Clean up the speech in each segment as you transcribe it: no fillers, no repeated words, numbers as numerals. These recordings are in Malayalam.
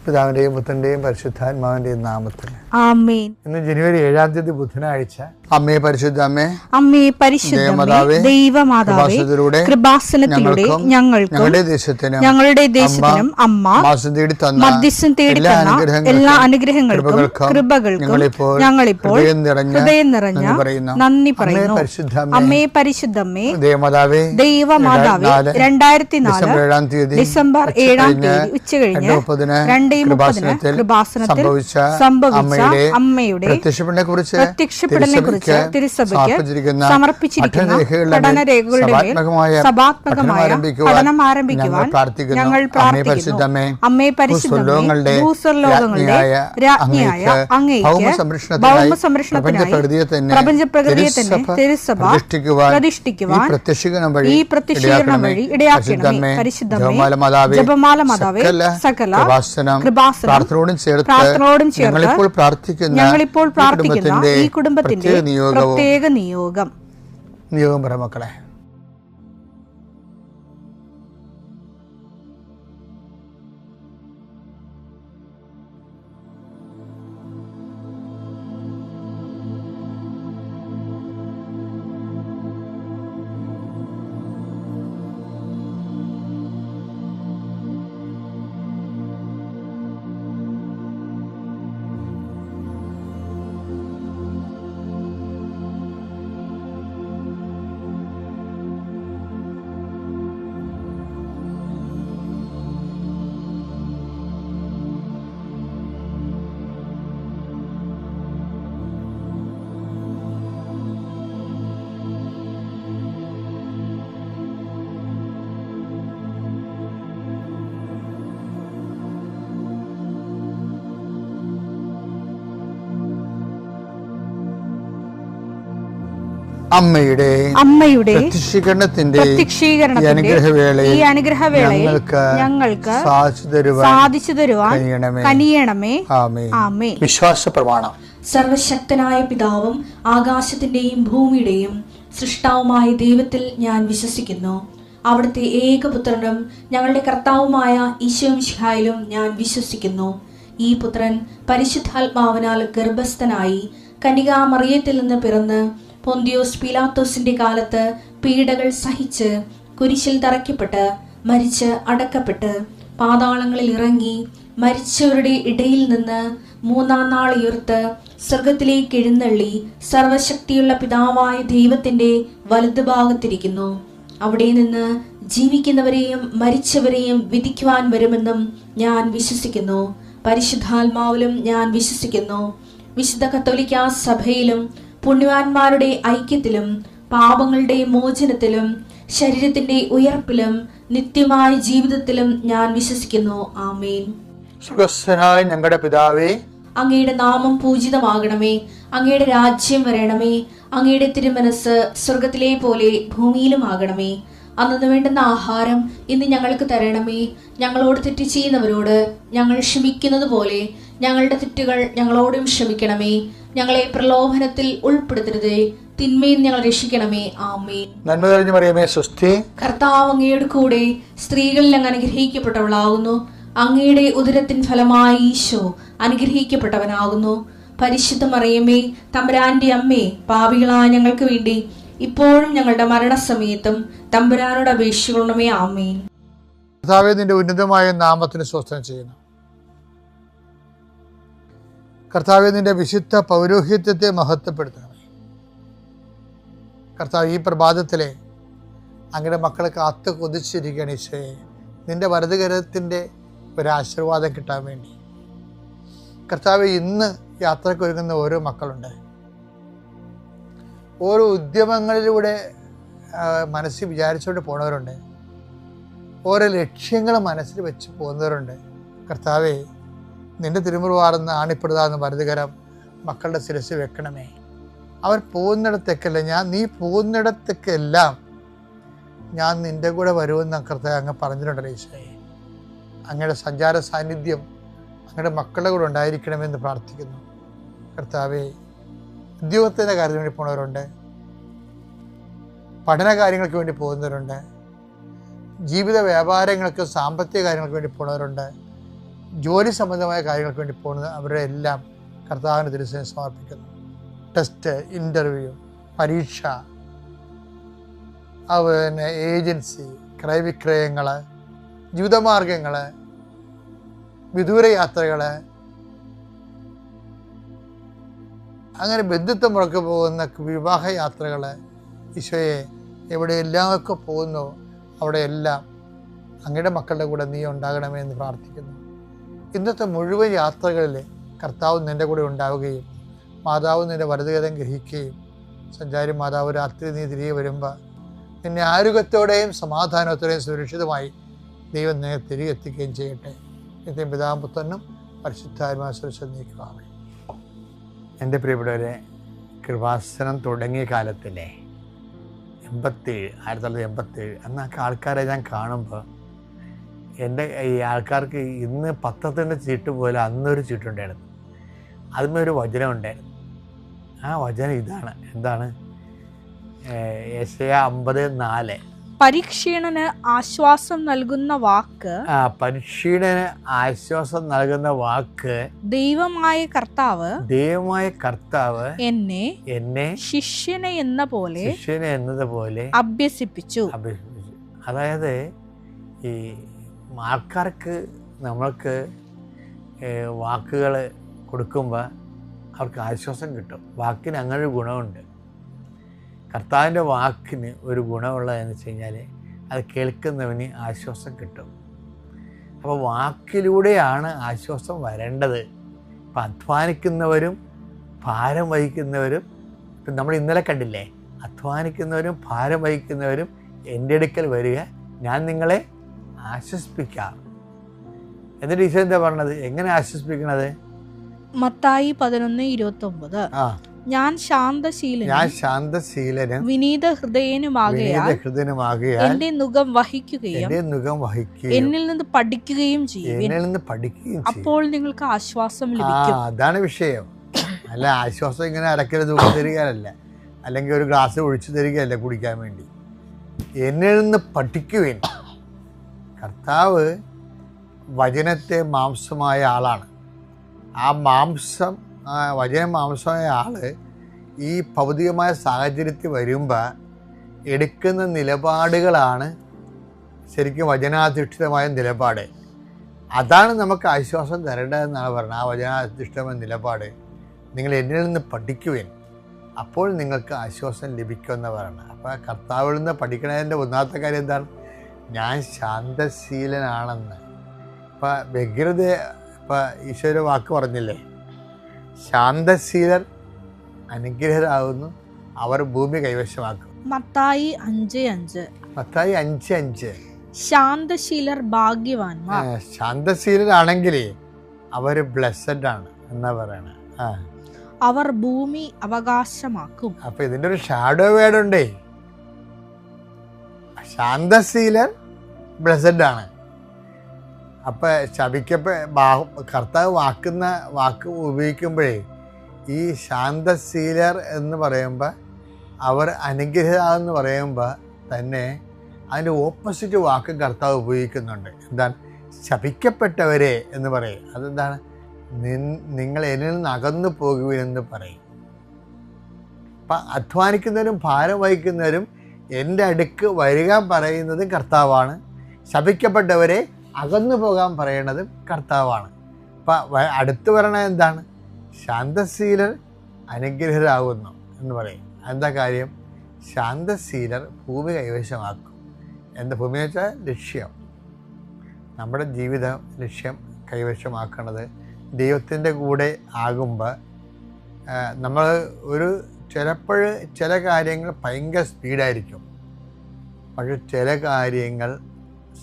പിതാവിന്റെയും പുത്രന്റെയും പരിശുദ്ധാത്മാവിന്റെയും നാമത്തിൽ ആമേൻ. ഇന്ന് ജനുവരി 7 ബുധനാഴ്ച. അമ്മേ പരിശുദ്ധ അമ്മേ, അമ്മേ പരിശുദ്ധമേ, ദൈവമാതാവേ, കൃപാസനത്തിലൂടെ ഞങ്ങളുടെ ദേശത്തിനും അമ്മ മധ്യസ്ഥം തേടി തന്ന എല്ലാ അനുഗ്രഹങ്ങൾക്കും കൃപകൾക്കും ഞങ്ങളിപ്പോൾ ഹൃദയം നിറഞ്ഞ നന്ദി പറയുന്നു. അമ്മേ പരിശുദ്ധമേ, ദൈവമാതാവേ, 2004 ഡിസംബർ 7 ഉച്ചകഴിഞ്ഞ് 2:30 കൃപാസനത്തിൽ സംഭവിച്ച അമ്മയുടെ പ്രത്യക്ഷപ്പെടലിനെ കുറിച്ച് തിരുസഭയ്ക്ക് സമർപ്പിച്ചിരിക്കുന്ന പഠനരേഖകളുടെ സഭാത്മകമായ പഠനം ആരംഭിക്കുവാൻ ഞങ്ങൾ പ്രാർത്ഥിക്കുന്നു. അമ്മേ പരിശുദ്ധമേ, ഭൂസ്വർലോകങ്ങളുടെ രാജ്ഞിയായ അങ്ങേയ്ക്ക് ഭൗമസംരക്ഷണത്തിനായി പ്രപഞ്ചപ്രകൃതിയെ തന്നെ തിരുസഭ പ്രതിഷ്ഠിക്കുവാൻ ഈ പ്രത്യക്ഷീകരണം വഴി ഇടയാക്കണമേ. പരിശുദ്ധമേ, ജപമാല മാതാവേ, സകല കൃപാസനം പ്രാർത്ഥനയോടും ചേർത്ത് ഞങ്ങളിപ്പോൾ പ്രാർത്ഥിക്കുന്ന ഈ കുടുംബത്തിന്റെ പ്രത്യേക നിയോഗം പറ മക്കളെ. അമ്മയുടെ പ്രത്യക്ഷീകരണത്തിന്റെ ഈ അനുഗ്രഹവേളയിൽ ഞങ്ങൾക്ക് സാധിച്ചു തരുവാൻ കനിയണമേ. ആമേൻ. വിശ്വാസ പ്രമാണം. സർവശക്തനായ പിതാവും ആകാശത്തിന്റെയും ഭൂമിയുടെയും സൃഷ്ടാവുമായ ദൈവത്തിൽ ഞാൻ വിശ്വസിക്കുന്നു. അവിടുത്തെ ഏകപുത്രനും ഞങ്ങളുടെ കർത്താവുമായ ഈശോമിശിഹായിലും ഞാൻ വിശ്വസിക്കുന്നു. ഈ പുത്രൻ പരിശുദ്ധാത്മാവിനാൽ ഗർഭസ്ഥനായി കന്യകാമറിയത്തിൽ നിന്ന് പിറന്ന് പൊന്തിയോസ് പീലാത്തോസിന്റെ കാലത്ത് പീഡകൾ സഹിച്ച് കുരിശിൽ തറയ്ക്കപ്പെട്ട് മരിച്ച് അടക്കപ്പെട്ട് പാതാളങ്ങളിൽ ഇറങ്ങി മരിച്ചവരുടെ ഇടയിൽ നിന്ന് 3-ാം നാൾ ഉയർത്ത് സ്വർഗത്തിലേക്ക് എഴുന്നള്ളി സർവശക്തിയുള്ള പിതാവായ ദൈവത്തിന്റെ വലതുഭാഗത്തിരിക്കുന്നു. അവിടെ നിന്ന് ജീവിക്കുന്നവരെയും മരിച്ചവരെയും വിധിക്കുവാൻ വരുമെന്നും ഞാൻ വിശ്വസിക്കുന്നു. പരിശുദ്ധാത്മാവിലും ഞാൻ വിശ്വസിക്കുന്നു. വിശുദ്ധ കത്തോലിക്കാ സഭയിലും പുണ്യവാന്മാരുടെ ഐക്യത്തിലും പാപങ്ങളുടെ മോചനത്തിലും ശരീരത്തിന്റെ ഉയർപ്പിലും നിത്യമായ ജീവിതത്തിലും ഞാൻ വിശ്വസിക്കുന്നു. ആമേൻ. സുഖസ്ഥനായ ഞങ്ങളുടെ പിതാവേ, അങ്ങയുടെ നാമം പൂജിതമാകണമേ. അങ്ങയുടെ രാജ്യം വരണമേ. അങ്ങയുടെ തിരുമനസ് സ്വർഗത്തിലെ പോലെ ഭൂമിയിലും ആകണമേ. അന്നു വേണ്ടുന്ന ആഹാരം ഇന്ന് ഞങ്ങൾക്ക് തരണമേ. ഞങ്ങളോട് തെറ്റ് ചെയ്യുന്നവരോട് ഞങ്ങൾ ക്ഷമിക്കുന്നത് പോലെ ഞങ്ങളുടെ തെറ്റുകൾ ഞങ്ങളോടും ക്ഷമിക്കണമേ. ഞങ്ങളെ പ്രലോഭനത്തിൽ ഉൾപ്പെടുത്തരുതേ, തിന്മയിൽ ഞങ്ങൾ രക്ഷിക്കണമേ. ആമേൻ. നന്മ നിറഞ്ഞ മറിയമേ, സ്വസ്തി. കർത്താവ് അങ്ങയുടെ കൂടെ സ്ത്രീകളിൽ അങ്ങ് അനുഗ്രഹിക്കപ്പെട്ടവളാകുന്നു. അങ്ങയുടെ ഉദരത്തിൻ ഫലമായി ഈശോ അനുഗ്രഹിക്കപ്പെട്ടവനാകുന്നു. പരിശുദ്ധ മറിയമേ, തമ്പുരാന്റെ അമ്മേ, പാപികളായ ഞങ്ങൾക്ക് വേണ്ടി ഇപ്പോഴും ഞങ്ങളുടെ മരണസമയത്തും തമ്പുരാനോട് അപേക്ഷിക്കണമേ. ആമേൻ. കർത്താവേ, നിന്റെ ഉന്നതമായ നാമത്തിന് സ്വസ്ഥം ചെയ്യുന്നു. കർത്താവേ, നിന്റെ വിശുദ്ധ പൗരോഹിത്യത്തെ മഹത്വപ്പെടുത്തണമേ. കർത്താവ്, ഈ പ്രഭാതത്തിലെ അങ്ങയുടെ മക്കളെ കാത്തു കൊതിച്ചിരിക്കുകയാണ് ഈശോയെ. നിന്റെ വലതുകരത്തിൻ്റെ ഒരാശീർവാദം കിട്ടാൻ വേണ്ടി. കർത്താവേ, ഇന്ന് യാത്രയ്ക്ക് ഒരുങ്ങുന്ന ഓരോ മക്കളുണ്ട്. ഓരോ ഉദ്യമങ്ങളിലൂടെ മനസ്സിൽ വിചാരിച്ചുകൊണ്ട് പോണവരുണ്ട്. ഓരോ ലക്ഷ്യങ്ങൾ മനസ്സിൽ വെച്ച് പോകുന്നവരുണ്ട്. കർത്താവേ, നിന്റെ തിരുമുറുവാർന്ന് ആണിപ്പെടുതാന്ന് വലതുകരം മക്കളുടെ ശിരസ് വെക്കണമേ. അവർ പോകുന്നിടത്തേക്കല്ല, നീ പോകുന്നിടത്തേക്കെല്ലാം ഞാൻ നിന്റെ കൂടെ വരുമെന്ന് കർത്താവ് അങ്ങ് പറഞ്ഞിട്ടുണ്ടല്ലോ ഈശോയെ. അങ്ങയുടെ സഞ്ചാര സാന്നിധ്യം അങ്ങയുടെ മക്കളുടെ കൂടെ ഉണ്ടായിരിക്കണമെന്ന് പ്രാർത്ഥിക്കുന്നു. കർത്താവേ, ഉദ്യോഗത്തിൻ്റെ കാര്യത്തിന് വേണ്ടി പോകുന്നവരുണ്ട്, പഠന കാര്യങ്ങൾക്ക് വേണ്ടി പോകുന്നവരുണ്ട്, ജീവിത വ്യാപാരങ്ങൾക്ക് സാമ്പത്തിക കാര്യങ്ങൾക്ക് വേണ്ടി പോകുന്നവരുണ്ട്, ജോലി സംബന്ധമായ കാര്യങ്ങൾക്ക് വേണ്ടി പോകുന്നത് അവരുടെ എല്ലാം കർത്താവിന് തിരുസേന സമർപ്പിക്കുന്നു. ടെസ്റ്റ്, ഇൻ്റർവ്യൂ, പരീക്ഷ, അതുപോലെ ഏജൻസി, ക്രയവിക്രയങ്ങൾ, ജീവിതമാർഗങ്ങൾ, വിദൂര യാത്രകൾ, അങ്ങനെ ബന്ധുത്വം മുറക്ക് പോകുന്ന വിവാഹ യാത്രകൾ, ഈശോയെ എവിടെയെല്ലാമൊക്കെ പോകുന്നു അവിടെയെല്ലാം അങ്ങയുടെ മക്കളുടെ കൂടെ നീ ഉണ്ടാകണമേ എന്ന് പ്രാർത്ഥിക്കുന്നു. ഇന്നത്തെ മുഴുവൻ യാത്രകളിൽ കർത്താവ് നിൻ്റെ കൂടെ ഉണ്ടാവുകയും മാതാവ് നിൻ്റെ വലതുകരം ഗ്രഹിക്കുകയും സഞ്ചാരി മാതാവ് രാത്രി നീ തിരികെ വരുമ്പോൾ നിന്നെ ആരോഗ്യത്തോടെയും സമാധാനത്തോടെയും സുരക്ഷിതമായി ദൈവം നിന്നെ തിരികെ എത്തിക്കുകയും ചെയ്യട്ടെ. നിത്യം പിതാവും പുത്രനും പരിശുദ്ധാത്മാവും സുരക്ഷ നീക്കുവാമേ. എൻ്റെ പ്രിയപ്പെട്ടവരെ, കൃപാസനം തുടങ്ങിയ കാലത്തിലെ 1987 അന്നൊക്കെ ആൾക്കാരെ ഞാൻ കാണുമ്പോൾ എൻ്റെ ഈ ആൾക്കാർക്ക് ഇന്ന് പത്രത്തിൻ്റെ ചീട്ട് പോലെ അന്നൊരു ചീട്ടുണ്ടായിരുന്നു. അതിന്മേൽ ഒരു വചനം ഉണ്ടായിരുന്നു. ആ വചനം ഇതാണ്. എന്താണ്? യെശയ്യാ 50:4. പരീക്ഷീണന് ആശ്വാസം നൽകുന്ന വാക്ക്, പരീക്ഷീണന് ആശ്വാസം നൽകുന്ന വാക്ക്, ദൈവമായ കർത്താവ് എന്നെ ശിഷ്യനെ എന്നതുപോലെ അഭ്യസിപ്പിച്ചു. അതായത് ഈ ആൾക്കാർക്ക് നമ്മൾക്ക് വാക്കുകൾ കൊടുക്കുമ്പോൾ അവർക്ക് ആശ്വാസം കിട്ടും. വാക്കിന് അങ്ങനെ ഒരു ഗുണമുണ്ട്. കർത്താവിൻ്റെ വാക്കിന് ഒരു ഗുണമുള്ളതെന്ന് വെച്ച് കഴിഞ്ഞാൽ അത് കേൾക്കുന്നവന് ആശ്വാസം കിട്ടും. അപ്പോൾ വാക്കിലൂടെയാണ് ആശ്വാസം വരേണ്ടത്. ഇപ്പം അധ്വാനിക്കുന്നവരും ഭാരം വഹിക്കുന്നവരും, ഇപ്പം നമ്മൾ ഇന്നലെ കണ്ടില്ലേ, അധ്വാനിക്കുന്നവരും ഭാരം വഹിക്കുന്നവരും എൻ്റെ അടുക്കൽ വരിക, ഞാൻ നിങ്ങളെ ആശ്വസിപ്പിക്കാം. എന്നിട്ട് ഈശോ എന്താ പറഞ്ഞത്? എങ്ങനെ ആശ്വസിപ്പിക്കണത്? മത്തായി 11:29. ഞാൻ ശാന്തശീലനും വിനീത ഹൃദയനുമാകയാൽ എന്റെ നുകം വഹിക്കുകയും എന്നിൽ നിന്ന് പഠിക്കുകയും ചെയ്യും, അപ്പോൾ നിങ്ങൾക്ക് ആശ്വാസം ലഭിക്കും. അതാണ് വിഷയം. അല്ല, ആശ്വാസം ഇങ്ങനെ അരക്കര തൂക്കി തരികയല്ല, അല്ലെങ്കിൽ ഒരു ഗ്ലാസ് ഒഴിച്ചു തരികയല്ല കുടിക്കാൻ വേണ്ടി. എന്നിൽ നിന്ന് പഠിക്കുവേൻ. കർത്താവ് വചനത്തെ മാംസമായ ആളാണ്. ആ വചന മാംസമായ ആള് ഈ ഭൗതികമായ സാഹചര്യത്തിൽ വരുമ്പോൾ എടുക്കുന്ന നിലപാടുകളാണ് ശരിക്കും വചനാധിഷ്ഠിതമായ നിലപാട്. അതാണ് നമുക്ക് ആശ്വാസം തരേണ്ടതെന്നാണ് പറഞ്ഞത്. ആ വചനാധിഷ്ഠിതമായ നിലപാട്, നിങ്ങൾ എന്നിൽ നിന്ന് പഠിക്കുവേൻ, അപ്പോൾ നിങ്ങൾക്ക് ആശ്വാസം ലഭിക്കുമെന്ന് പറയുന്നത്. അപ്പോൾ കർത്താവിൽ നിന്ന് പഠിക്കണതിൻ്റെ ഒന്നാമത്തെ കാര്യം എന്താണ്? ഞാൻ ശാന്തശീലനാണെന്ന്. ഇപ്പം വ്യഗ്രത, ഇപ്പം ഈശോയുടെ വാക്ക് പറഞ്ഞില്ലേ, ശാന്തശീലർ അനുഗ്രഹരാകുന്നു, അവർ ഭൂമി കൈവശമാക്കും. മത്തായി 5:5. ശാന്തശീലർ ഭാഗ്യവാന്മാർ. ശാന്തശീലരാണെങ്കിൽ അവർ ബ്ലെസ്സഡ് ആണ് എന്നാ പറയണേ. അവർ ഭൂമി അവകാശമാക്കും. അപ്പൊ ഇതിന്റെ ഒരു ഷാഡോ വേർഡ് ഉണ്ടേ. ശാന്തശീലർ ബ്ലെസ്സഡ് ആണ്. അപ്പൊ കർത്താവ് വാക്ക് ഉപയോഗിക്കുമ്പോഴേ ഈ ശാന്തശീലർ എന്ന് പറയുമ്പോൾ, അവർ അനുഗ്രഹമെന്ന് പറയുമ്പോൾ തന്നെ അതിൻ്റെ ഓപ്പോസിറ്റ് വാക്ക് കർത്താവ് ഉപയോഗിക്കുന്നുണ്ട്. എന്താണ്? ശപിക്കപ്പെട്ടവരെ എന്ന് പറയും. അതെന്താണ്? നിങ്ങൾ എന്നിൽ നിന്ന് അകന്നു പോകുവിനെന്ന് പറയും. അപ്പം അധ്വാനിക്കുന്നവരും ഭാരം വഹിക്കുന്നവരും എൻ്റെ അടുക്ക് വരിക പറയുന്നത് കർത്താവാണ്. ശപിക്കപ്പെട്ടവരെ അകന്നു പോകാൻ പറയുന്നതും കർത്താവാണ്. അപ്പം അടുത്ത് പറയണത് എന്താണ്? ശാന്തശീലർ അനുഗ്രഹരാകുന്നു എന്ന് പറയും. എന്താ കാര്യം? ശാന്തശീലർ ഭൂമി കൈവശമാക്കും. എന്താ ഭൂമി എന്ന് വെച്ചാൽ ലക്ഷ്യം, നമ്മുടെ ജീവിത ലക്ഷ്യം കൈവശമാക്കുന്നത് ദൈവത്തിൻ്റെ കൂടെ ആകുമ്പോൾ നമ്മൾ ചിലപ്പോൾ ചില കാര്യങ്ങൾ ഭയങ്കര സ്പീഡായിരിക്കും, പക്ഷെ ചില കാര്യങ്ങൾ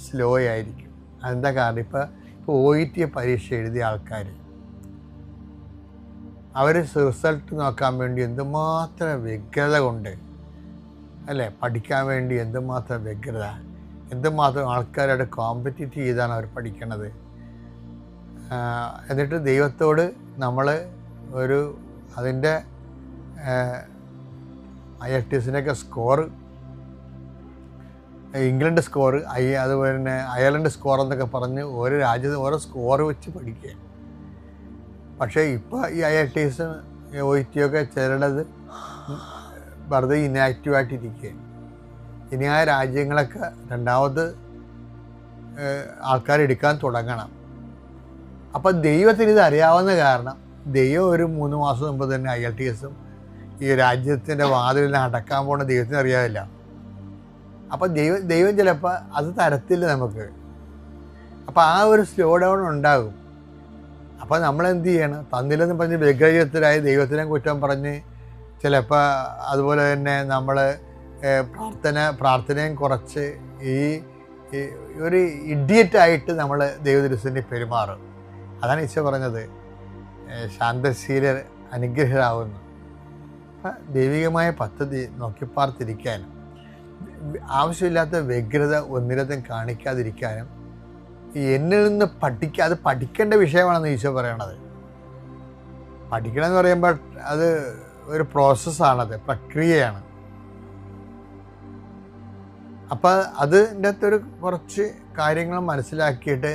സ്ലോ ആയിരിക്കും. അതെന്താ കാരണം? ഇപ്പോൾ OET പരീക്ഷ എഴുതിയ ആൾക്കാർ അവർ റിസൾട്ട് നോക്കാൻ വേണ്ടി എന്തുമാത്രം വ്യഗ്രത കൊണ്ട്, അല്ലേ, പഠിക്കാൻ വേണ്ടി എന്തുമാത്രം വ്യഗ്രത, എന്തുമാത്രം ആൾക്കാരോട് കോമ്പറ്റീറ്റ് ചെയ്താണ് അവർ പഠിക്കണത്. എന്നിട്ട് ദൈവത്തോട് നമ്മൾ അതിൻ്റെ IELTS സ്കോർ ഇംഗ്ലണ്ട് സ്കോർ, അതുപോലെ തന്നെ അയർലൻഡ് സ്കോർ എന്നൊക്കെ പറഞ്ഞ് ഓരോ രാജ്യത്ത് ഓരോ സ്കോർ വെച്ച് പഠിക്കുക. പക്ഷേ ഇപ്പോൾ ഈ IITs OIT ഒക്കെ ചിലത് വെറുതെ ഇനാക്റ്റീവായിട്ടിരിക്കുകയാണ്. ഇനി ആ രാജ്യങ്ങളൊക്കെ രണ്ടാമത് ആൾക്കാരെടുക്കാൻ തുടങ്ങണം. അപ്പം ദൈവത്തിന് ഇത് അറിയാവുന്ന കാരണം ദൈവം ഒരു 3 മാസം മുമ്പ് തന്നെ IITsഉം ഈ രാജ്യത്തിൻ്റെ വാതിലിനെ അടക്കാൻ പോകുന്ന ദൈവത്തിന് അറിയാതില്ല. അപ്പം ദൈവം ചിലപ്പോൾ അത് തരത്തില്ല നമുക്ക്. അപ്പം ആ ഒരു സ്ലോ ഡൗൺ ഉണ്ടാകും. അപ്പോൾ നമ്മളെന്ത് ചെയ്യണം? തന്നില്ലെന്ന് പറഞ്ഞ് വ്യഗ്രചിത്തരായി ദൈവത്തിനെ കുറ്റം പറഞ്ഞ് ചിലപ്പോൾ അതുപോലെ തന്നെ നമ്മൾ പ്രാർത്ഥനയും കുറച്ച് ഈ ഒരു ഇഡിയറ്റായിട്ട് നമ്മൾ ദൈവദൃശ്യത്തിൽ പെരുമാറും. അതാണ് ഈശോ പറഞ്ഞത്, ശാന്തശീലർ അനുഗ്രഹരാകുന്നു. അപ്പം ദൈവികമായ പദ്ധതി നോക്കിപ്പാർത്തിരിക്കാനും ആവശ്യമില്ലാത്ത വ്യഗ്രത ഒന്നിടത്തും കാണിക്കാതിരിക്കാനും എന്നിൽ നിന്ന് അത് പഠിക്കേണ്ട വിഷയമാണെന്ന് ഈശോ പറയണത്. പഠിക്കണമെന്ന് പറയുമ്പോൾ അത് ഒരു പ്രോസസ്സാണത്, പ്രക്രിയയാണ്. അപ്പം അതിൻ്റെ അകത്തൊരു കുറച്ച് കാര്യങ്ങൾ മനസ്സിലാക്കിയിട്ട്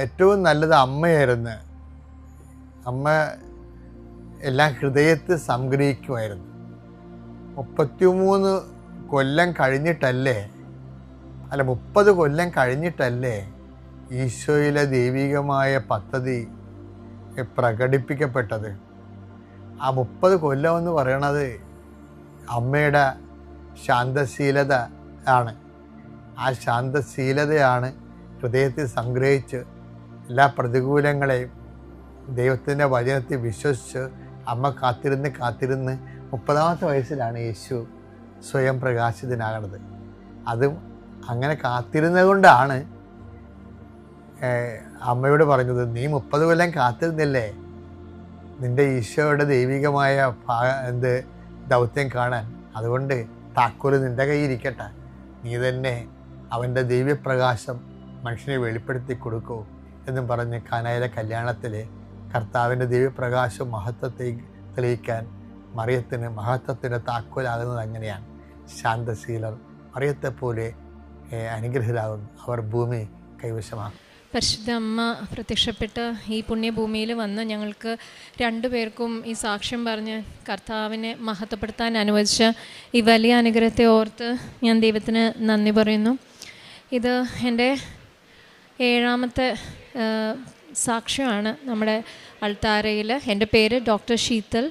ഏറ്റവും നല്ലത് അമ്മയായിരുന്നു. അമ്മ എല്ലാം ഹൃദയത്തിൽ സംഗ്രഹിക്കുമായിരുന്നു. 33 കൊല്ലം കഴിഞ്ഞിട്ടല്ലേ, അല്ല 30 കൊല്ലം കഴിഞ്ഞിട്ടല്ലേ ഈശോയിലെ ദൈവികമായ പദ്ധതി പ്രകടിപ്പിക്കപ്പെട്ടത്. ആ 30 കൊല്ലം എന്ന് പറയണത് അമ്മയുടെ ശാന്തശീലത ആണ്. ആ ശാന്തശീലതയാണ് ഹൃദയത്തിൽ സംഗ്രഹിച്ച് എല്ലാ പ്രതികൂലങ്ങളെയും ദൈവത്തിൻ്റെ വചനത്തിൽ വിശ്വസിച്ച് അമ്മ കാത്തിരുന്ന് 30ാമത്തെ വയസ്സിലാണ് യേശു സ്വയം പ്രകാശിതനാകണത്. അതും അങ്ങനെ കാത്തിരുന്നത് കൊണ്ടാണ് അമ്മയോട് പറഞ്ഞത്, നീ 30 കൊല്ലം കാത്തിരുന്നില്ലേ നിൻ്റെ ഈശോയുടെ ദൈവികമായ ദൗത്യം കാണാൻ, അതുകൊണ്ട് താക്കോല് നിൻ്റെ കയ്യിരിക്കട്ടെ, നീ തന്നെ അവൻ്റെ ദിവ്യപ്രകാശം മനുഷ്യനെ വെളിപ്പെടുത്തി കൊടുക്കൂ എന്നും പറഞ്ഞ് കാനായിലെ കല്യാണത്തിൽ കർത്താവിൻ്റെ ദിവ്യപ്രകാശം മഹത്വത്തെ തെളിയിക്കാൻ മറിയത്തിന് മഹത്വത്തിൻ്റെ താക്കോലാകുന്നത് അങ്ങനെയാണ്. ശാന്തശീലർ മറിയത്തെപ്പോലെ അനുഗ്രഹരാകുന്നു, അവർ ഭൂമി കൈവശമാകും. പരിശുദ്ധ അമ്മ പ്രത്യക്ഷപ്പെട്ട് ഈ പുണ്യഭൂമിയിൽ വന്ന് ഞങ്ങൾക്ക് 2 പേർക്കും ഈ സാക്ഷ്യം പറഞ്ഞ് കർത്താവിനെ മഹത്വപ്പെടുത്താൻ അനുവദിച്ച ഈ വലിയ അനുഗ്രഹത്തെ ഓർത്ത് ഞാൻ ദൈവത്തിന് നന്ദി പറയുന്നു. ഇത് എൻ്റെ 7ാമത്തെ സാക്ഷ്യമാണ് നമ്മുടെ അൾത്താരയിൽ. എൻ്റെ പേര് ഡോക്ടർ ശീതൽ.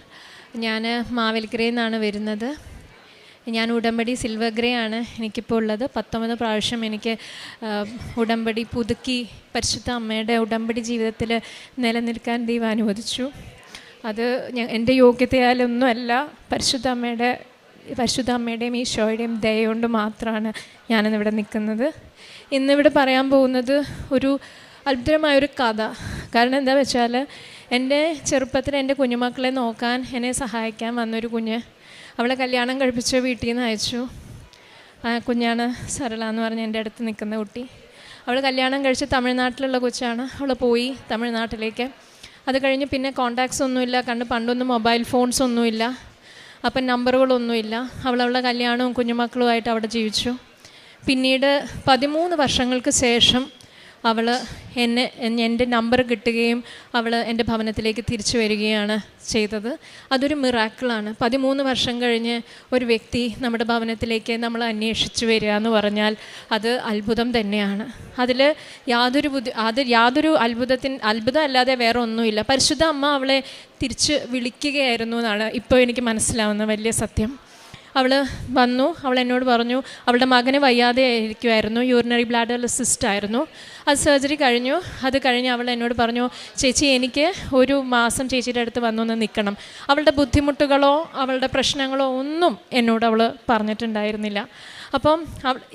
ഞാൻ മാവേലിക്കരയിൽ നിന്നാണ് വരുന്നത്. ഞാൻ ഉടമ്പടി സിൽവർ ഗ്രേ ആണ് എനിക്കിപ്പോൾ ഉള്ളത്. 19 പ്രാവശ്യം എനിക്ക് ഉടമ്പടി പുതുക്കി പരിശുദ്ധ അമ്മയുടെ ഉടമ്പടി ജീവിതത്തിൽ നിലനിൽക്കാൻ ദൈവം അനുവദിച്ചു. അത് എൻ്റെ യോഗ്യതയാലൊന്നുമല്ല, പരിശുദ്ധ അമ്മയുടെയും ഈശോയുടെയും ദയ കൊണ്ട് മാത്രമാണ് ഞാനിന്നിവിടെ നിൽക്കുന്നത്. ഇന്നിവിടെ പറയാൻ പോകുന്നത് ഒരു അത്ഭുതമായൊരു കഥ. കാരണം എന്താ വെച്ചാൽ, എൻ്റെ ചെറുപ്പത്തിൽ എൻ്റെ കുഞ്ഞുമക്കളെ നോക്കാൻ എന്നെ സഹായിക്കാൻ വന്നൊരു കുഞ്ഞ്, അവളെ കല്യാണം കഴിപ്പിച്ച് വീട്ടിൽ നിന്ന് അയച്ചു. ആ കുഞ്ഞാണ് സരള എന്ന് പറഞ്ഞ് എൻ്റെ അടുത്ത് നിൽക്കുന്ന കുട്ടി. അവൾ കല്യാണം കഴിച്ച് തമിഴ്നാട്ടിലുള്ള കൊച്ചാണ്. അവൾ പോയി തമിഴ്നാട്ടിലേക്ക്. അത് കഴിഞ്ഞ് പിന്നെ കോണ്ടാക്ട്സ് ഒന്നുമില്ല. പണ്ടൊന്നും മൊബൈൽ ഫോൺസ് ഒന്നുമില്ല, അപ്പം നമ്പറുകളൊന്നുമില്ല. അവളുടെ കല്യാണവും കുഞ്ഞുമക്കളുമായിട്ട് അവിടെ ജീവിച്ചു. പിന്നീട് 13 വർഷങ്ങൾക്ക് ശേഷം അവൾ എൻ്റെ നമ്പർ കിട്ടുകയും അവൾ എൻ്റെ ഭവനത്തിലേക്ക് തിരിച്ചു വരികയാണ് ചെയ്തത്. അതൊരു മിറാക്കിളാണ്. 13 വർഷം കഴിഞ്ഞ് ഒരു വ്യക്തി നമ്മുടെ ഭവനത്തിലേക്ക് നമ്മൾ അന്വേഷിച്ചു വരിക എന്ന് പറഞ്ഞാൽ അത് അത്ഭുതം തന്നെയാണ്. അതിൽ യാതൊരു അത്ഭുതം അല്ലാതെ വേറെ ഒന്നുമില്ല. പരിശുദ്ധ അമ്മ അവളെ തിരിച്ച് വിളിക്കുകയായിരുന്നു എന്നാണ് ഇപ്പോൾ എനിക്ക് മനസ്സിലാവുന്ന വലിയ സത്യം. അവൾ വന്നു, അവൾ എന്നോട് പറഞ്ഞു അവളുടെ മകന് വയ്യാതെ ആയിരിക്കുമായിരുന്നു, യൂറിനറി ബ്ലാഡർ സിസ്റ്റ് ആയിരുന്നു. അത് സർജറി കഴിഞ്ഞു. അത് കഴിഞ്ഞ് അവൾ എന്നോട് പറഞ്ഞു, ചേച്ചി എനിക്ക് 1 മാസം ചേച്ചിയുടെ അടുത്ത് വന്നൊന്ന് നിൽക്കണം. അവളുടെ ബുദ്ധിമുട്ടുകളോ അവളുടെ പ്രശ്നങ്ങളോ ഒന്നും എന്നോട് അവൾ പറഞ്ഞിട്ടുണ്ടായിരുന്നില്ല. അപ്പം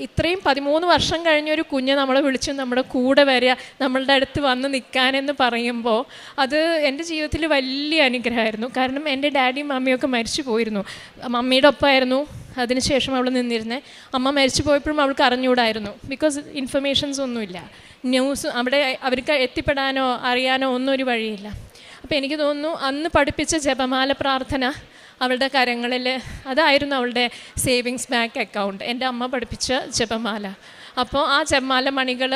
ഇത്രയും 13 വർഷം കഴിഞ്ഞൊരു കുഞ്ഞ് നമ്മളെ വിളിച്ച് നമ്മുടെ കൂടെ വരിക, നമ്മളുടെ അടുത്ത് വന്ന് നിൽക്കാനെന്ന് പറയുമ്പോൾ അത് എൻ്റെ ജീവിതത്തിൽ വലിയ അനുഗ്രഹമായിരുന്നു. കാരണം എൻ്റെ ഡാഡിയും മമ്മിയൊക്കെ മരിച്ചു പോയിരുന്നു. മമ്മിയുടെ ഒപ്പമായിരുന്നു അതിനുശേഷം അവൾ നിന്നിരുന്നത്. അമ്മ മരിച്ചു പോയപ്പോഴും അവൾക്ക് അറിഞ്ഞുകൂടായിരുന്നു, ബിക്കോസ് ഇൻഫർമേഷൻസ് ഒന്നുമില്ല, ന്യൂസ് അവിടെ അവർക്ക് എത്തിപ്പെടാനോ അറിയാനോ ഒന്നും ഒരു വഴിയില്ല. അപ്പോൾ എനിക്ക് തോന്നുന്നു അന്ന് പഠിപ്പിച്ച ജപമാല പ്രാർത്ഥന അവളുടെ കരങ്ങളിൽ അതായിരുന്നു അവളുടെ സേവിങ്സ് ബാങ്ക് അക്കൗണ്ട്, എൻ്റെ അമ്മ പഠിപ്പിച്ച ജപമാല. അപ്പോൾ ആ ജപമാല മണികൾ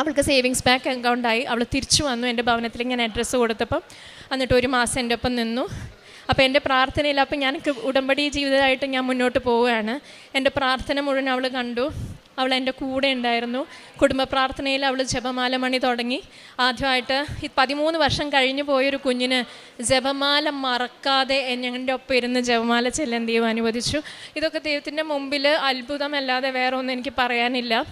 അവൾക്ക് സേവിങ്സ് ബാങ്ക് അക്കൗണ്ടായി. അവൾ തിരിച്ചു വന്നു എൻ്റെ ഭവനത്തിൽ ഇങ്ങനെ അഡ്രസ്സ് കൊടുത്തപ്പം. എന്നിട്ട് 1 മാസം എൻ്റെ ഒപ്പം നിന്നു. അപ്പോൾ എൻ്റെ പ്രാർത്ഥനയിൽ, അപ്പം ഞാൻ ഉടമ്പടി ജീവിതമായിട്ട് ഞാൻ മുന്നോട്ട് പോവുകയാണ്. എൻ്റെ പ്രാർത്ഥന മുഴുവൻ അവൾ കണ്ടു. അവൾ എൻ്റെ കൂടെ ഉണ്ടായിരുന്നു. കുടുംബ പ്രാർത്ഥനയിൽ അവൾ ജപമാല മണി തുടങ്ങി. ആദ്യമായിട്ട് 13 വർഷം കഴിഞ്ഞു പോയൊരു കുഞ്ഞിന് ജപമാല മറക്കാതെ ഞങ്ങളുടെ ഒപ്പം ഇരുന്ന് ജപമാല ചെല്ലാൻ ദൈവം അനുവദിച്ചു. ഇതൊക്കെ ദൈവത്തിൻ്റെ മുമ്പിൽ അത്ഭുതമല്ലാതെ വേറെ ഒന്നും എനിക്ക് പറയാനില്ല.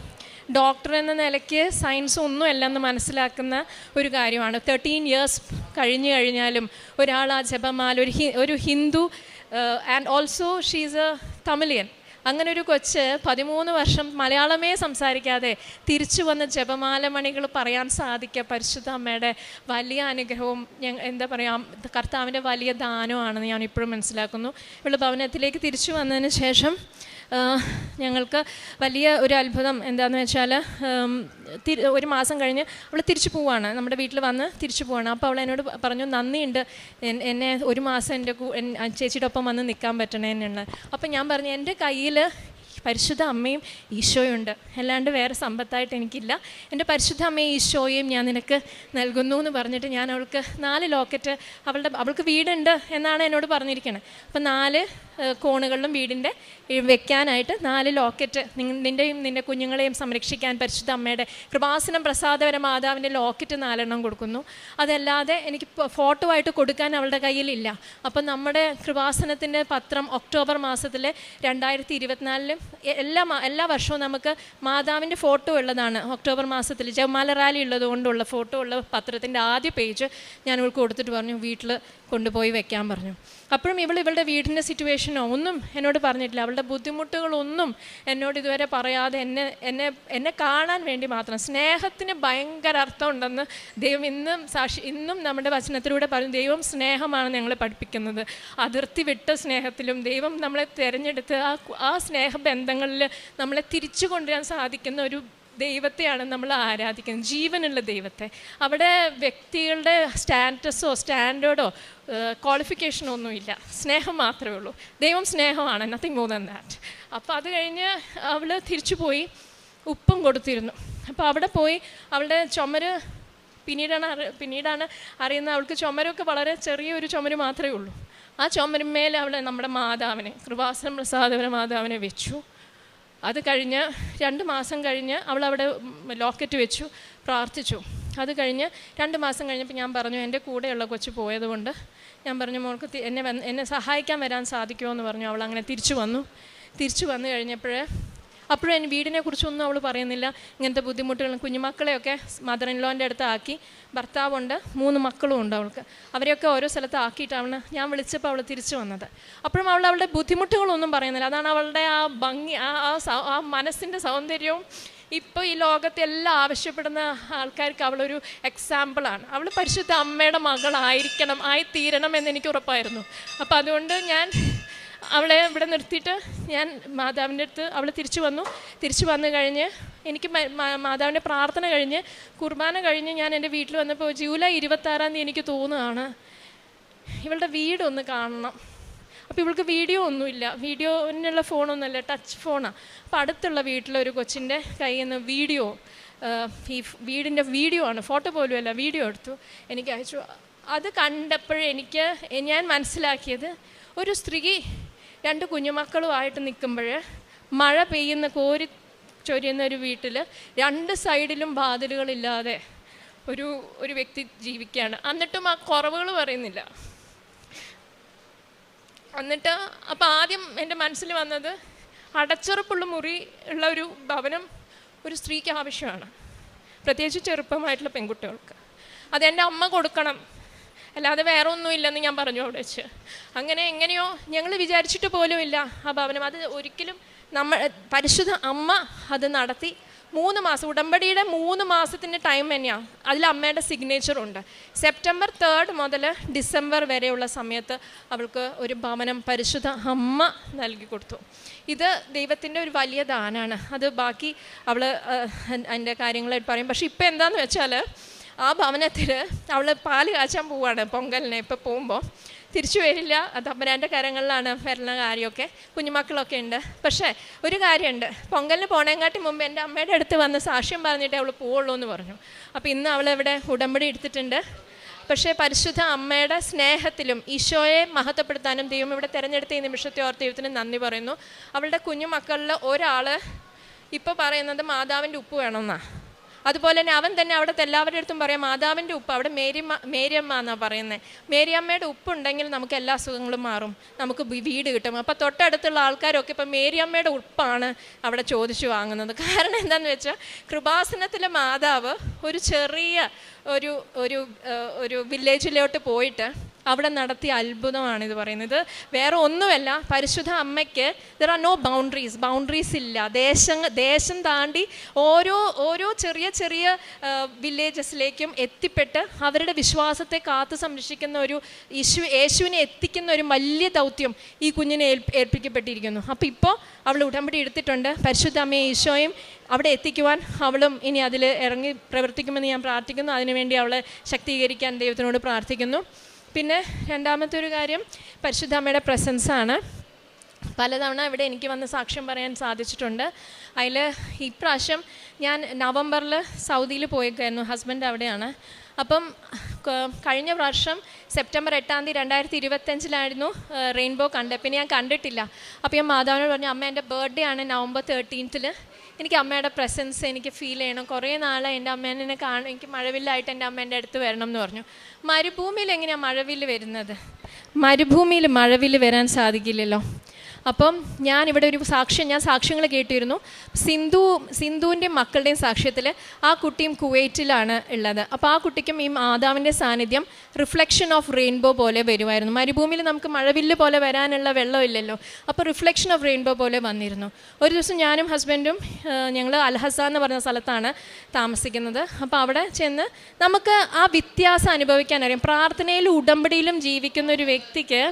ഡോക്ടർ എന്ന നിലയ്ക്ക് സയൻസ് ഒന്നുമല്ലെന്ന് മനസ്സിലാക്കുന്ന ഒരു കാര്യമാണ്. 13 ഇയേഴ്സ് കഴിഞ്ഞു കഴിഞ്ഞാലും ഒരാൾ ആ ജപമാല, ഒരു Hindu and also she's A Tamilian, അങ്ങനെ ഒരു കൊച്ച് 13 വർഷം മലയാളമേ സംസാരിക്കാതെ തിരിച്ചു വന്ന ജപമാല മണികൾ പറയാൻ സാധിക്കുക പരിശുദ്ധ അമ്മയുടെ വലിയ അനുഗ്രഹവും എന്താ പറയുക, കർത്താവിൻ്റെ വലിയ ദാനമാണെന്ന് ഞാൻ ഇപ്പോഴും മനസ്സിലാക്കുന്നു. ഇവളുടെ ഭവനത്തിലേക്ക് തിരിച്ചു വന്നതിന് ശേഷം ഞങ്ങൾക്ക് വലിയ ഒരു അത്ഭുതം എന്താണെന്ന് വെച്ചാൽ, 1 മാസം കഴിഞ്ഞ് അവൾ തിരിച്ചു പോവുകയാണ്, നമ്മുടെ വീട്ടിൽ വന്ന് തിരിച്ചു പോവുകയാണ്. അപ്പോൾ അവൾ എന്നോട് പറഞ്ഞു, നന്ദിയുണ്ട് എന്നെ 1 മാസം എൻ്റെ ചേച്ചിയുടെ ഒപ്പം വന്ന് നിൽക്കാൻ പറ്റണേന്നുള്ള. അപ്പം ഞാൻ പറഞ്ഞു, എൻ്റെ കയ്യിൽ പരിശുദ്ധ അമ്മയും ഈശോയുണ്ട്, അല്ലാണ്ട് വേറെ സമ്പത്തായിട്ട് എനിക്കില്ല. എൻ്റെ പരിശുദ്ധ അമ്മയും ഈശോയും ഞാൻ നിനക്ക് നൽകുന്നു എന്ന് പറഞ്ഞിട്ട് ഞാൻ അവൾക്ക് 4 ലോക്കറ്റ്, അവൾക്ക് വീടുണ്ട് എന്നാണ് എന്നോട് പറഞ്ഞിരിക്കുന്നത്. അപ്പം 4 കോണുകളിലും വീടിൻ്റെ വെക്കാനായിട്ട് 4 ലോക്കറ്റ്, നിൻ്റെയും നിൻ്റെ കുഞ്ഞുങ്ങളെയും സംരക്ഷിക്കാൻ പരിശുദ്ധ അമ്മയുടെ കൃപാസനം പ്രസാദപര മാതാവിൻ്റെ ലോക്കറ്റ് 4 എണ്ണം കൊടുക്കുന്നു. അതല്ലാതെ എനിക്ക് ഫോട്ടോ ആയിട്ട് കൊടുക്കാൻ അവളുടെ കയ്യിലില്ല. അപ്പം നമ്മുടെ കൃപാസനത്തിൻ്റെ പത്രം ഒക്ടോബർ മാസത്തിൽ 2024 എല്ലാ വർഷവും നമുക്ക് മാതാവിൻ്റെ ഫോട്ടോ ഉള്ളതാണ്. ഒക്ടോബർ മാസത്തിൽ ജപമാല റാലി ഉള്ളത് കൊണ്ടുള്ള ഫോട്ടോ ഉള്ള പത്രത്തിൻ്റെ ആദ്യ പേജ് ഞാൻ ഇവൾക്ക് കൊടുത്തിട്ട് പറഞ്ഞു, വീട്ടിൽ കൊണ്ടുപോയി വെക്കാൻ പറഞ്ഞു. അപ്പോഴും ഇവളുടെ വീടിൻ്റെ സിറ്റുവേഷനോ ഒന്നും എന്നോട് പറഞ്ഞിട്ടില്ല. അവളുടെ ബുദ്ധിമുട്ടുകളൊന്നും എന്നോട് ഇതുവരെ പറയാതെ എന്നെ കാണാൻ വേണ്ടി മാത്രം. സ്നേഹത്തിന് ഭയങ്കര അർത്ഥമുണ്ടെന്ന് ദൈവം ഇന്നും നമ്മുടെ വചനത്തിലൂടെ പറഞ്ഞു. ദൈവം സ്നേഹമാണ് ഞങ്ങളെ പഠിപ്പിക്കുന്നത്. അതിർത്തി വിട്ട സ്നേഹത്തിലും ദൈവം നമ്മളെ തിരഞ്ഞെടുത്ത് ആ സ്നേഹബന്ധങ്ങളിൽ നമ്മളെ തിരിച്ചു കൊണ്ടുവരാൻ സാധിക്കുന്ന ഒരു ദൈവത്തെയാണ് നമ്മൾ ആരാധിക്കുന്നത്, ജീവനുള്ള ദൈവത്തെ. അവിടെ വ്യക്തികളുടെ സ്റ്റാൻഡേർഡോ ക്വാളിഫിക്കേഷനോ ഒന്നുമില്ല, സ്നേഹം മാത്രമേ ഉള്ളൂ. ദൈവം സ്നേഹമാണ്, നത്തിങ് മോർ ദാൻ ദാറ്റ്. അപ്പോൾ അത് കഴിഞ്ഞ് അവൾ തിരിച്ചു പോയി ഉപ്പും കൊടുത്തിരുന്നു. അപ്പോൾ അവിടെ പോയി അവളുടെ ചുമര് പിന്നീടാണ് അറിയുന്നത്. അവൾക്ക് ചുമരൊക്കെ വളരെ ചെറിയൊരു ചുമര് മാത്രമേ ഉള്ളൂ. ആ ചുമരുമേൽ അവൾ നമ്മുടെ മാതാവിനെ, കൃപാസനം പ്രസാദപര മാതാവിനെ വെച്ചു. അത് കഴിഞ്ഞ് 2 മാസം കഴിഞ്ഞ് അവളവിടെ ലോക്കറ്റ് വെച്ചു, പ്രാർത്ഥിച്ചു. അത് കഴിഞ്ഞ് 2 മാസം കഴിഞ്ഞപ്പോൾ ഞാൻ പറഞ്ഞു, എൻ്റെ കൂടെയുള്ള കൊച്ച് പോയതുകൊണ്ട് ഞാൻ പറഞ്ഞു, മോൾക്ക് എന്നെ സഹായിക്കാൻ വരാൻ സാധിക്കുമോ എന്ന് പറഞ്ഞു. അവൾ അങ്ങനെ തിരിച്ചു വന്നു കഴിഞ്ഞപ്പോഴേ അപ്പോഴും വീടിനെ കുറിച്ചൊന്നും അവൾ പറയുന്നില്ല. ഇങ്ങനത്തെ ബുദ്ധിമുട്ടുകളും കുഞ്ഞുമക്കളെയൊക്കെ മദർ ഇൻ ലോൻ്റെ അടുത്ത് ആക്കി, ഭർത്താവുണ്ട്, 3 മക്കളും ഉണ്ട് അവൾക്ക്. അവരെയൊക്കെ ഓരോ സ്ഥലത്ത് ആക്കിയിട്ടാണ് ഞാൻ വിളിച്ചപ്പോൾ അവൾ തിരിച്ചു വന്നത്. അപ്പോഴും അവളുടെ ബുദ്ധിമുട്ടുകളൊന്നും പറയുന്നില്ല. അതാണ് അവളുടെ ആ ഭംഗി, ആ മനസ്സിൻ്റെ സൗന്ദര്യവും. ഇപ്പോൾ ഈ ലോകത്തെ എല്ലാം ആവശ്യപ്പെടുന്ന ആൾക്കാർക്ക് അവളൊരു എക്സാമ്പിളാണ്. അവൾ പരിശുദ്ധ അമ്മയുടെ മകളായിരിക്കണം, ആയിത്തീരണം എന്നെനിക്ക് ഉറപ്പായിരുന്നു. അപ്പോൾ അതുകൊണ്ട് ഞാൻ അവളെ ഇവിടെ നിർത്തിയിട്ട് ഞാൻ മാതാവിൻ്റെ അടുത്ത് അവൾ തിരിച്ചു വന്നു കഴിഞ്ഞ് എനിക്ക് മാതാവിൻ്റെ പ്രാർത്ഥന കഴിഞ്ഞ് കുർബാന കഴിഞ്ഞ് ഞാൻ എൻ്റെ വീട്ടിൽ വന്നപ്പോൾ ജൂലൈ 26-ാം തീയതി എനിക്ക് തോന്നുകയാണ് ഇവളുടെ വീടൊന്ന് കാണണം. അപ്പോൾ ഇവൾക്ക് വീഡിയോ ഒന്നുമില്ല, വീഡിയോനുള്ള ഫോണൊന്നുമല്ല, ടച്ച് ഫോണാണ്. അപ്പോൾ അടുത്തുള്ള വീട്ടിലൊരു കൊച്ചിൻ്റെ കയ്യിൽ നിന്ന് ഈ വീടിൻ്റെ വീഡിയോ ആണ്, ഫോട്ടോ പോലും അല്ല, വീഡിയോ എടുത്തു എനിക്ക് അയച്ചു. അത് കണ്ടപ്പോഴെനിക്ക് ഞാൻ മനസ്സിലാക്കിയത്, ഒരു സ്ത്രീ 2 കുഞ്ഞുമക്കളുമായിട്ട് നിൽക്കുമ്പോൾ മഴ പെയ്യുന്ന കോരി ചൊരിയുന്ന ഒരു വീട്ടിൽ 2 സൈഡിലും വാതിലുകളില്ലാതെ ഒരു വ്യക്തി ജീവിക്കുകയാണ്. എന്നിട്ടും ആ കുറവുകൾ പറയുന്നില്ല. എന്നിട്ട് അപ്പോൾ ആദ്യം എൻ്റെ മനസ്സിൽ വന്നത്, അടച്ചുറപ്പുള്ള മുറി ഉള്ള ഒരു ഭവനം ഒരു സ്ത്രീക്ക് ആവശ്യമാണ്, പ്രത്യേകിച്ച് ചെറുപ്പമായിട്ടുള്ള പെൺകുട്ടികൾക്ക്. അതെൻ്റെ അമ്മ കൊടുക്കണം, അല്ലാതെ വേറെ ഒന്നുമില്ലെന്ന് ഞാൻ പറഞ്ഞു അവിടെ വെച്ച്. അങ്ങനെ എങ്ങനെയോ ഞങ്ങൾ വിചാരിച്ചിട്ട് പോലും ഇല്ല ആ ഭവനം. അത് ഒരിക്കലും പരിശുദ്ധ അമ്മ അത് നടത്തി. 3 മാസം, ഉടമ്പടിയുടെ 3 മാസത്തിൻ്റെ ടൈം തന്നെയാണ്. അതിൽ അമ്മയുടെ സിഗ്നേച്ചറുണ്ട്. സെപ്റ്റംബർ 3 മുതൽ ഡിസംബർ വരെയുള്ള സമയത്ത് അവൾക്ക് ഒരു ഭവനം പരിശുദ്ധ അമ്മ നൽകി കൊടുത്തു. ഇത് ദൈവത്തിൻ്റെ ഒരു വലിയ ദാനമാണ്. അത് ബാക്കി അവൾ അതിൻ്റെ കാര്യങ്ങളായിട്ട് പറയും. പക്ഷേ ഇപ്പോൾ എന്താണെന്ന് വെച്ചാൽ, ആ ഭവനത്തിൽ അവൾ പാല് കാച്ചാൻ പോവുകയാണ് പൊങ്കലിനെ. ഇപ്പോൾ പോകുമ്പോൾ തിരിച്ചു വരില്ല, അത് തമ്പുരാൻ്റെ കരങ്ങളിലാണ് വരുന്ന കാര്യമൊക്കെ. കുഞ്ഞുമക്കളൊക്കെ ഉണ്ട്. പക്ഷേ ഒരു കാര്യമുണ്ട്, പൊങ്കലിന് പോണേങ്ങാട്ടി മുമ്പ് എൻ്റെ അമ്മയുടെ അടുത്ത് വന്ന് സാക്ഷ്യം പറഞ്ഞിട്ടേ അവൾ പോവുള്ളൂ എന്ന് പറഞ്ഞു. അപ്പോൾ ഇന്ന് അവളിവിടെ ഉടമ്പടി എടുത്തിട്ടുണ്ട്. പക്ഷേ പരിശുദ്ധ അമ്മയുടെ സ്നേഹത്തിലും ഈശോയെ മഹത്വപ്പെടുത്താനും ദൈവം ഇവിടെ തിരഞ്ഞെടുത്ത ഈ നിമിഷത്തെ ഓർത്ത് ദൈവത്തിന് നന്ദി പറയുന്നു. അവളുടെ കുഞ്ഞുമക്കളിൽ ഒരാൾ ഇപ്പോൾ പറയുന്നത് മാതാവിൻ്റെ ഉപ്പ് വേണമെന്നാണ്. അതുപോലെ തന്നെ അവൻ തന്നെ അവിടുത്തെ എല്ലാവരുടെ അടുത്തും പറയാം മാതാവിൻ്റെ ഉപ്പ്. അവിടെ മേരിയമ്മ എന്നാണ് പറയുന്നത്. മേരിയമ്മയുടെ ഉപ്പുണ്ടെങ്കിൽ നമുക്ക് എല്ലാ അസുഖങ്ങളും മാറും, നമുക്ക് വീട് കിട്ടും. അപ്പോൾ തൊട്ടടുത്തുള്ള ആൾക്കാരൊക്കെ ഇപ്പം മേരിയമ്മയുടെ ഉപ്പാണ് അവിടെ ചോദിച്ചു വാങ്ങുന്നത്. കാരണം എന്താണെന്ന് വെച്ചാൽ കൃപാസനത്തിലെ മാതാവ് ഒരു ചെറിയ ഒരു വില്ലേജിലോട്ട് പോയിട്ട് അവിടെ നടത്തിയ അത്ഭുതമാണിത് പറയുന്നത്. വേറെ ഒന്നുമല്ല, പരിശുദ്ധ അമ്മയ്ക്ക് ദർ ആർ നോ ബൗണ്ടറീസ് ഇല്ല. ദേശം താണ്ടി ഓരോ ചെറിയ വില്ലേജസിലേക്കും എത്തിപ്പെട്ട് അവരുടെ വിശ്വാസത്തെ കാത്തു സംരക്ഷിക്കുന്ന ഒരു യേശുവിനെ എത്തിക്കുന്ന ഒരു വലിയ ദൗത്യം ഈ കുഞ്ഞിനെ ഏൽപ്പിക്കപ്പെട്ടിരിക്കുന്നു. അപ്പോൾ ഇപ്പോൾ അവൾ ഉടമ്പടി എടുത്തിട്ടുണ്ട്. പരിശുദ്ധ അമ്മയെ ഈശോയും അവിടെ എത്തിക്കുവാൻ അവളും ഇനി അതിൽ ഇറങ്ങി പ്രവർത്തിക്കുമെന്ന് ഞാൻ പ്രാർത്ഥിക്കുന്നു. അതിനുവേണ്ടി അവളെ ശക്തീകരിക്കാൻ ദൈവത്തിനോട് പ്രാർത്ഥിക്കുന്നു. പിന്നെ രണ്ടാമത്തെ ഒരു കാര്യം പരിശുദ്ധ അമ്മയുടെ പ്രസൻസാണ്. പലതവണ ഇവിടെ എനിക്ക് വന്ന് സാക്ഷ്യം പറയാൻ സാധിച്ചിട്ടുണ്ട്. അതിൽ ഇപ്രാവശ്യം ഞാൻ നവംബറിൽ സൗദിയിൽ പോയേക്കായിരുന്നു, ഹസ്ബൻഡ് അവിടെയാണ്. അപ്പം കഴിഞ്ഞ പ്രാവശ്യം സെപ്റ്റംബർ 8 2025 റെയിൻബോ കണ്ടത്. പിന്നെ ഞാൻ കണ്ടിട്ടില്ല. അപ്പോൾ ഞാൻ മാതാവിനോട് പറഞ്ഞു, അമ്മ എൻ്റെ ബർത്ത്ഡേ ആണ് നവംബർ 13 എനിക്ക് അമ്മയുടെ പ്രസൻസ് എനിക്ക് ഫീൽ ചെയ്യണം. കുറേ നാളെ എൻ്റെ അമ്മേനെ കാണും, എനിക്ക് മഴവില്ലായിട്ട് എൻ്റെ അമ്മേൻ്റെ അടുത്ത് വരണം എന്ന് പറഞ്ഞു. മരുഭൂമിയിൽ എങ്ങനെയാണ് മഴവില്ല് വരുന്നത്? മരുഭൂമിയിൽ മഴവില്ല് വരാൻ സാധിക്കില്ലല്ലോ. അപ്പം ഞാനിവിടെ ഒരു സാക്ഷ്യങ്ങൾ കേട്ടിരുന്നു. സിന്ധുവിൻ്റെയും മക്കളുടെയും സാക്ഷ്യത്തിൽ ആ കുട്ടിയും കുവൈറ്റിലാണ് ഉള്ളത്. അപ്പോൾ ആ കുട്ടിക്കും ഈ മാതാവിൻ്റെ സാന്നിധ്യം റിഫ്ലക്ഷൻ ഓഫ് റെയിൻബോ പോലെ വരുമായിരുന്നു. മരുഭൂമിയിൽ നമുക്ക് മഴവില്ല് പോലെ വരാനുള്ള വെള്ളമില്ലല്ലോ, അപ്പോൾ റിഫ്ലക്ഷൻ ഓഫ് റെയിൻബോ പോലെ വന്നിരുന്നു. ഒരു ദിവസം ഞാനും ഹസ്ബൻഡും ഞങ്ങൾ അൽഹസ എന്ന് പറഞ്ഞ സ്ഥലത്താണ് താമസിക്കുന്നത്. അപ്പോൾ അവിടെ ചെന്ന് നമുക്ക് ആ വ്യത്യാസം അനുഭവിക്കാൻ അറിയാം. പ്രാർത്ഥനയിലും ഉടമ്പടിയിലും ജീവിക്കുന്ന ഒരു വ്യക്തിക്ക്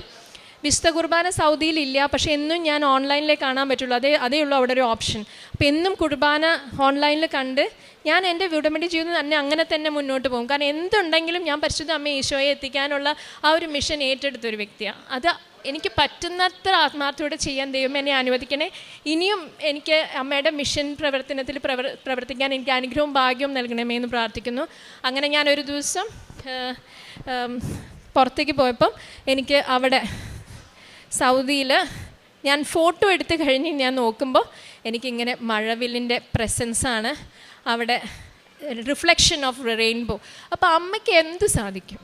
വിശുദ്ധ കുർബാന സൗദിയിലില്ല, പക്ഷേ എന്നും ഞാൻ ഓൺലൈനിലേ കാണാൻ പറ്റുള്ളൂ. അതേ ഉള്ളൂ അവിടെ ഒരു ഓപ്ഷൻ. അപ്പോൾ എന്നും കുർബാന ഓൺലൈനിൽ കണ്ട് ഞാൻ എൻ്റെ ഉടമ്പടി ജീവിതം തന്നെ അങ്ങനെ തന്നെ മുന്നോട്ട് പോകും. കാരണം എന്തുണ്ടെങ്കിലും ഞാൻ പരിശുദ്ധ അമ്മയെ ഈശോയെ എത്തിക്കാനുള്ള ആ ഒരു മിഷൻ ഏറ്റെടുത്തൊരു വ്യക്തിയാണ്. അത് എനിക്ക് പറ്റുന്നത്ര ആത്മാർത്ഥയോടെ ചെയ്യാൻ ദൈവം എന്നെ അനുവദിക്കണേ. ഇനിയും എനിക്ക് അമ്മയുടെ മിഷൻ പ്രവർത്തനത്തിൽ പ്രവർത്തിക്കാൻ എനിക്ക് അനുഗ്രഹവും ഭാഗ്യവും നൽകണമേ എന്ന് പ്രാർത്ഥിക്കുന്നു. അങ്ങനെ ഞാനൊരു ദിവസം പുറത്തേക്ക് പോയപ്പം എനിക്ക് അവിടെ സൗദിയിൽ ഞാൻ ഫോട്ടോ എടുത്ത് കഴിഞ്ഞ് ഞാൻ നോക്കുമ്പോൾ എനിക്കിങ്ങനെ മഴവില്ലിൻ്റെ പ്രസൻസാണ് അവിടെ, റിഫ്ലക്ഷൻ ഓഫ് റെയിൻബോ. അപ്പോൾ അമ്മയ്ക്ക് എന്ത് സാധിക്കും?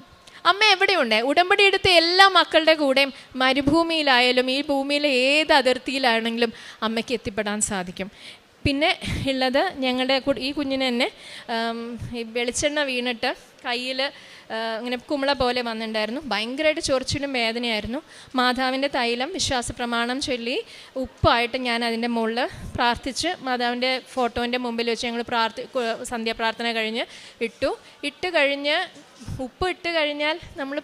അമ്മ എവിടെയുണ്ട്? ഉടമ്പടി എടുത്ത എല്ലാ മക്കളുടെ കൂടെയും മരുഭൂമിയിലായാലും ഈ ഭൂമിയിലെ ഏത് അതിർത്തിയിലാണെങ്കിലും അമ്മയ്ക്ക് എത്തിപ്പെടാൻ സാധിക്കും. പിന്നെ ഉള്ളത് ഞങ്ങളുടെ ഈ കുഞ്ഞിന് തന്നെ ഈ വെളിച്ചെണ്ണ വീണിട്ട് കയ്യിൽ ഇങ്ങനെ കുമിള പോലെ വന്നിട്ടുണ്ടായിരുന്നു. ഭയങ്കരമായിട്ട് ചൊറിച്ചിലും വേദനയായിരുന്നു. മാതാവിൻ്റെ തൈലം വിശ്വാസ പ്രമാണം ചൊല്ലി ഉപ്പായിട്ട് ഞാൻ അതിൻ്റെ മുകളിൽ പ്രാർത്ഥിച്ച് മാതാവിൻ്റെ ഫോട്ടോൻ്റെ മുമ്പിൽ വെച്ച് ഞങ്ങൾ സന്ധ്യാപ്രാർത്ഥന കഴിഞ്ഞ് ഇട്ട് കഴിഞ്ഞ് ഉപ്പ് ഇട്ട് കഴിഞ്ഞാൽ നമ്മൾ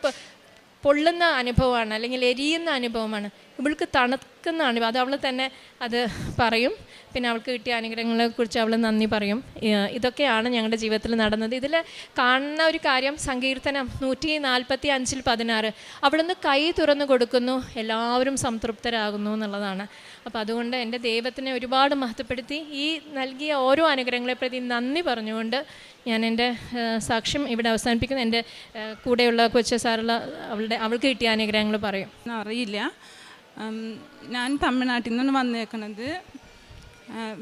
പൊള്ളുന്ന അനുഭവമാണ്, അല്ലെങ്കിൽ എരിയുന്ന അനുഭവമാണ്. ഇവൾക്ക് തണുക്കുന്ന അനുഭവം. അത് അവൾ തന്നെ അത് പറയും. പിന്നെ അവൾക്ക് കിട്ടിയ അനുഗ്രഹങ്ങളെക്കുറിച്ച് അവൾ നന്ദി പറയും. ഇതൊക്കെയാണ് ഞങ്ങളുടെ ജീവിതത്തിൽ നടന്നത്. ഇതിൽ കാണുന്ന ഒരു കാര്യം സങ്കീർത്തനം 145:16 അവിടുന്ന് കൈ തുറന്നു കൊടുക്കുന്നു, എല്ലാവരും സംതൃപ്തരാകുന്നു എന്നുള്ളതാണ്. അപ്പോൾ അതുകൊണ്ട് എൻ്റെ ദൈവത്തിനെ ഒരുപാട് മഹത്വപ്പെടുത്തി ഈ നൽകിയ ഓരോ അനുഗ്രഹങ്ങളെ പ്രതി നന്ദി പറഞ്ഞുകൊണ്ട് ഞാൻ എൻ്റെ സാക്ഷ്യം ഇവിടെ അവസാനിപ്പിക്കുന്നു. എൻ്റെ കൂടെയുള്ള കൊച്ചു സാറുള്ള അവൾക്ക് കിട്ടിയ അനുഗ്രഹങ്ങൾ പറയും. അറിയില്ല, ഞാൻ തമിഴ്നാട്ടിൽ നിന്നാണ് വന്നേക്കണത്.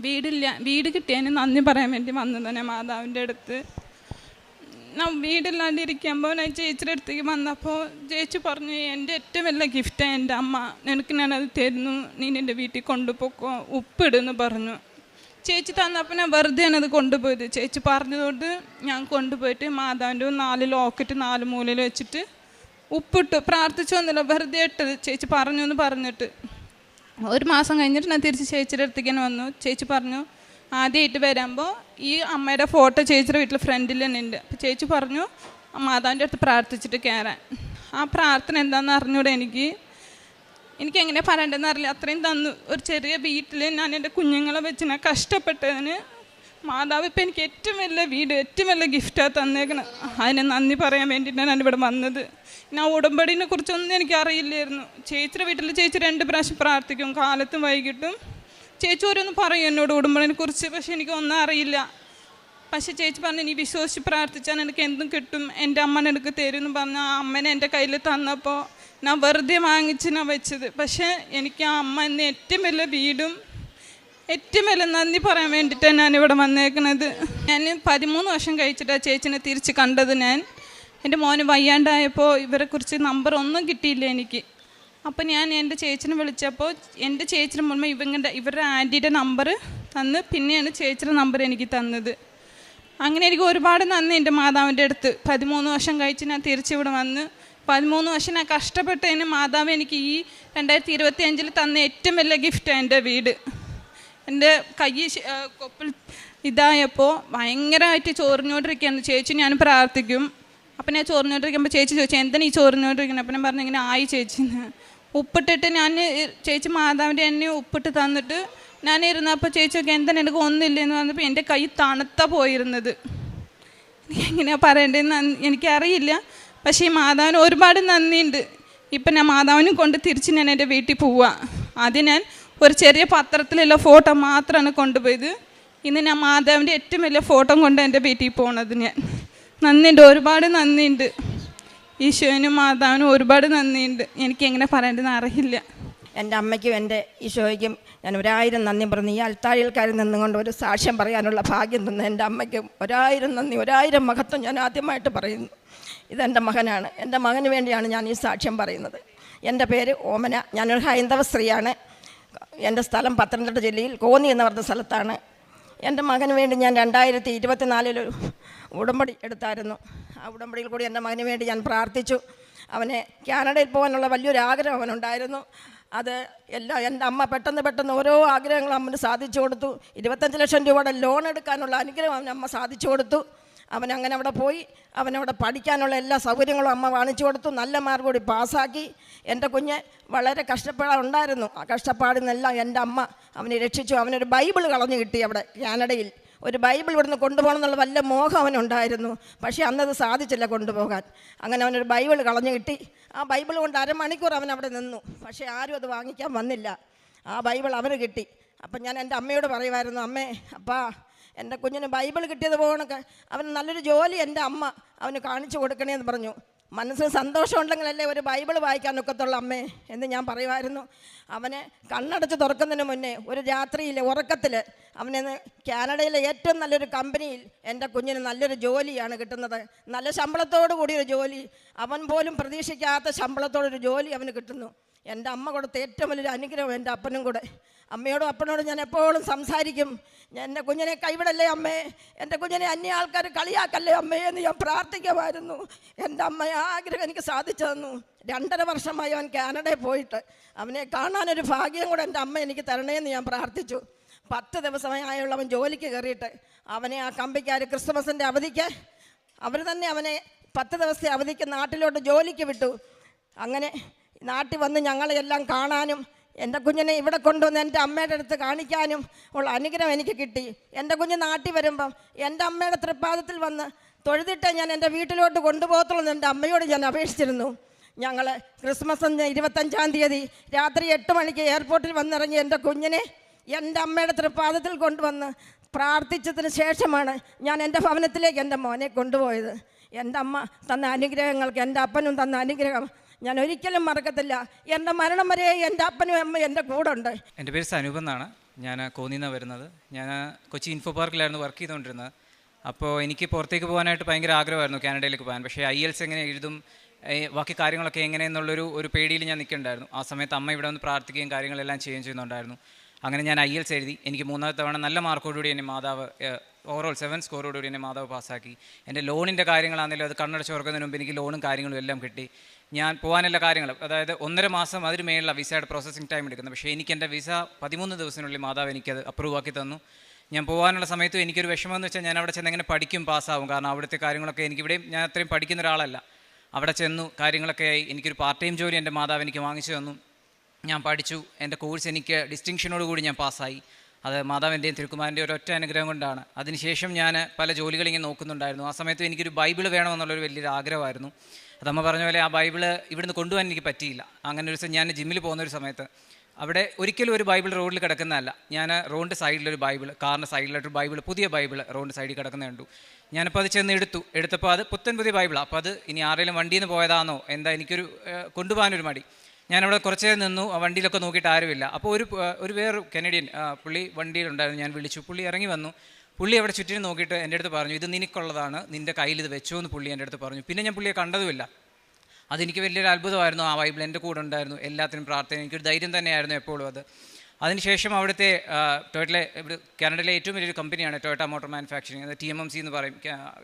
വീട് കിട്ടിയതിന് നന്ദി പറയാൻ വേണ്ടി വന്നതാണ് മാതാവിൻ്റെ അടുത്ത്. വീടില്ലാണ്ടിരിക്കുമ്പോൾ ഞാൻ ചേച്ചിയുടെ അടുത്തേക്ക് വന്നപ്പോൾ ചേച്ചി പറഞ്ഞു, എൻ്റെ ഏറ്റവും വലിയ ഗിഫ്റ്റാണ് എൻ്റെ അമ്മ, നിനക്ക് ഞാനത് തരുന്നു, നീ എൻ്റെ വീട്ടിൽ കൊണ്ടുപോക്കോ, ഉപ്പിടുന്നു പറഞ്ഞു. ചേച്ചി തന്നപ്പോൾ ഞാൻ വെറുതെയാണ് അത് കൊണ്ടുപോയത്. ചേച്ചി പറഞ്ഞതുകൊണ്ട് ഞാൻ കൊണ്ടുപോയിട്ട് മാതാവിൻ്റെ 4 ലോക്കറ്റ് 4 മൂലയിൽ വെച്ചിട്ട് ഉപ്പിട്ടു. പ്രാർത്ഥിച്ചൊന്നുമില്ല, വെറുതെ ഇട്ടത്. ചേച്ചി പറഞ്ഞു എന്ന് പറഞ്ഞിട്ട് 1 മാസം കഴിഞ്ഞിട്ട് ഞാൻ തിരിച്ച് ചേച്ചിയുടെ അടുത്തേക്ക് തന്നെ വന്നു. ചേച്ചി പറഞ്ഞു, ആദ്യമായിട്ട് വരുമ്പോൾ ഈ അമ്മയുടെ ഫോട്ടോ ചേച്ചിയുടെ വീട്ടിൽ ഫ്രണ്ടിൽ തന്നെ ഉണ്ട്. അപ്പോൾ ചേച്ചി പറഞ്ഞു മാതാവിൻ്റെ അടുത്ത് പ്രാർത്ഥിച്ചിട്ട് കയറാൻ. ആ പ്രാർത്ഥന എന്താണെന്ന് അറിഞ്ഞൂടെ എനിക്ക് എങ്ങനെ പറയേണ്ടതെന്ന് അറിയില്ല. അത്രയും തന്നു. ഒരു ചെറിയ വീട്ടിൽ ഞാൻ എൻ്റെ കുഞ്ഞുങ്ങളെ വെച്ച് ഞാൻ കഷ്ടപ്പെട്ടതിന് മാതാവ് ഇപ്പം എനിക്ക് ഏറ്റവും വലിയ വീട്, ഏറ്റവും വലിയ ഗിഫ്റ്റാണ് തന്നേക്കണം. അതിനെ നന്ദി പറയാൻ വേണ്ടിയിട്ടാണ് ഞാനിവിടെ വന്നത്. ഞാൻ ഉടമ്പടിനെ കുറിച്ചൊന്നും എനിക്ക് അറിയില്ലായിരുന്നു. ചേച്ചിയുടെ വീട്ടിൽ ചേച്ചി 2 പ്രാവശ്യം പ്രാർത്ഥിക്കും, കാലത്തും വൈകിട്ടും. ചേച്ചി ഓരോന്ന് പറയും എന്നോട് ഉടമ്പടിനെ കുറിച്ച്, പക്ഷെ എനിക്കൊന്നും അറിയില്ല. പക്ഷെ ചേച്ചി പറഞ്ഞു, നീ വിശ്വസിച്ച് പ്രാർത്ഥിച്ചാൽ എനിക്ക് എന്തും കിട്ടും, എൻ്റെ അമ്മ എനിക്ക് തരും എന്ന് പറഞ്ഞാൽ ആ അമ്മനെ എൻ്റെ കയ്യിൽ തന്നപ്പോൾ ഞാൻ വെറുതെ വാങ്ങിച്ച് ഞാൻ വെച്ചത്. പക്ഷേ എനിക്ക് ആ അമ്മ എന്നെ ഏറ്റവും വലിയ വീടും ഏറ്റവും വലിയ നന്ദി പറയാൻ വേണ്ടിയിട്ടാണ് ഞാനിവിടെ വന്നേക്കുന്നത്. ഞാൻ 13 വർഷം കഴിച്ചിട്ടാണ് ചേച്ചിനെ തിരിച്ച് കണ്ടത്. എൻ്റെ മോന് വയ്യാണ്ടായപ്പോൾ ഇവരെക്കുറിച്ച് നമ്പർ ഒന്നും കിട്ടിയില്ല എനിക്ക്. അപ്പോൾ ഞാൻ എൻ്റെ ചേച്ചിനെ വിളിച്ചപ്പോൾ എൻ്റെ ചേച്ചിയുടെ മുമ്പ് ഇവരുടെ ആൻറ്റിയുടെ നമ്പർ തന്ന് പിന്നെയാണ് ചേച്ചിയുടെ നമ്പർ എനിക്ക് തന്നത്. അങ്ങനെ എനിക്ക് ഒരുപാട് നന്ദി എൻ്റെ മാതാവിൻ്റെ അടുത്ത്. 13 വർഷം കഴിച്ച് ഞാൻ തിരിച്ചിവിടെ വന്ന് 13 വർഷം ഞാൻ കഷ്ടപ്പെട്ടതിന് മാതാവ് എനിക്ക് ഈ 2025 തന്ന ഏറ്റവും വലിയ ഗിഫ്റ്റാണ് എൻ്റെ വീട്. എൻ്റെ കൈ കൊപ്പിൽ ഇതായപ്പോൾ ഭയങ്കരമായിട്ട് ചോറിഞ്ഞോണ്ടിരിക്കുകയാണ്. ചേച്ചി ഞാൻ പ്രാർത്ഥിക്കും. അപ്പം ഞാൻ ചോറിഞ്ഞോണ്ടിരിക്കുമ്പോൾ ചേച്ചി ചോദിച്ചു, എന്താണ് ഈ ചോറിഞ്ഞോണ്ടിരിക്കുന്നത്? അപ്പം ഞാൻ പറഞ്ഞു, ഇങ്ങനെ ആയി ചേച്ചിന്ന്. ഉപ്പിട്ടിട്ട് ചേച്ചി മാതാവിൻ്റെ എന്നെ ഉപ്പിട്ട് തന്നിട്ട് ഞാൻ ഇരുന്നപ്പോൾ ചേച്ചിയൊക്കെ എന്താണ് എനിക്ക് ഒന്നില്ലെന്ന് പറഞ്ഞപ്പോൾ എൻ്റെ കൈ തണുത്ത പോയിരുന്നത്. എനിക്ക് എങ്ങനെയാണ് പറയേണ്ടതെന്ന് എനിക്കറിയില്ല. പക്ഷേ ഈ മാതാവിന് ഒരുപാട് നന്ദിയുണ്ട്. ഇപ്പം ഞാൻ മാതാവിനും കൊണ്ട് തിരിച്ച് ഞാൻ എൻ്റെ വീട്ടിൽ പോവാം. ആദ്യം ഞാൻ ഒരു ചെറിയ പത്രത്തിലുള്ള ഫോട്ടോ മാത്രമാണ് കൊണ്ടുപോയത്. ഇന്ന് ഞാൻ മാതാവിൻ്റെ ഏറ്റവും വലിയ ഫോട്ടോ കൊണ്ട് എൻ്റെ വീട്ടിൽ പോകണത്. ഞാൻ നന്ദിയുണ്ട്, ഒരുപാട് നന്ദിയുണ്ട്. ഈശോനും മാതാവിനും ഒരുപാട് നന്ദിയുണ്ട്. എനിക്ക് എങ്ങനെ പറയേണ്ടതെന്ന് അറിയില്ല. എൻ്റെ അമ്മയ്ക്കും എൻ്റെ ഈശോയ്ക്കും ഞാൻ 1000 നന്ദി പറഞ്ഞു. ഈ അൽത്താരയിൽ കയറി നിന്നുകൊണ്ട് ഒരു സാക്ഷ്യം പറയാനുള്ള ഭാഗ്യം തന്ന എൻ്റെ അമ്മയ്ക്കും 1000 നന്ദി, 1000 മഹത്വം ഞാൻ ആദ്യമായിട്ട് പറയുന്നു. ഇതെൻ്റെ മകനാണ്. എൻ്റെ മകന് വേണ്ടിയാണ് ഞാൻ ഈ സാക്ഷ്യം പറയുന്നത്. എൻ്റെ പേര് ഓമന. ഞാനൊരു ഹൈന്ദവ സ്ത്രീയാണ്. എൻ്റെ സ്ഥലം പത്തനംതിട്ട ജില്ലയിൽ കോന്നി എന്ന് പറഞ്ഞ സ്ഥലത്താണ്. എൻ്റെ മകന് വേണ്ടി ഞാൻ 2024 ഉടമ്പടി എടുത്തായിരുന്നു. ആ ഉടമ്പടിയിൽ കൂടി എൻ്റെ മകന് വേണ്ടി ഞാൻ പ്രാർത്ഥിച്ചു. അവനെ കാനഡയിൽ പോകാനുള്ള വലിയൊരു ആഗ്രഹം അവനുണ്ടായിരുന്നു. അത് എൻ്റെ അമ്മ പെട്ടെന്ന് ഓരോ ആഗ്രഹങ്ങളും അമ്മന് സാധിച്ചു കൊടുത്തു. 25 ലക്ഷം രൂപയുടെ ലോൺ എടുക്കാനുള്ള അനുഗ്രഹം അവനമ്മ സാധിച്ചു കൊടുത്തു. അവനങ്ങനെ അവിടെ പോയി അവനവിടെ പഠിക്കാനുള്ള എല്ലാ സൗകര്യങ്ങളും അമ്മ കാണിച്ചു കൊടുത്തു. നല്ല മാർക്ക് കൂടി പാസ്സാക്കി. എൻ്റെ കുഞ്ഞ് വളരെ കഷ്ടപ്പാടുണ്ടായിരുന്നു. ആ കഷ്ടപ്പാടിൽ നിന്നെല്ലാം എൻ്റെ അമ്മ അവനെ രക്ഷിച്ചു. അവനൊരു ബൈബിൾ കളഞ്ഞു കിട്ടി. അവിടെ കാനഡയിൽ ഒരു ബൈബിൾ ഇവിടുന്ന് കൊണ്ടുപോകണം എന്നുള്ള വല്ല മോഹം അവനുണ്ടായിരുന്നു. പക്ഷേ അന്നത് സാധിച്ചില്ല കൊണ്ടുപോകാൻ. അങ്ങനെ അവനൊരു ബൈബിൾ കളഞ്ഞു കിട്ടി. ആ ബൈബിൾ കൊണ്ട് അരമണിക്കൂർ അവൻ അവിടെ നിന്നു. പക്ഷേ ആരും അത് വാങ്ങിക്കാൻ വന്നില്ല. ആ ബൈബിൾ അവന് കിട്ടി. അപ്പം ഞാൻ എൻ്റെ അമ്മയോട് പറയുമായിരുന്നു, അമ്മേ അപ്പാ എൻ്റെ കുഞ്ഞിന് ബൈബിൾ കിട്ടിയത് പോകണൊക്കെ അവന് നല്ലൊരു ജോലി എൻ്റെ അമ്മ അവന് കാണിച്ചു കൊടുക്കണേന്ന് പറഞ്ഞു. മനസ്സിന് സന്തോഷമുണ്ടെങ്കിലല്ലേ ഒരു ബൈബിൾ വായിക്കാൻ ഒക്കത്തുള്ള അമ്മേ എന്ന് ഞാൻ പറയുമായിരുന്നു. അവനെ കണ്ണടച്ച് തുറക്കുന്നതിന് മുന്നേ ഒരു രാത്രിയിൽ ഉറക്കത്തിൽ അവനെ കാനഡയിലെ ഏറ്റവും നല്ലൊരു കമ്പനിയിൽ എൻ്റെ കുഞ്ഞിന് നല്ലൊരു ജോലിയാണ് കിട്ടുന്നത്. നല്ല ശമ്പളത്തോടു കൂടിയൊരു ജോലി. അവൻ പോലും പ്രതീക്ഷിക്കാത്ത ശമ്പളത്തോടൊരു ജോലി അവന് കിട്ടുന്നു. എൻ്റെ അമ്മ കൊടുത്ത ഏറ്റവും വലിയൊരു അനുഗ്രഹം എൻ്റെ അപ്പനും കൂടെ. അമ്മയോടും അപ്പനോടും ഞാൻ എപ്പോഴും സംസാരിക്കും, എൻ്റെ കുഞ്ഞിനെ കൈവിടല്ലേ അമ്മേ, എൻ്റെ കുഞ്ഞിനെ അന്യ ആൾക്കാർ കളിയാക്കല്ലേ അമ്മേ എന്ന് ഞാൻ പ്രാർത്ഥിക്കുമായിരുന്നു. എൻ്റെ അമ്മ ആഗ്രഹം എനിക്ക് സാധിച്ചു തന്നു. 2.5 വർഷമായി അവൻ കാനഡയിൽ പോയിട്ട്. അവനെ കാണാനൊരു ഭാഗ്യം കൂടെ എൻ്റെ അമ്മ എനിക്ക് തരണേന്ന് ഞാൻ പ്രാർത്ഥിച്ചു. 10 ദിവസമായുള്ള അവൻ ജോലിക്ക് കയറിയിട്ട് അവനെ ആ കമ്പനിക്കാർ ക്രിസ്മസിൻ്റെ അവധിക്ക് അവർ തന്നെ അവനെ 10 ദിവസത്തെ അവധിക്ക് നാട്ടിലോട്ട് ജോലിക്ക് വിട്ടു. അങ്ങനെ നാട്ടിൽ വന്ന് ഞങ്ങളെല്ലാം കാണാനും എൻ്റെ കുഞ്ഞിനെ ഇവിടെ കൊണ്ടുവന്ന് എൻ്റെ അമ്മയുടെ അടുത്ത് കാണിക്കാനും ഉള്ള അനുഗ്രഹം എനിക്ക് കിട്ടി. എൻ്റെ കുഞ്ഞ് നാട്ടിൽ വരുമ്പം എൻ്റെ അമ്മയുടെ തൃപ്പാദത്തിൽ വന്ന് തൊഴുതിട്ട് ഞാൻ എൻ്റെ വീട്ടിലോട്ട് കൊണ്ടുപോകത്തുള്ളൂ എന്ന് എൻ്റെ അമ്മയോട് ഞാൻ അപേക്ഷിച്ചിരുന്നു. ഞങ്ങൾ ക്രിസ്മസിന് 25-ാം തീയതി രാത്രി 8 മണിക്ക് എയർപോർട്ടിൽ വന്നിറങ്ങി എൻ്റെ കുഞ്ഞിനെ എൻ്റെ അമ്മയുടെ തൃപ്പാദത്തിൽ കൊണ്ടുവന്ന് പ്രാർത്ഥിച്ചതിന് ശേഷമാണ് ഞാൻ എൻ്റെ ഭവനത്തിലേക്ക് എൻ്റെ മോനെ കൊണ്ടുപോയത്. എൻ്റെ അമ്മ തന്ന അനുഗ്രഹങ്ങൾക്ക് എൻ്റെ അപ്പനും തന്ന അനുഗ്രഹം ഞാൻ ഒരിക്കലും മറക്കത്തില്ല. എൻ്റെ മരണം വരെ എൻ്റെ അപ്പനും അമ്മയും എൻ്റെ കൂടെ ഉണ്ട്. എൻ്റെ പേര് സനൂപ് എന്നാണ്. ഞാൻ കോന്നിന്നാണ് വരുന്നത്. ഞാൻ കൊച്ചി ഇൻഫോ പാർക്കിലായിരുന്നു വർക്ക് ചെയ്തുകൊണ്ടിരുന്നത്. അപ്പോൾ എനിക്ക് പുറത്തേക്ക് പോകാനായിട്ട് ഭയങ്കര ആഗ്രഹമായിരുന്നു, കാനഡയിലേക്ക് പോകാൻ. പക്ഷേ IELTS എങ്ങനെ എഴുതും, ബാക്കി കാര്യങ്ങളൊക്കെ എങ്ങനെയെന്നുള്ളൊരു പേടിയിൽ ഞാൻ നിൽക്കുന്നുണ്ടായിരുന്നു. ആ സമയത്ത് അമ്മ ഇവിടെ വന്ന് പ്രാർത്ഥിക്കുകയും കാര്യങ്ങളെല്ലാം ചെയ്യുന്നുണ്ടായിരുന്നു. അങ്ങനെ ഞാൻ IELTS എഴുതി. എനിക്ക് 3ാമത്തെ തവണ നല്ല മാർക്കോടുകൂടി എന്നെ മാതാവ് ഓവറോൾ 7 സ്കോറോടുകൂടി എന്നെ മാതാവ് പാസ്സാക്കി. എൻ്റെ ലോണിൻ്റെ കാര്യങ്ങളാണെങ്കിലും അത് കണ്ണടച്ച് തുറക്കുന്നതിന് മുമ്പ് എനിക്ക് ലോണും കാര്യങ്ങളും എല്ലാം കിട്ടി. ഞാൻ പോകാനുള്ള കാര്യങ്ങൾ, അതായത് 1.5 മാസം അതിന് മേലുള്ള വിസയുടെ പ്രോസസ്സിങ് ടൈം എടുക്കുന്നത്. പക്ഷേ എനിക്ക് എൻ്റെ വിസ 13 ദിവസത്തിനുള്ളിൽ മാതാവ് എനിക്കത് അപ്രൂവ് ആക്കി തന്നു. ഞാൻ പോകാനുള്ള സമയത്തും എനിക്കൊരു വിഷമമെന്ന് വെച്ചാൽ ഞാൻ അവിടെ ചെന്ന് എങ്ങനെ പഠിക്കും, പാസ്സാവും. കാരണം അവിടുത്തെ കാര്യങ്ങളൊക്കെ എനിക്കിവിടെയും ഞാൻ അത്രയും പഠിക്കുന്ന ഒരാളല്ല. അവിടെ ചെന്നു കാര്യങ്ങളൊക്കെ ആയി. എനിക്കൊരു പാർട്ട് ടൈം ജോലി എൻ്റെ മാതാവ് എനിക്ക് വാങ്ങിച്ചു തന്നു. ഞാൻ പഠിച്ചു. എൻ്റെ കോഴ്സ് എനിക്ക് ഡിസ്റ്റിങ്ഷനോട് കൂടി ഞാൻ പാസ്സായി. അത് മാതാവിൻ്റെയും തിരുക്കുമാരൻ്റെയും ഒരൊറ്റ അനുഗ്രഹം കൊണ്ടാണ്. അതിനുശേഷം ഞാൻ പല ജോലികളിങ്ങനെ നോക്കുന്നുണ്ടായിരുന്നു. ആ സമയത്ത് എനിക്കൊരു ബൈബിൾ വേണമെന്നുള്ളൊരു വലിയൊരു ആഗ്രഹമായിരുന്നു. അതമ്മ പറഞ്ഞ പോലെ ആ ബൈബിള് ഇവിടുന്ന് കൊണ്ടുപോകാൻ എനിക്ക് പറ്റിയില്ല. അങ്ങനെ ഒരു ദിവസം ഞാൻ ജിമ്മിൽ പോകുന്നൊരു സമയത്ത് അവിടെ ഒരിക്കലും ഒരു ബൈബിൾ റോഡിൽ കിടക്കുന്നതല്ല. ഞാൻ റോഡിൻ്റെ സൈഡിലൊരു ബൈബിൾ, കാറിൻ്റെ സൈഡിലൊരു ബൈബിൾ, പുതിയ ബൈബിൾ റോഡിൻ്റെ സൈഡിൽ കിടക്കുന്ന കണ്ടു. ഞാനപ്പോൾ അത് ചെന്ന് എടുത്തപ്പോൾ അത് പുത്തൻ പുതിയ ബൈബിളാണ്. അപ്പോൾ അത് ഇനി ആരെങ്കിലും വണ്ടിയിൽ നിന്ന് പോയതാണോ എന്താ, എനിക്കൊരു കൊണ്ടുപോകാനൊരു മടി. ഞാനവിടെ കുറച്ച് നേരം നിന്നു. ആ വണ്ടിയിലൊക്കെ നോക്കിയിട്ട് ആരുമില്ല. അപ്പോൾ ഒരു വേറൊരു കനഡിയൻ പുള്ളി വണ്ടിയിലുണ്ടായിരുന്നു. ഞാൻ വിളിച്ചു, പുള്ളി ഇറങ്ങി വന്നു. പുള്ളി അവിടെ ചുറ്റിനും നോക്കിയിട്ട് എൻ്റെ അടുത്ത് പറഞ്ഞു, ഇത് നിനക്കുള്ളതാണ്, നിൻ്റെ കയ്യിൽ ഇത് വെച്ചോ എന്ന് പുള്ളി എൻ്റെ അടുത്ത് പറഞ്ഞു. പിന്നെ ഞാൻ പുള്ളിയെ കണ്ടതുമില്ല. അതെനിക്ക് വലിയൊരു അത്ഭുതമായിരുന്നു. ആ ബൈബിൾ എൻ്റെ കൂടെ ഉണ്ടായിരുന്നു, എല്ലാത്തിനും പ്രാർത്ഥന, എനിക്കൊരു ധൈര്യം തന്നെയായിരുന്നു എപ്പോഴും അത്. അതിനുശേഷം അവിടുത്തെ ടൊയോട്ടയിലെ കാനഡയിലെ ഏറ്റവും വലിയൊരു കമ്പനിയാണ് ടൊയോട്ട മോട്ടോർ മാനുഫാക്ചറിങ്, അത് TMMC എന്ന് പറയും.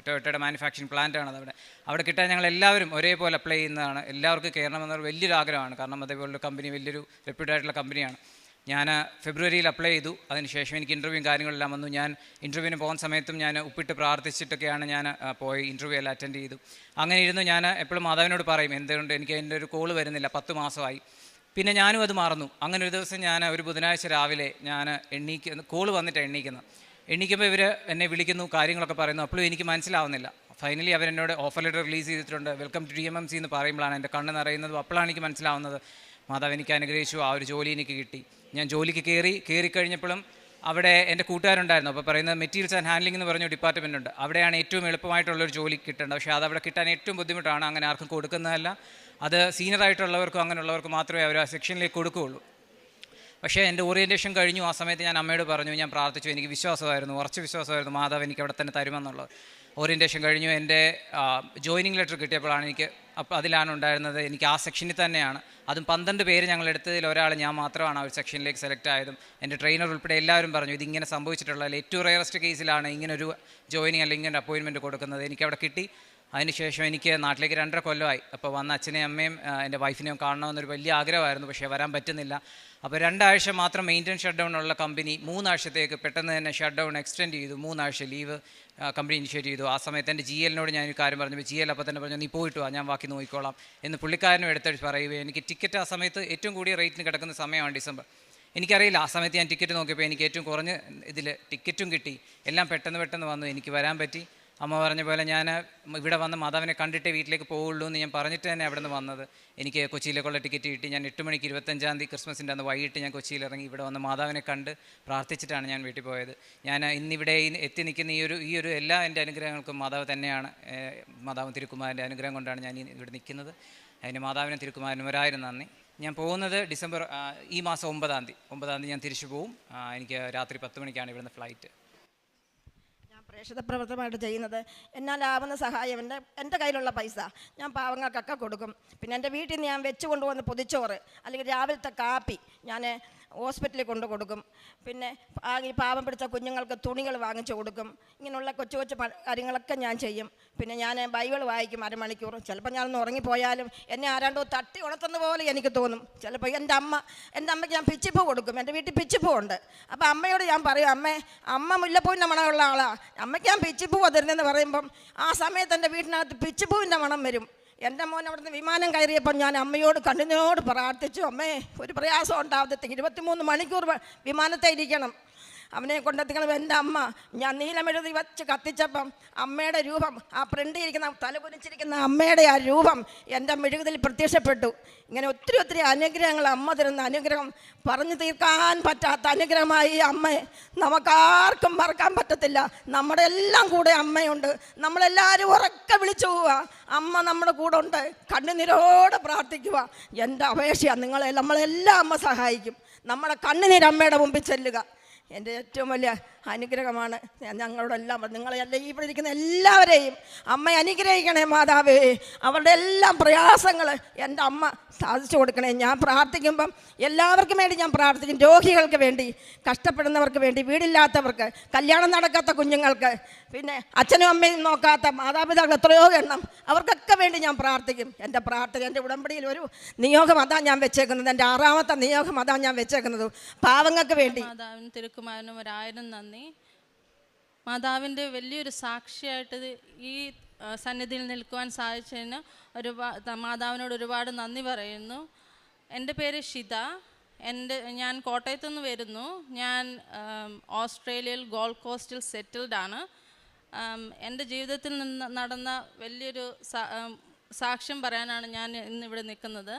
ടൊയോട്ടയുടെ മാനുഫാക്ചറിങ് പ്ലാന്റാണ് അത്. അവിടെ കിട്ടാൻ ഞങ്ങൾ എല്ലാവരും ഒരേപോലെ അപ്ലൈ ചെയ്യുന്നതാണ്. എല്ലാവർക്കും കയറണമെന്നൊരു വലിയൊരു ആഗ്രഹമാണ്. കാരണം അതേപോലുള്ള കമ്പനി വലിയൊരു റെപ്യൂട്ടായിട്ടുള്ള കമ്പനിയാണ്. ഞാൻ ഫെബ്രുവരിയിൽ അപ്ലൈ ചെയ്തു. അതിനുശേഷം എനിക്ക് ഇൻ്റർവ്യൂവും കാര്യങ്ങളെല്ലാം വന്നു. ഞാൻ ഇൻ്റർവ്യൂവിന് പോകുന്ന സമയത്തും ഞാൻ ഉപ്പിട്ട് പ്രാർത്ഥിച്ചിട്ടൊക്കെയാണ് ഞാൻ പോയി ഇൻ്റർവ്യൂ എല്ലാം അറ്റൻഡ് ചെയ്തു. അങ്ങനെ ഇരുന്നു. ഞാൻ എപ്പോഴും മാതാവിനോട് പറയും, എന്തുകൊണ്ട് എനിക്ക് എൻ്റെ ഒരു കോള് വരുന്നില്ല, 10 മാസമായി. പിന്നെ ഞാനും അത് മറന്നു. അങ്ങനെ ഒരു ദിവസം ഞാൻ ഒരു ബുധനാഴ്ച രാവിലെ ഞാൻ കോള് വന്നിട്ടാണ് എണ്ണീക്കുമ്പോൾ ഇവർ എന്നെ വിളിക്കുന്നു, കാര്യങ്ങളൊക്കെ പറയുന്നു. അപ്പോഴും എനിക്ക് മനസ്സിലാവുന്നില്ല. ഫൈനലി അവരെന്നോട് ഓഫർ ലെറ്റർ റിലീസ് ചെയ്തിട്ടുണ്ട്, വെൽക്കം ടു TMMC എന്ന് പറയുമ്പോഴാണ് എൻ്റെ കണ്ണ് നിറയുന്നതും. അപ്പോഴാണ് എനിക്ക് മനസ്സിലാവുന്നത് മാതാവ് എനിക്ക് അനുഗ്രഹിച്ചു, ആ ഒരു ജോലി എനിക്ക് കിട്ടി. ഞാൻ ജോലിക്ക് കയറിക്കഴിഞ്ഞപ്പോഴും അവിടെ എൻ്റെ കൂട്ടുകാരുണ്ടായിരുന്നു. അപ്പോൾ പറയുന്നത് മെറ്റീരിയൽസ് ആൻഡ് ഹാൻഡ്ലിംഗ് എന്ന് പറഞ്ഞ ഡിപ്പാർട്ട്മെൻ്റ് ഉണ്ട്. അവിടെയാണ് ഏറ്റവും എളുപ്പമായിട്ടുള്ളൊരു ജോലി കിട്ടേണ്ടത്. പക്ഷേ അതവിടെ കിട്ടാൻ ഏറ്റവും ബുദ്ധിമുട്ടാണ്. അങ്ങനെ ആർക്കും കൊടുക്കുന്നതല്ല. അത് സീനിയറായിട്ടുള്ളവർക്കും അങ്ങനെയുള്ളവർക്ക് മാത്രമേ അവർ ആ സെക്ഷനിലേക്ക് കൊടുക്കുകയുള്ളൂ. പക്ഷേ എൻ്റെ ഓറിയൻറ്റേഷൻ കഴിഞ്ഞു. ആ സമയത്ത് ഞാൻ അമ്മയോട് പറഞ്ഞു, ഞാൻ പ്രാർത്ഥിച്ചു. എനിക്ക് വിശ്വാസമായിരുന്നു, ഉറച്ച വിശ്വാസമായിരുന്നു മാതാവ് എനിക്ക് അവിടെ തന്നെ തരുമെന്നുള്ളത്. ഓറിയൻറ്റേഷൻ കഴിഞ്ഞു. എൻ്റെ ജോയിനിങ് ലെറ്റർ കിട്ടിയപ്പോഴാണ് എനിക്ക് അതിലാണ് ഉണ്ടായിരുന്നത് എനിക്ക് ആ സെക്ഷനിൽ തന്നെയാണ്. അതും 12 പേര് ഞങ്ങൾ എടുത്തതിൽ ഒരാൾ ഞാൻ മാത്രമാണ് ആ ഒരു സെക്ഷനിലേക്ക് സെലക്ട് ആയതും. എൻ്റെ ട്രെയിനർ ഉൾപ്പെടെ എല്ലാവരും പറഞ്ഞു, ഇതിങ്ങനെ സംഭവിച്ചിട്ടുള്ള ഏറ്റവും റയറസ്റ്റ് കേസിലാണ് ഇങ്ങനൊരു ജോയിനിങ് അല്ലെങ്കിൽ ഇങ്ങനെ അപ്പോയിൻമെൻറ്റ് കൊടുക്കുന്നത്. എനിക്കവിടെ കിട്ടി. അതിനുശേഷം എനിക്ക് നാട്ടിലേക്ക് 2.5 കൊല്ലമായി. അപ്പോൾ വന്ന അച്ഛനെയും അമ്മയും എൻ്റെ വൈഫിനെയും കാണണമെന്നൊരു വലിയ ആഗ്രഹമായിരുന്നു. പക്ഷേ വരാൻ പറ്റുന്നില്ല. അപ്പോൾ 2 ആഴ്ച മാത്രം മെയിൻ്റനൻസ് ഷട്ട് ഡൗൺ ഉള്ള കമ്പനി 3 ആഴ്ചത്തേക്ക് പെട്ടെന്ന് തന്നെ ഷട്ട് ഡൗൺ എക്സ്റ്റെൻഡ് ചെയ്തു. 3 ആഴ്ച ലീവ് കമ്പനി ഇനിഷ്യേറ്റ് ചെയ്തു. ആ സമയത്ത് എൻ്റെ GLനോട് ഞാനൊരു കാര്യം പറഞ്ഞു. GL അപ്പോൾ തന്നെ പറഞ്ഞു, നീ പോയിട്ട് വാ, ഞാൻ ബാക്കി നോക്കിക്കോളാം എന്ന് പുള്ളിക്കാരനും എടുത്തിട്ട് പറയുകയും എനിക്ക് ടിക്കറ്റ് ആ സമയത്ത് ഏറ്റവും കൂടിയ റേറ്റിന് കിടക്കുന്ന സമയമാണ് ഡിസംബർ. എനിക്കറിയില്ല. ആ സമയത്ത് ഞാൻ ടിക്കറ്റ് നോക്കിയപ്പോൾ എനിക്ക് ഏറ്റവും കുറഞ്ഞ ഇതിൽ ടിക്കറ്റും കിട്ടി. എല്ലാം പെട്ടെന്ന് വന്നു. എനിക്ക് വരാൻ പറ്റി. അമ്മ പറഞ്ഞ പോലെ ഞാൻ ഇവിടെ വന്ന് മാതാവിനെ കണ്ടിട്ടേ വീട്ടിലേക്ക് പോവുള്ളൂ എന്ന് ഞാൻ പറഞ്ഞിട്ട് തന്നെ അവിടെ നിന്ന് വന്നത്. എനിക്ക് കൊച്ചിയിലേക്കുള്ള ടിക്കറ്റ് കിട്ടി. ഞാൻ 8 മണിക്ക് 25-ാം തീയതി ക്രിസ്മസിൻ്റെ അന്ന് വൈകിട്ട് ഞാൻ കൊച്ചിയിൽ ഇറങ്ങി. ഇവിടെ വന്ന് മാതാവിനെ കണ്ട് പ്രാർത്ഥിച്ചിട്ടാണ് ഞാൻ വീട്ടിൽ പോയത്. ഞാൻ ഇന്നിവിടെ എത്തി നിൽക്കുന്ന ഈ ഒരു എല്ലാ എൻ്റെ അനുഗ്രഹങ്ങൾക്കും മാതാവ് തന്നെയാണ്. മാതാവും തിരുക്കുമാരൻ്റെ അനുഗ്രഹം കൊണ്ടാണ് ഞാൻ ഇവിടെ നിൽക്കുന്നത്. അതിന് മാതാവിനും തിരുക്കുമാരനും 1000 നന്ദി. ഞാൻ പോകുന്നത് ഈ മാസം 9-ാം തീയതി ഞാൻ തിരിച്ചു പോവും. എനിക്ക് രാത്രി 10 മണിക്കാണ് ഇവിടുന്ന് ഫ്ലൈറ്റ്. പ്രേക്ഷിത പ്രവർത്തനമായിട്ട് ചെയ്യുന്നത്. എന്നാലാവുന്ന സഹായം എൻ്റെ കയ്യിലുള്ള പൈസ ഞാൻ പാവങ്ങൾക്കൊക്കെ കൊടുക്കും. പിന്നെ എൻ്റെ വീട്ടിൽ നിന്ന് ഞാൻ വെച്ച് കൊണ്ടുവന്ന് പൊതിച്ചോറ് അല്ലെങ്കിൽ രാവിലത്തെ കാപ്പി ഞാൻ ഹോസ്പിറ്റലിൽ കൊണ്ട് കൊടുക്കും. പിന്നെ ഈ പാവം പിടിച്ച കുഞ്ഞുങ്ങൾക്ക് തുണികൾ വാങ്ങിച്ചു കൊടുക്കും. ഇങ്ങനെയുള്ള കൊച്ചു കൊച്ചു കാര്യങ്ങളൊക്കെ ഞാൻ ചെയ്യും. പിന്നെ ഞാൻ ബൈബിൾ വായിക്കും 1/2 മണിക്കൂർ. ചിലപ്പോൾ ഞാനൊന്ന് ഉറങ്ങിപ്പോയാലും എന്നെ ആരാണ്ടോ തട്ടി ഉണർത്തുന്ന പോലെ എനിക്ക് തോന്നും. ചിലപ്പോൾ എൻ്റെ അമ്മയ്ക്ക് ഞാൻ പിച്ചിപ്പൂ കൊടുക്കും. എൻ്റെ വീട്ടിൽ പിച്ചിപ്പൂ ഉണ്ട്. അപ്പോൾ അമ്മയോട് ഞാൻ പറയും, അമ്മ മുല്ലപ്പൂവിൻ്റെ മണമുള്ള ആളാണ്, അമ്മയ്ക്ക് ഞാൻ പിച്ചിപ്പൂ തരുന്നതെന്ന് പറയുമ്പം ആ സമയത്ത് എൻ്റെ വീട്ടിനകത്ത് പിച്ചിപ്പൂവിൻ്റെ മണം വരും. എൻ്റെ മോൻ അവിടുന്ന് വിമാനം കയറിയപ്പം ഞാൻ അമ്മയോട് കണ്ണിനോട് പ്രാർത്ഥിച്ചു, അമ്മേ ഒരു പ്രയാസം ഉണ്ടാവത്തെ 23 മണിക്കൂർ വിമാനത്തെ ഇരിക്കണം, അവനെ കൊണ്ടെത്തിക്കണം. എൻ്റെ അമ്മ ഞാൻ നീലമെഴുതി വെച്ച് കത്തിച്ചപ്പം അമ്മയുടെ രൂപം, ആ പ്രിൻ്റ് ഇരിക്കുന്ന തലകുനിച്ചിരിക്കുന്ന അമ്മയുടെ ആ രൂപം എൻ്റെ മെഴുകുതിൽ പ്രത്യക്ഷപ്പെട്ടു. ഇങ്ങനെ ഒത്തിരി അനുഗ്രഹങ്ങൾ, അമ്മ തരുന്ന അനുഗ്രഹം പറഞ്ഞു തീർക്കാൻ പറ്റാത്ത അനുഗ്രഹമായി അമ്മ നമുക്കാർക്കും മറക്കാൻ പറ്റത്തില്ല. നമ്മുടെ എല്ലാം കൂടെ അമ്മയുണ്ട്. നമ്മളെല്ലാവരും ഉറക്കെ വിളിച്ചു പോവുക, അമ്മ നമ്മുടെ കൂടെ ഉണ്ട്. കണ്ണുനീരോടെ പ്രാർത്ഥിക്കുക. എൻ്റെ അപേക്ഷയാണ് നമ്മളെല്ലാം അമ്മ സഹായിക്കും. നമ്മുടെ കണ്ണുനീര് അമ്മയുടെ മുമ്പിൽ ചെല്ലുക. എൻ്റെ ഏറ്റവും വലിയ അനുഗ്രഹമാണ്. ഞങ്ങളോടെല്ലാം നിങ്ങളെല്ലാം ഇവിടെ ഇരിക്കുന്ന എല്ലാവരെയും അമ്മ അനുഗ്രഹിക്കണേ മാതാവേ. അവരുടെ എല്ലാം പ്രയാസങ്ങൾ എൻ്റെ അമ്മ സാധിച്ചു കൊടുക്കണേ. ഞാൻ പ്രാർത്ഥിക്കുമ്പം എല്ലാവർക്കും വേണ്ടി ഞാൻ പ്രാർത്ഥിക്കും. രോഗികൾക്ക് വേണ്ടി, കഷ്ടപ്പെടുന്നവർക്ക് വേണ്ടി, വീടില്ലാത്തവർക്ക്, കല്യാണം നടക്കാത്ത കുഞ്ഞുങ്ങൾക്ക്, പിന്നെ അച്ഛനും അമ്മയും നോക്കാത്ത മാതാപിതാക്കൾ എത്രയോ എണ്ണം, അവർക്കൊക്കെ വേണ്ടി ഞാൻ പ്രാർത്ഥിക്കും. എൻ്റെ പ്രാർത്ഥന, എൻ്റെ ഉടമ്പടിയിൽ ഒരു നിയോഗം അതാ ഞാൻ വെച്ചേക്കുന്നത്. എൻ്റെ 6ാമത്തെ നിയോഗം അതാ ഞാൻ വെച്ചേക്കുന്നത്, പാവങ്ങൾക്ക് വേണ്ടി. മാതാവിനും തിരുക്കുമാരനും 1000 നന്ദി. മാതാവിൻ്റെ വലിയൊരു സാക്ഷിയായിട്ട് ഈ സന്നിധിയിൽ നിൽക്കുവാൻ സാധിച്ചതിന് മാതാവിനോട് ഒരുപാട് നന്ദി പറയുന്നു. എൻ്റെ പേര് ഷിത. ഞാൻ കോട്ടയത്തു നിന്ന് വരുന്നു. ഞാൻ ഓസ്ട്രേലിയയിൽ ഗോൾഡ് കോസ്റ്റിൽ സെറ്റിൽഡ് ആണ്. എൻ്റെ ജീവിതത്തിൽ നിന്ന് നടന്ന വലിയൊരു സാക്ഷ്യം പറയാനാണ് ഞാൻ ഇന്നിവിടെ നിൽക്കുന്നത്.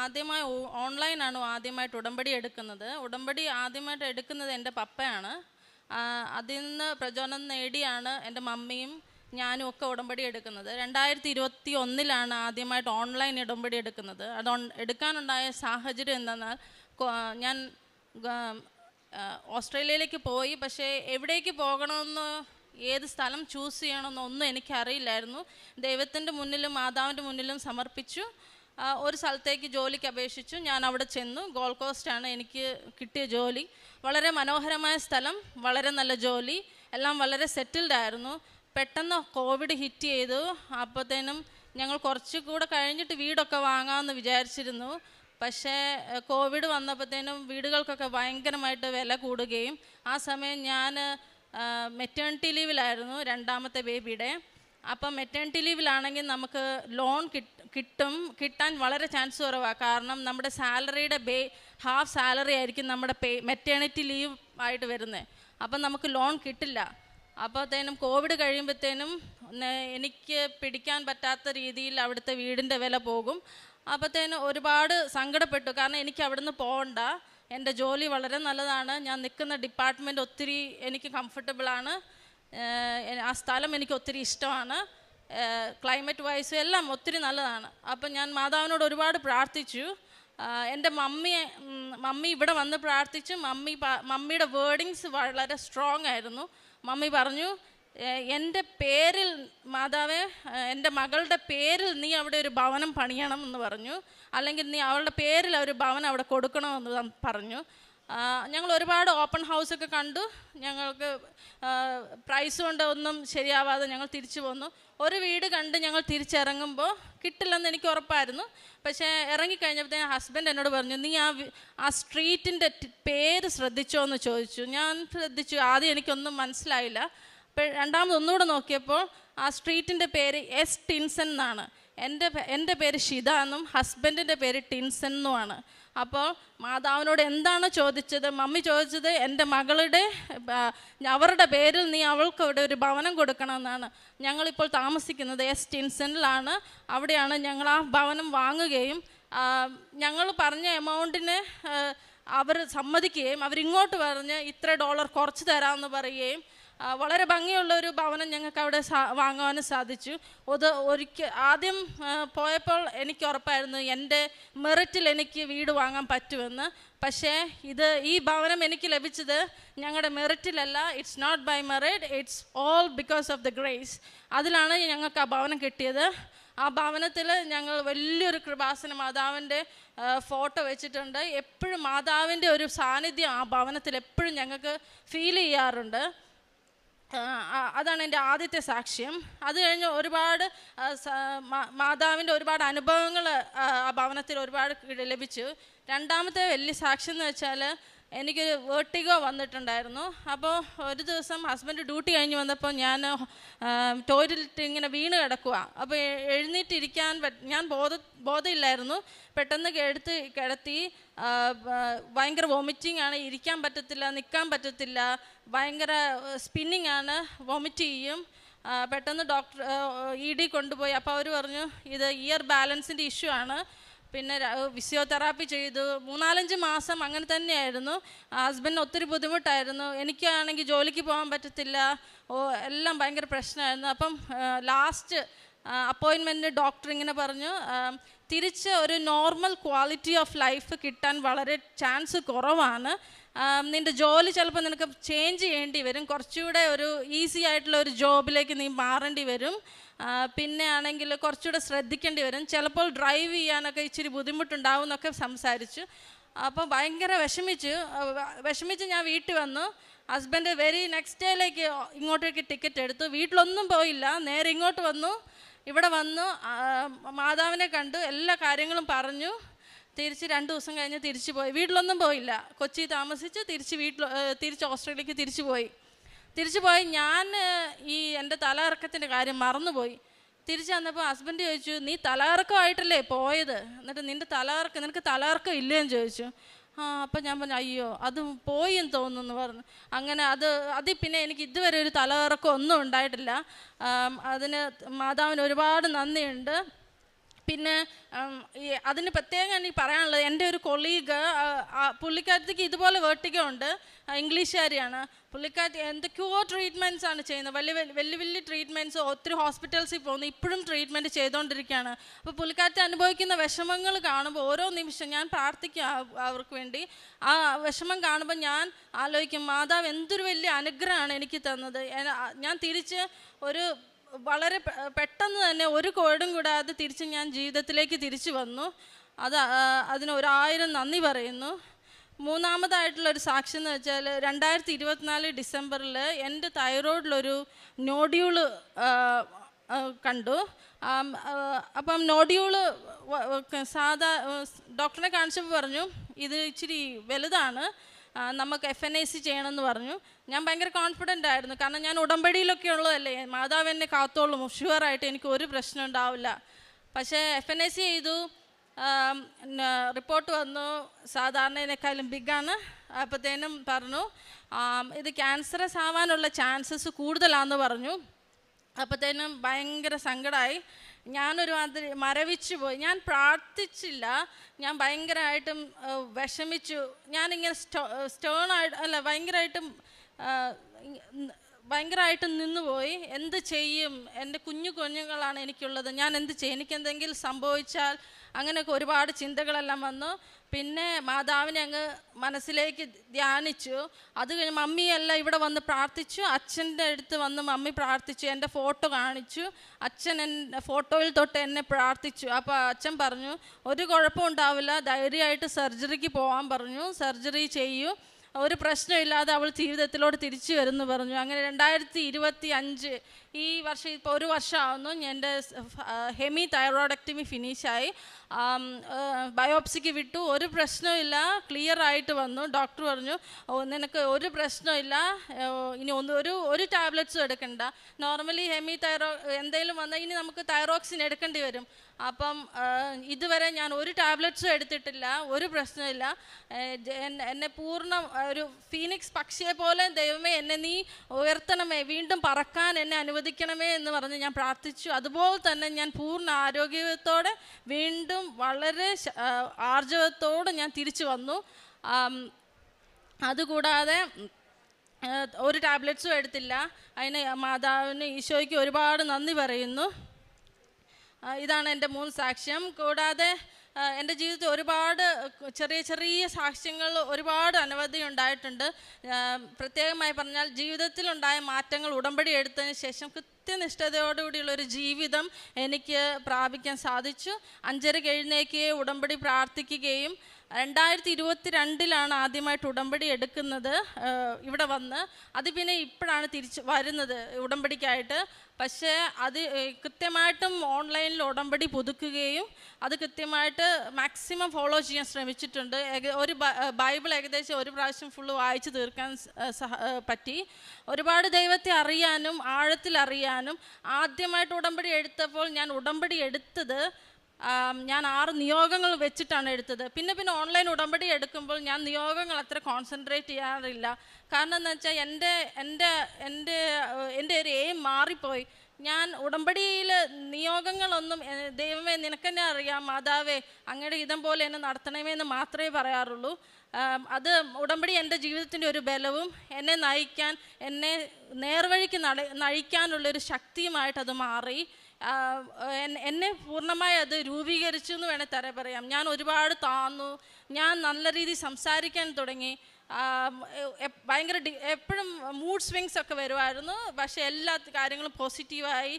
ആദ്യമായി ഓൺലൈനാണ് ആദ്യമായിട്ട് ഉടമ്പടി എടുക്കുന്നത്. ഉടമ്പടി ആദ്യമായിട്ട് എടുക്കുന്നത് എൻ്റെ പപ്പയാണ്. അതിൽ നിന്ന് പ്രചോദനം നേടിയാണ് എൻ്റെ മമ്മിയും ഞാനും ഒക്കെ ഉടമ്പടി എടുക്കുന്നത്. 2021 ആദ്യമായിട്ട് ഓൺലൈൻ ഉടമ്പടി എടുക്കുന്നത്. അത് എടുക്കാനുണ്ടായ സാഹചര്യം എന്തെന്നാൽ ഞാൻ ഓസ്ട്രേലിയയിലേക്ക് പോയി. പക്ഷേ എവിടേക്ക് പോകണമെന്ന്, ഏത് സ്ഥലം ചൂസ് ചെയ്യണമെന്നോ ഒന്നും എനിക്കറിയില്ലായിരുന്നു. ദൈവത്തിൻ്റെ മുന്നിലും മാതാവിൻ്റെ മുന്നിലും സമർപ്പിച്ചു. ഒരു സ്ഥലത്തേക്ക് ജോലിക്ക് അപേക്ഷിച്ചു. ഞാൻ അവിടെ ചെന്നു. ഗോൾഡ് കോസ്റ്റാണ് എനിക്ക് കിട്ടിയ ജോലി. വളരെ മനോഹരമായ സ്ഥലം, വളരെ നല്ല ജോലി, എല്ലാം വളരെ സെറ്റിൽഡ് ആയിരുന്നു. പെട്ടെന്ന് കോവിഡ് ഹിറ്റ് ചെയ്തു. അപ്പോഴത്തേനും ഞങ്ങൾ കുറച്ചുകൂടെ കഴിഞ്ഞിട്ട് വീടൊക്കെ വാങ്ങാമെന്ന് വിചാരിച്ചിരുന്നു. പക്ഷേ കോവിഡ് വന്നപ്പോഴത്തേനും വീടുകൾക്കൊക്കെ ഭയങ്കരമായിട്ട് വില കൂടുകയും ആ സമയം ഞാൻ മെറ്റേണിറ്റി ലീവിലായിരുന്നു, രണ്ടാമത്തെ ബേബിയുടെ. അപ്പം മെറ്റേണിറ്റി ലീവിലാണെങ്കിൽ നമുക്ക് ലോൺ കിട്ടാൻ വളരെ ചാൻസ് കുറവാണ്. കാരണം നമ്മുടെ സാലറിയുടെ ഹാഫ് സാലറി ആയിരിക്കും നമ്മുടെ മെറ്റേണിറ്റി ലീവ് ആയിട്ട് വരുന്നത്. അപ്പം നമുക്ക് ലോൺ കിട്ടില്ല. അപ്പോഴത്തേനും കോവിഡ് കഴിയുമ്പോഴത്തേനും എനിക്ക് പിടിക്കാൻ പറ്റാത്ത രീതിയിൽ അവിടുത്തെ വീടിൻ്റെ വില പോകും. അപ്പോഴത്തേനും ഒരുപാട് സങ്കടപ്പെട്ടു. കാരണം എനിക്ക് അവിടുന്ന് പോകണ്ട, എൻ്റെ ജോലി വളരെ നല്ലതാണ്, ഞാൻ നിൽക്കുന്ന ഡിപ്പാർട്ട്മെൻറ്റ് ഒത്തിരി എനിക്ക് കംഫർട്ടബിളാണ്, ആ സ്ഥലം എനിക്ക് ഒത്തിരി ഇഷ്ടമാണ്, ക്ലൈമറ്റ് വൈസും എല്ലാം ഒത്തിരി നല്ലതാണ്. അപ്പം ഞാൻ മാതാവിനോട് ഒരുപാട് പ്രാർത്ഥിച്ചു. എൻ്റെ മമ്മി ഇവിടെ വന്ന് പ്രാർത്ഥിച്ചു. മമ്മിയുടെ വേർഡിങ്സ് വളരെ സ്ട്രോങ് ആയിരുന്നു. മമ്മി പറഞ്ഞു, എൻ്റെ പേരിൽ മാതാവേ, എൻ്റെ മകളുടെ പേരിൽ നീ അവിടെ ഒരു ഭവനം പണിയണം എന്ന് പറഞ്ഞു. അല്ലെങ്കിൽ നീ അവളുടെ പേരിൽ ഒരു ഭവനം അവിടെ കൊടുക്കണമെന്ന് പറഞ്ഞു. ഞങ്ങൾ ഒരുപാട് ഓപ്പൺ ഹൗസൊക്കെ കണ്ടു. ഞങ്ങൾക്ക് പ്രൈസ് കൊണ്ട് ഒന്നും ശരിയാവാതെ ഞങ്ങൾ തിരിച്ചു പോന്നു. ഒരു വീട് കണ്ട് ഞങ്ങൾ തിരിച്ചിറങ്ങുമ്പോൾ കിട്ടില്ലെന്ന് എനിക്ക് ഉറപ്പായിരുന്നു. പക്ഷേ ഇറങ്ങിക്കഴിഞ്ഞപ്പോഴത്തേന് ഹസ്ബൻഡ് എന്നോട് പറഞ്ഞു, നീ ആ സ്ട്രീറ്റിൻ്റെ പേര് ശ്രദ്ധിച്ചോ എന്ന് ചോദിച്ചു. ഞാൻ ശ്രദ്ധിച്ചു. ആദ്യം എനിക്കൊന്നും മനസ്സിലായില്ല. രണ്ടാമത് ഒന്നുകൂടെ നോക്കിയപ്പോൾ ആ സ്ട്രീറ്റിൻ്റെ പേര് എസ് ടിൻസൺ എന്നാണ്. എൻ്റെ പേര് ഷിത എന്നും ഹസ്ബൻഡിൻ്റെ പേര് ടിൻസൺ എന്നുമാണ്. അപ്പോൾ മാതാവിനോട് എന്താണ് ചോദിച്ചത്? മമ്മി ചോദിച്ചത് എൻ്റെ മകളുടെ അവരുടെ പേരിൽ നീ അവൾക്ക് അവിടെ ഒരു ഭവനം കൊടുക്കണമെന്നാണ്. ഞങ്ങളിപ്പോൾ താമസിക്കുന്നത് എസ് ടിൻസണിലാണ്. അവിടെയാണ് ഞങ്ങൾ ആ ഭവനം വാങ്ങുകയും ഞങ്ങൾ പറഞ്ഞ എമൗണ്ടിന് അവർ സമ്മതിക്കുകയും അവരിങ്ങോട്ട് പറഞ്ഞ് ഇത്ര $, കുറച്ച് തരാമെന്ന് പറയുകയും വളരെ ഭംഗിയുള്ളൊരു ഭവനം ഞങ്ങൾക്ക് അവിടെ വാങ്ങുവാനും സാധിച്ചു. ആദ്യം പോയപ്പോൾ എനിക്ക് ഉറപ്പായിരുന്നു എൻ്റെ മെറിറ്റിൽ എനിക്ക് വീട് വാങ്ങാൻ പറ്റുമെന്ന്. പക്ഷേ ഈ ഭവനം എനിക്ക് ലഭിച്ചത് ഞങ്ങളുടെ മെറിറ്റിലല്ല. It's not by merit, it's all because of the grace. അതിലാണ് ഞങ്ങൾക്ക് ആ ഭവനം കിട്ടിയത്. ആ ഭവനത്തിൽ ഞങ്ങൾ വലിയൊരു കൃപാസന മാതാവിൻ്റെ ഫോട്ടോ വെച്ചിട്ടുണ്ട്. എപ്പോഴും മാതാവിൻ്റെ ഒരു സാന്നിധ്യം ആ ഭവനത്തിൽ എപ്പോഴും ഞങ്ങൾക്ക് ഫീൽ ചെയ്യാറുണ്ട്. അതാണ് എൻ്റെ ആദ്യത്തെ സാക്ഷ്യം. അത് കഴിഞ്ഞ് ഒരുപാട് മാതാവിൻ്റെ ഒരുപാട് അനുഭവങ്ങൾ ആ ഭവനത്തിൽ ഒരുപാട് ലഭിച്ചു. രണ്ടാമത്തെ വലിയ സാക്ഷ്യം എന്ന് വെച്ചാൽ എനിക്കൊരു വേർട്ടിഗോ വന്നിട്ടുണ്ടായിരുന്നു. അപ്പോൾ ഒരു ദിവസം ഹസ്ബൻഡ് ഡ്യൂട്ടി കഴിഞ്ഞ് വന്നപ്പോൾ ഞാൻ ടോയ്ലറ്റ് ഇങ്ങനെ വീണ് കിടക്കുക. അപ്പോൾ എഴുന്നേറ്റിരിക്കാൻ ഞാൻ ബോധമില്ലായിരുന്നു. പെട്ടെന്ന് കിടത്തി. ഭയങ്കര വോമിറ്റിംഗ് ആണ്, ഇരിക്കാൻ പറ്റത്തില്ല, നിൽക്കാൻ പറ്റത്തില്ല, ഭയങ്കര സ്പിന്നിങ് ആണ്, വോമിറ്റ് ചെയ്യും. പെട്ടെന്ന് ഡോക്ടർ ED കൊണ്ടുപോയി. അപ്പോൾ അവർ പറഞ്ഞു ഇത് ഇയർ ബാലൻസിൻ്റെ ഇഷ്യൂ ആണ്. പിന്നെ ഫിസിയോതെറാപ്പി ചെയ്തു. 3-4 മാസം അങ്ങനെ തന്നെയായിരുന്നു. ഹസ്ബൻഡിന് ഒത്തിരി ബുദ്ധിമുട്ടായിരുന്നു. എനിക്കാണെങ്കിൽ ജോലിക്ക് പോകാൻ പറ്റത്തില്ല. എല്ലാം ഭയങ്കര പ്രശ്നമായിരുന്നു. അപ്പം ലാസ്റ്റ് അപ്പോയിൻമെൻറ്റ് ഡോക്ടർ ഇങ്ങനെ പറഞ്ഞു, തിരിച്ച് ഒരു നോർമൽ ക്വാളിറ്റി ഓഫ് ലൈഫ് കിട്ടാൻ വളരെ ചാൻസ് കുറവാണ്. നിൻ്റെ ജോലി ചിലപ്പോൾ നിനക്ക് ചേഞ്ച് ചെയ്യേണ്ടി വരും, കുറച്ചുകൂടെ ഒരു ഈസി ആയിട്ടുള്ള ഒരു ജോബിലേക്ക് നീ മാറേണ്ടി വരും. പിന്നെ ആണെങ്കിൽ കുറച്ചുകൂടെ ശ്രദ്ധിക്കേണ്ടി വരും, ചിലപ്പോൾ ഡ്രൈവ് ചെയ്യാനൊക്കെ ഇച്ചിരി ബുദ്ധിമുട്ടുണ്ടാവും എന്നൊക്കെ സംസാരിച്ചു. അപ്പോൾ ഭയങ്കര വിഷമിച്ച് ഞാൻ വീട്ടിൽ വന്നു. ഹസ്ബൻഡ് നെക്സ്റ്റ് ഡേയിലേക്ക് ഇങ്ങോട്ടേക്ക് ടിക്കറ്റ് എടുത്തു. വീട്ടിലൊന്നും പോയില്ല, നേരെ ഇങ്ങോട്ട് വന്നു. ഇവിടെ വന്നു മാതാവിനെ കണ്ടു, എല്ലാ കാര്യങ്ങളും പറഞ്ഞു. തിരിച്ച് 2 ദിവസം കഴിഞ്ഞ് തിരിച്ചു പോയി. വീട്ടിലൊന്നും പോയില്ല, കൊച്ചി താമസിച്ച് തിരിച്ച് ഓസ്ട്രേലിയക്ക് തിരിച്ചു പോയി. ഞാൻ എൻ്റെ തലയിറക്കത്തിൻ്റെ കാര്യം മറന്നുപോയി. തിരിച്ചു വന്നപ്പോൾ ഹസ്ബൻഡ് ചോദിച്ചു, നീ തലകറക്കമായിട്ടല്ലേ പോയത്, എന്നിട്ട് നിനക്ക് തലകറക്കം ഇല്ലേന്ന് ചോദിച്ചു. അപ്പം ഞാൻ പറഞ്ഞു, അയ്യോ അത് പോയി എന്ന് തോന്നുന്നു പറഞ്ഞു. അങ്ങനെ അതിൽ പിന്നെ എനിക്ക് ഇതുവരെ ഒരു തലകറക്കം ഒന്നും ഉണ്ടായിട്ടില്ല. അതിന് മാതാവിന് ഒരുപാട് നന്ദിയുണ്ട്. പിന്നെ അതിന് പ്രത്യേകം എനിക്ക് പറയാനുള്ളത്, എൻ്റെ ഒരു കൊളീഗ്, പുള്ളിക്കാരത്തേക്ക് ഇതുപോലെ വെർട്ടിഗോ ഉണ്ട്, ഇംഗ്ലീഷുകാരിയാണ്. പുള്ളിക്കാരത്തി എന്തൊക്കെയോ ട്രീറ്റ്മെൻറ്റ്സ് ആണ് ചെയ്യുന്നത്, വലിയ ട്രീറ്റ്മെൻറ്റ്സ്, ഒത്തിരി ഹോസ്പിറ്റൽസിൽ പോകുന്നു, ഇപ്പോഴും ട്രീറ്റ്മെൻറ്റ് ചെയ്തുകൊണ്ടിരിക്കുകയാണ്. അപ്പോൾ പുള്ളിക്കാരത്തി അനുഭവിക്കുന്ന വിഷമങ്ങൾ കാണുമ്പോൾ ഓരോ നിമിഷം ഞാൻ പ്രാർത്ഥിക്കും അവർക്ക് വേണ്ടി. ആ വിഷമം കാണുമ്പോൾ ഞാൻ ആലോചിക്കും, മാതാവ് എന്തൊരു വലിയ അനുഗ്രഹമാണ് എനിക്ക് തന്നത്. ഞാൻ തിരിച്ച് വളരെ പെട്ടെന്ന് തന്നെ ഒരു കോടും കൂടാതെ തിരിച്ച് ഞാൻ ജീവിതത്തിലേക്ക് തിരിച്ചു വന്നു. അതിന് 1000 നന്ദി പറയുന്നു. മൂന്നാമതായിട്ടുള്ളൊരു സാക്ഷ്യം എന്ന് വെച്ചാൽ 2024 ഡിസംബറിൽ എൻ്റെ തൈറോയിഡിലൊരു നോഡ്യൂള് കണ്ടു. അപ്പം നോഡ്യൂള് ഡോക്ടറിനെ കാണിച്ചപ്പോൾ പറഞ്ഞു, ഇത് ഇച്ചിരി വലുതാണ്, നമുക്ക് FNAC ചെയ്യണമെന്ന് പറഞ്ഞു. ഞാൻ ഭയങ്കര കോൺഫിഡൻ്റ് ആയിരുന്നു, കാരണം ഞാൻ ഉടമ്പടിയിലൊക്കെ ഉള്ളതല്ലേ, മാതാവ് എന്നെ കാത്തോളും, ഷുവറായിട്ട് എനിക്ക് ഒരു പ്രശ്നം ഉണ്ടാവില്ല. പക്ഷേ FNAC ചെയ്തു, റിപ്പോർട്ട് വന്നു സാധാരണേനേക്കാളും ബിഗാണ്. അപ്പോഴത്തേനും പറഞ്ഞു ഇത് ക്യാൻസറസ് ആവാനുള്ള ചാൻസസ് കൂടുതലാണെന്ന് പറഞ്ഞു. അപ്പോഴത്തേനും ഭയങ്കര സങ്കടമായി. ഞാനൊരു മാതിരി മരവിച്ചു പോയി. ഞാൻ പ്രാർത്ഥിച്ചില്ല, ഞാൻ ഭയങ്കരമായിട്ടും വിഷമിച്ചു. ഞാനിങ്ങനെ ഭയങ്കരമായിട്ടും നിന്നുപോയി. എന്ത് ചെയ്യും, എൻ്റെ കുഞ്ഞുങ്ങളാണ് എനിക്കുള്ളത്, ഞാൻ എന്ത് ചെയ്യും, എനിക്കെന്തെങ്കിലും സംഭവിച്ചാൽ, അങ്ങനെയൊക്കെ ഒരുപാട് ചിന്തകളെല്ലാം വന്നു. പിന്നെ മാതാവിനെ അങ്ങ് മനസ്സിലേക്ക് ധ്യാനിച്ചു. അത് കഴിഞ്ഞ് മമ്മിയെല്ലാം ഇവിടെ വന്ന് പ്രാർത്ഥിച്ചു. അച്ഛൻ്റെ അടുത്ത് വന്ന് മമ്മി പ്രാർത്ഥിച്ചു, എൻ്റെ ഫോട്ടോ കാണിച്ചു. അച്ഛൻ ഫോട്ടോയിൽ തൊട്ട് എന്നെ പ്രാർത്ഥിച്ചു. അപ്പോൾ അച്ഛൻ പറഞ്ഞു, ഒരു കുഴപ്പം ഉണ്ടാവില്ല, ധൈര്യമായിട്ട് സർജറിക്ക് പോകാൻ പറഞ്ഞു, സർജറി ചെയ്യൂ, ഒരു പ്രശ്നമില്ലാതെ അവൾ ജീവിതത്തിലോട്ട് തിരിച്ചു വരുമെന്ന് പറഞ്ഞു. അങ്ങനെ 2025 ഈ വർഷം, ഇപ്പോൾ 1 വർഷമാകുന്നു, എൻ്റെ ഹെമി തൈറോയിഡക്ടമി ഫിനിഷായി. ബയോപ്സിക്ക് വിട്ടു, ഒരു പ്രശ്നമില്ല, ക്ലിയർ ആയിട്ട് വന്നു. ഡോക്ടർ പറഞ്ഞു, നിനക്ക് ഒരു പ്രശ്നമില്ല, ഇനി ഒരു ടാബ്ലറ്റ്സും എടുക്കണ്ട. നോർമലി ഹെമി എന്തെങ്കിലും വന്നാൽ ഇനി നമുക്ക് തൈറോക്സിൻ എടുക്കേണ്ടി വരും. അപ്പം ഇതുവരെ ഞാൻ ഒരു ടാബ്ലറ്റ്സും എടുത്തിട്ടില്ല, ഒരു പ്രശ്നമില്ല. എന്നെ പൂർണ്ണ ഒരു ഫീനിക്സ് പക്ഷിയെ പോലെ ദൈവമേ എന്നെ നീ ഉയർത്തണമേ, വീണ്ടും പറക്കാൻ എന്നെ അനുവദിക്കണമേ എന്ന് പറഞ്ഞ് ഞാൻ പ്രാർത്ഥിച്ചു. അതുപോലെ തന്നെ ഞാൻ പൂർണ്ണ ആരോഗ്യത്തോടെ വീണ്ടും വളരെ ആർജവത്തോടെ ഞാൻ തിരിച്ചു വന്നു. അതുകൂടാതെ ഒരു ടാബ്ലറ്റ്സും എടുത്തില്ല. അതിന് മാതാവിന്, ഈശോയ്ക്ക് ഒരുപാട് നന്ദി പറയുന്നു. ഇതാണ് എൻ്റെ 3 സാക്ഷ്യം. കൂടാതെ എൻ്റെ ജീവിതത്തിൽ ഒരുപാട് ചെറിയ സാക്ഷ്യങ്ങൾ ഒരുപാട് അനവധി ഉണ്ടായിട്ടുണ്ട്. പ്രത്യേകമായി പറഞ്ഞാൽ ജീവിതത്തിലുണ്ടായ മാറ്റങ്ങൾ ഉടമ്പടി എടുത്തതിന് ശേഷം കൃത്യനിഷ്ഠതയോടുകൂടിയുള്ളൊരു ജീവിതം എനിക്ക് പ്രാപിക്കാൻ സാധിച്ചു. 5:30 എഴുന്നേൽക്കുകയും ഉടമ്പടി പ്രാർത്ഥിക്കുകയും 2022 ആദ്യമായിട്ട് ഉടമ്പടി എടുക്കുന്നത് ഇവിടെ വന്ന്. അത് പിന്നെ ഇപ്പോഴാണ് തിരിച്ച് വരുന്നത് ഉടമ്പടിക്കായിട്ട്. പക്ഷേ അത് കൃത്യമായിട്ടും ഓൺലൈനിൽ ഉടമ്പടി പുതുക്കുകയും അത് കൃത്യമായിട്ട് മാക്സിമം ഫോളോ ചെയ്യാൻ ശ്രമിച്ചിട്ടുണ്ട്. ഒരു ബൈബിൾ ഏകദേശം 1 പ്രാവശ്യം ഫുള്ള് വായിച്ച് തീർക്കാൻ പറ്റി. ഒരുപാട് ദൈവത്തെ അറിയാനും ആഴത്തിൽ അറിയാനും. ആദ്യമായിട്ട് ഉടമ്പടി എടുത്തപ്പോൾ ഞാൻ ഉടമ്പടി എടുത്തത് ഞാൻ 6 നിയോഗങ്ങൾ വെച്ചിട്ടാണ് എടുത്തത്. പിന്നെ ഓൺലൈൻ ഉടമ്പടി എടുക്കുമ്പോൾ ഞാൻ നിയോഗങ്ങൾ അത്ര കോൺസെൻട്രേറ്റ് ചെയ്യാറില്ല. കാരണം എന്ന് വെച്ചാൽ എൻ്റെ ഒരു എയിം മാറിപ്പോയി. ഞാൻ ഉടമ്പടിയിൽ നിയോഗങ്ങളൊന്നും ദൈവമേ നിനക്കെന്നെ അറിയാം, മാതാവേ അങ്ങയുടെ ഇതം പോലെ എന്നെ നടത്തണമേ എന്ന് മാത്രമേ പറയാറുള്ളൂ. അത് ഉടമ്പടി എൻ്റെ ജീവിതത്തിൻ്റെ ഒരു ബലവും എന്നെ നയിക്കാൻ, എന്നെ നേർവഴിക്ക് നയിക്കാനുള്ളൊരു ശക്തിയുമായിട്ടത് മാറി. എന്നെ പൂർണ്ണമായി അത് രൂപീകരിച്ചു എന്ന് വേണേൽ പറയാം. ഞാൻ ഒരുപാട് താന്നു, ഞാൻ നല്ല രീതിയിൽ സംസാരിക്കാൻ തുടങ്ങി. ഭയങ്കര എപ്പോഴും മൂഡ് സ്വിങ്സ് ഒക്കെ വരുമായിരുന്നു. പക്ഷേ എല്ലാ കാര്യങ്ങളും പോസിറ്റീവായി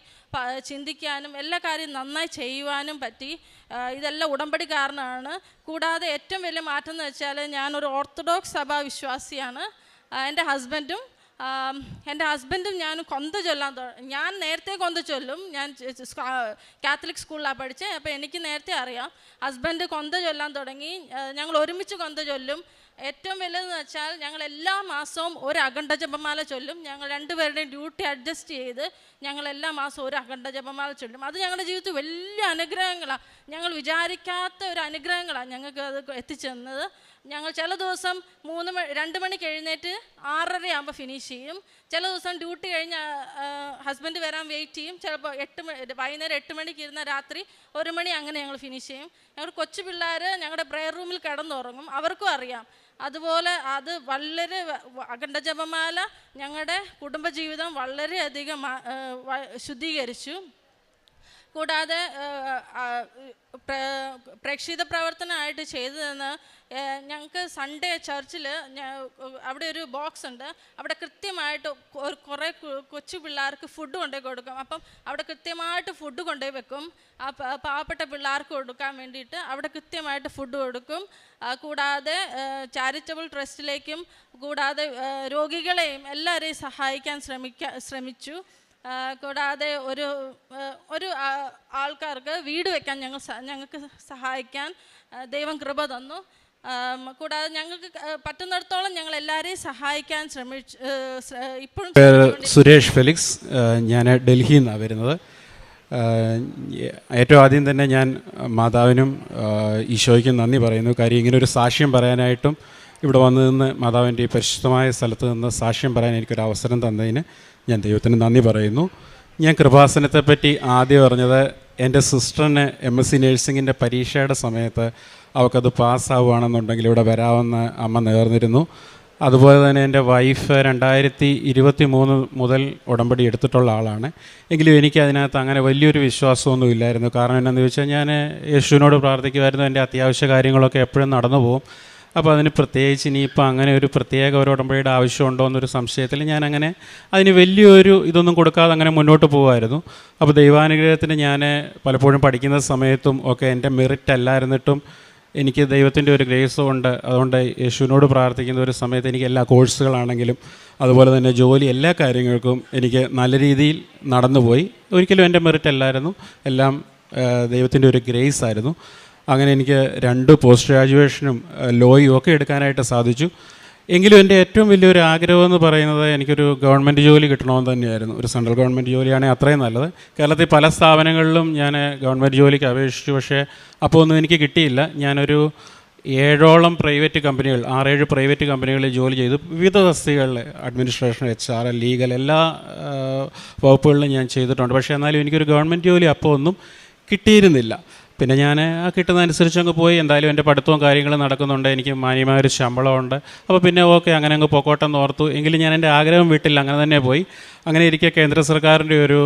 ചിന്തിക്കാനും എല്ലാ കാര്യവും നന്നായി ചെയ്യുവാനും പറ്റി. ഇതെല്ലാം ഉടമ്പടി കാരണമാണ്. കൂടാതെ ഏറ്റവും വലിയ മാറ്റം എന്ന് വെച്ചാൽ ഞാനൊരു ഓർത്തഡോക്സ് സഭാ വിശ്വാസിയാണ്. എൻ്റെ ഹസ്ബൻഡും ഞാനും കൊന്ത ചൊല്ലാൻ ഞാൻ നേരത്തെ കൊന്ത ചൊല്ലും. ഞാൻ കാത്തലിക് സ്കൂളിലാണ് പഠിച്ചത്. അപ്പോൾ എനിക്ക് നേരത്തെ അറിയാം. ഹസ്ബൻഡ് കൊന്ത ചൊല്ലാൻ തുടങ്ങി. ഞങ്ങൾ ഒരുമിച്ച് കൊന്ത ചൊല്ലും. ഏറ്റവും വലുതെന്ന് വെച്ചാൽ ഞങ്ങൾ എല്ലാ മാസവും ഒരു അഖണ്ഡ ജപമാല ചൊല്ലും. ഞങ്ങൾ രണ്ടുപേരുടെയും ഡ്യൂട്ടി അഡ്ജസ്റ്റ് ചെയ്ത് ഞങ്ങൾ എല്ലാ മാസവും ഒരു അഖണ്ഡ ജപമാല ചൊല്ലും. അത് ഞങ്ങളുടെ ജീവിതത്തിൽ വലിയ അനുഗ്രഹങ്ങളാണ്. ഞങ്ങൾ വിചാരിക്കാത്ത ഒരു അനുഗ്രഹങ്ങളാണ് ഞങ്ങൾക്ക് അത് എത്തിച്ചെന്നത്. ഞങ്ങൾ ചില ദിവസം 2 മണിക്ക് എഴുന്നേറ്റ് 6:30 ആകുമ്പോൾ ഫിനിഷ് ചെയ്യും. ചില ദിവസം ഡ്യൂട്ടി കഴിഞ്ഞ് ഹസ്ബൻഡ് വരാൻ വെയിറ്റ് ചെയ്യും. ചിലപ്പോൾ വൈകുന്നേരം 8 മണിക്ക് ഇരുന്ന രാത്രി 1 മണി അങ്ങനെ ഞങ്ങൾ ഫിനിഷ് ചെയ്യും. ഞങ്ങളുടെ കൊച്ചു പിള്ളേർ ഞങ്ങളുടെ പ്രേയർ റൂമിൽ കിടന്നുറങ്ങും. അവർക്കും അറിയാം. അതുപോലെ അത് വളരെ അഖണ്ഡ ജപമാല ഞങ്ങളുടെ കുടുംബജീവിതം വളരെയധികം ശുദ്ധീകരിച്ചു. കൂടാതെ പ്രേക്ഷിത പ്രവർത്തനമായിട്ട് ചെയ്തതെന്ന് ഞങ്ങൾക്ക് സൺഡേ ചർച്ചിൽ അവിടെ ഒരു ബോക്സ് ഉണ്ട്. അവിടെ കൃത്യമായിട്ട് കുറേ കൊച്ചു പിള്ളേർക്ക് ഫുഡ് കൊണ്ടുപോയി കൊടുക്കും. അപ്പം അവിടെ കൃത്യമായിട്ട് ഫുഡ് കൊണ്ടുപോയി വെക്കും. ആ പാവപ്പെട്ട പിള്ളേർക്ക് കൊടുക്കാൻ വേണ്ടിയിട്ട് അവിടെ കൃത്യമായിട്ട് ഫുഡ് കൊടുക്കും. കൂടാതെ ചാരിറ്റബിൾ ട്രസ്റ്റിലേക്കും കൂടാതെ രോഗികളെയും എല്ലാവരെയും സഹായിക്കാൻ ശ്രമിച്ചു. കൂടാതെ ഒരു ആൾക്കാർക്ക് വീട് വെക്കാൻ ഞങ്ങൾക്ക് സഹായിക്കാൻ ദൈവം കൃപ തന്നു. കൂടാതെ ഞങ്ങൾക്ക് പറ്റുന്നിടത്തോളം ഞങ്ങൾ എല്ലാവരെയും സഹായിക്കാൻ ശ്രമിച്ചു. ഇപ്പോഴും സുരേഷ് ഫെലിക്സ്, ഞാൻ ഡൽഹിയിൽ നിന്നാണ് വരുന്നത്. ഏറ്റവും ആദ്യം തന്നെ ഞാൻ മാതാവിനും ഈശോയ്ക്കും നന്ദി പറയുന്നു. കാര്യം ഇങ്ങനെ ഒരു സാക്ഷ്യം പറയാനായിട്ടും ഇവിടെ വന്നു നിന്ന് മാതാവിൻ്റെ ഈ പരിശുദ്ധമായ സ്ഥലത്ത് നിന്ന് സാക്ഷ്യം പറയാൻ എനിക്കൊരു അവസരം തന്നതിന് ഞാൻ ദൈവത്തിന് നന്ദി പറയുന്നു. ഞാൻ കൃപാസനത്തെപ്പറ്റി ആദ്യം അറിഞ്ഞത് എൻ്റെ സിസ്റ്ററിന് MSc നേഴ്സിങ്ങിൻ്റെ പരീക്ഷയുടെ സമയത്ത് അവൾക്കത് പാസ്സാവുകയാണെന്നുണ്ടെങ്കിൽ ഇവിടെ വരാമെന്ന് അമ്മ നേർന്നിരുന്നു. അതുപോലെ തന്നെ എൻ്റെ വൈഫ് 2023 മുതൽ ഉടമ്പടി എടുത്തിട്ടുള്ള ആളാണ്. എങ്കിലും എനിക്ക് അതിനകത്ത് അങ്ങനെ വലിയൊരു വിശ്വാസമൊന്നും ഇല്ലായിരുന്നു. കാരണം എന്താണെന്ന് ചോദിച്ചാൽ ഞാൻ യേശുവിനോട് പ്രാർത്ഥിക്കുമായിരുന്നു. എൻ്റെ അത്യാവശ്യ കാര്യങ്ങളൊക്കെ എപ്പോഴും നടന്നു പോകും. അപ്പോൾ അതിന് പ്രത്യേകിച്ച് ഇനിയിപ്പോൾ അങ്ങനെ ഒരു പ്രത്യേക ഒരു ഉടമ്പടിയുടെ ആവശ്യമുണ്ടോ എന്നൊരു സംശയത്തിൽ ഞാനങ്ങനെ അതിന് വലിയൊരു ഇതൊന്നും കൊടുക്കാതെ അങ്ങനെ മുന്നോട്ട് പോകുമായിരുന്നു. അപ്പോൾ ദൈവാനുഗ്രഹത്തിന് ഞാൻ പലപ്പോഴും പഠിക്കുന്ന സമയത്തും ഒക്കെ എൻ്റെ മെറിറ്റ് അല്ലായിരുന്നിട്ടും എനിക്ക് ദൈവത്തിൻ്റെ ഒരു ഗ്രേസ് കൊണ്ട് അതുകൊണ്ട് യേശുവിനോട് പ്രാർത്ഥിക്കുന്ന ഒരു സമയത്ത് എനിക്ക് എല്ലാ കോഴ്സുകളാണെങ്കിലും അതുപോലെ തന്നെ ജോലി എല്ലാ കാര്യങ്ങൾക്കും എനിക്ക് നല്ല രീതിയിൽ നടന്നുപോയി. ഒരിക്കലും എൻ്റെ മെറിറ്റ് അല്ലായിരുന്നു, എല്ലാം ദൈവത്തിൻ്റെ ഒരു ഗ്രേസ് ആയിരുന്നു. അങ്ങനെ എനിക്ക് 2 പോസ്റ്റ് ഗ്രാജുവേഷനും ലോയും ഒക്കെ എടുക്കാനായിട്ട് സാധിച്ചു. എങ്കിലും എൻ്റെ ഏറ്റവും വലിയൊരു ആഗ്രഹം എന്ന് പറയുന്നത് എനിക്കൊരു ഗവൺമെൻറ് ജോലി കിട്ടണമെന്ന് തന്നെയായിരുന്നു. ഒരു സെൻട്രൽ ഗവൺമെൻറ് ജോലിയാണെങ്കിൽ അത്രയും നല്ലത്. കേരളത്തിൽ പല സ്ഥാപനങ്ങളിലും ഞാൻ ഗവൺമെൻറ് ജോലിക്ക് അപേക്ഷിച്ചു. പക്ഷേ അപ്പോൾ ഒന്നും എനിക്ക് കിട്ടിയില്ല. ഞാനൊരു 7ഓളം പ്രൈവറ്റ് കമ്പനികൾ 6-7 പ്രൈവറ്റ് കമ്പനികളിൽ ജോലി ചെയ്തു. വിവിധ തസ്തികകളിൽ അഡ്മിനിസ്ട്രേഷൻ, HR, ലീഗൽ എല്ലാ വകുപ്പുകളിലും ഞാൻ ചെയ്തിട്ടുണ്ട്. പക്ഷേ എന്നാലും എനിക്കൊരു ഗവൺമെൻറ് ജോലി അപ്പോൾ ഒന്നും കിട്ടിയിരുന്നില്ല. പിന്നെ ഞാൻ ആ കിട്ടുന്നതനുസരിച്ച് അങ്ങ് പോയി. എന്തായാലും എൻ്റെ പഠിത്തവും കാര്യങ്ങളും നടക്കുന്നുണ്ട്, എനിക്ക് മാന്യമായൊരു ശമ്പളമുണ്ട്. അപ്പോൾ പിന്നെ ഓക്കെ അങ്ങനെ അങ്ങ് പൊക്കോട്ടെന്ന് ഓർത്തു. എങ്കിലും ഞാൻ എൻ്റെ ആഗ്രഹം വിട്ടില്ല, അങ്ങനെ തന്നെ പോയി. അങ്ങനെ ഇരിക്കെ കേന്ദ്ര സർക്കാരിൻ്റെ ഒരു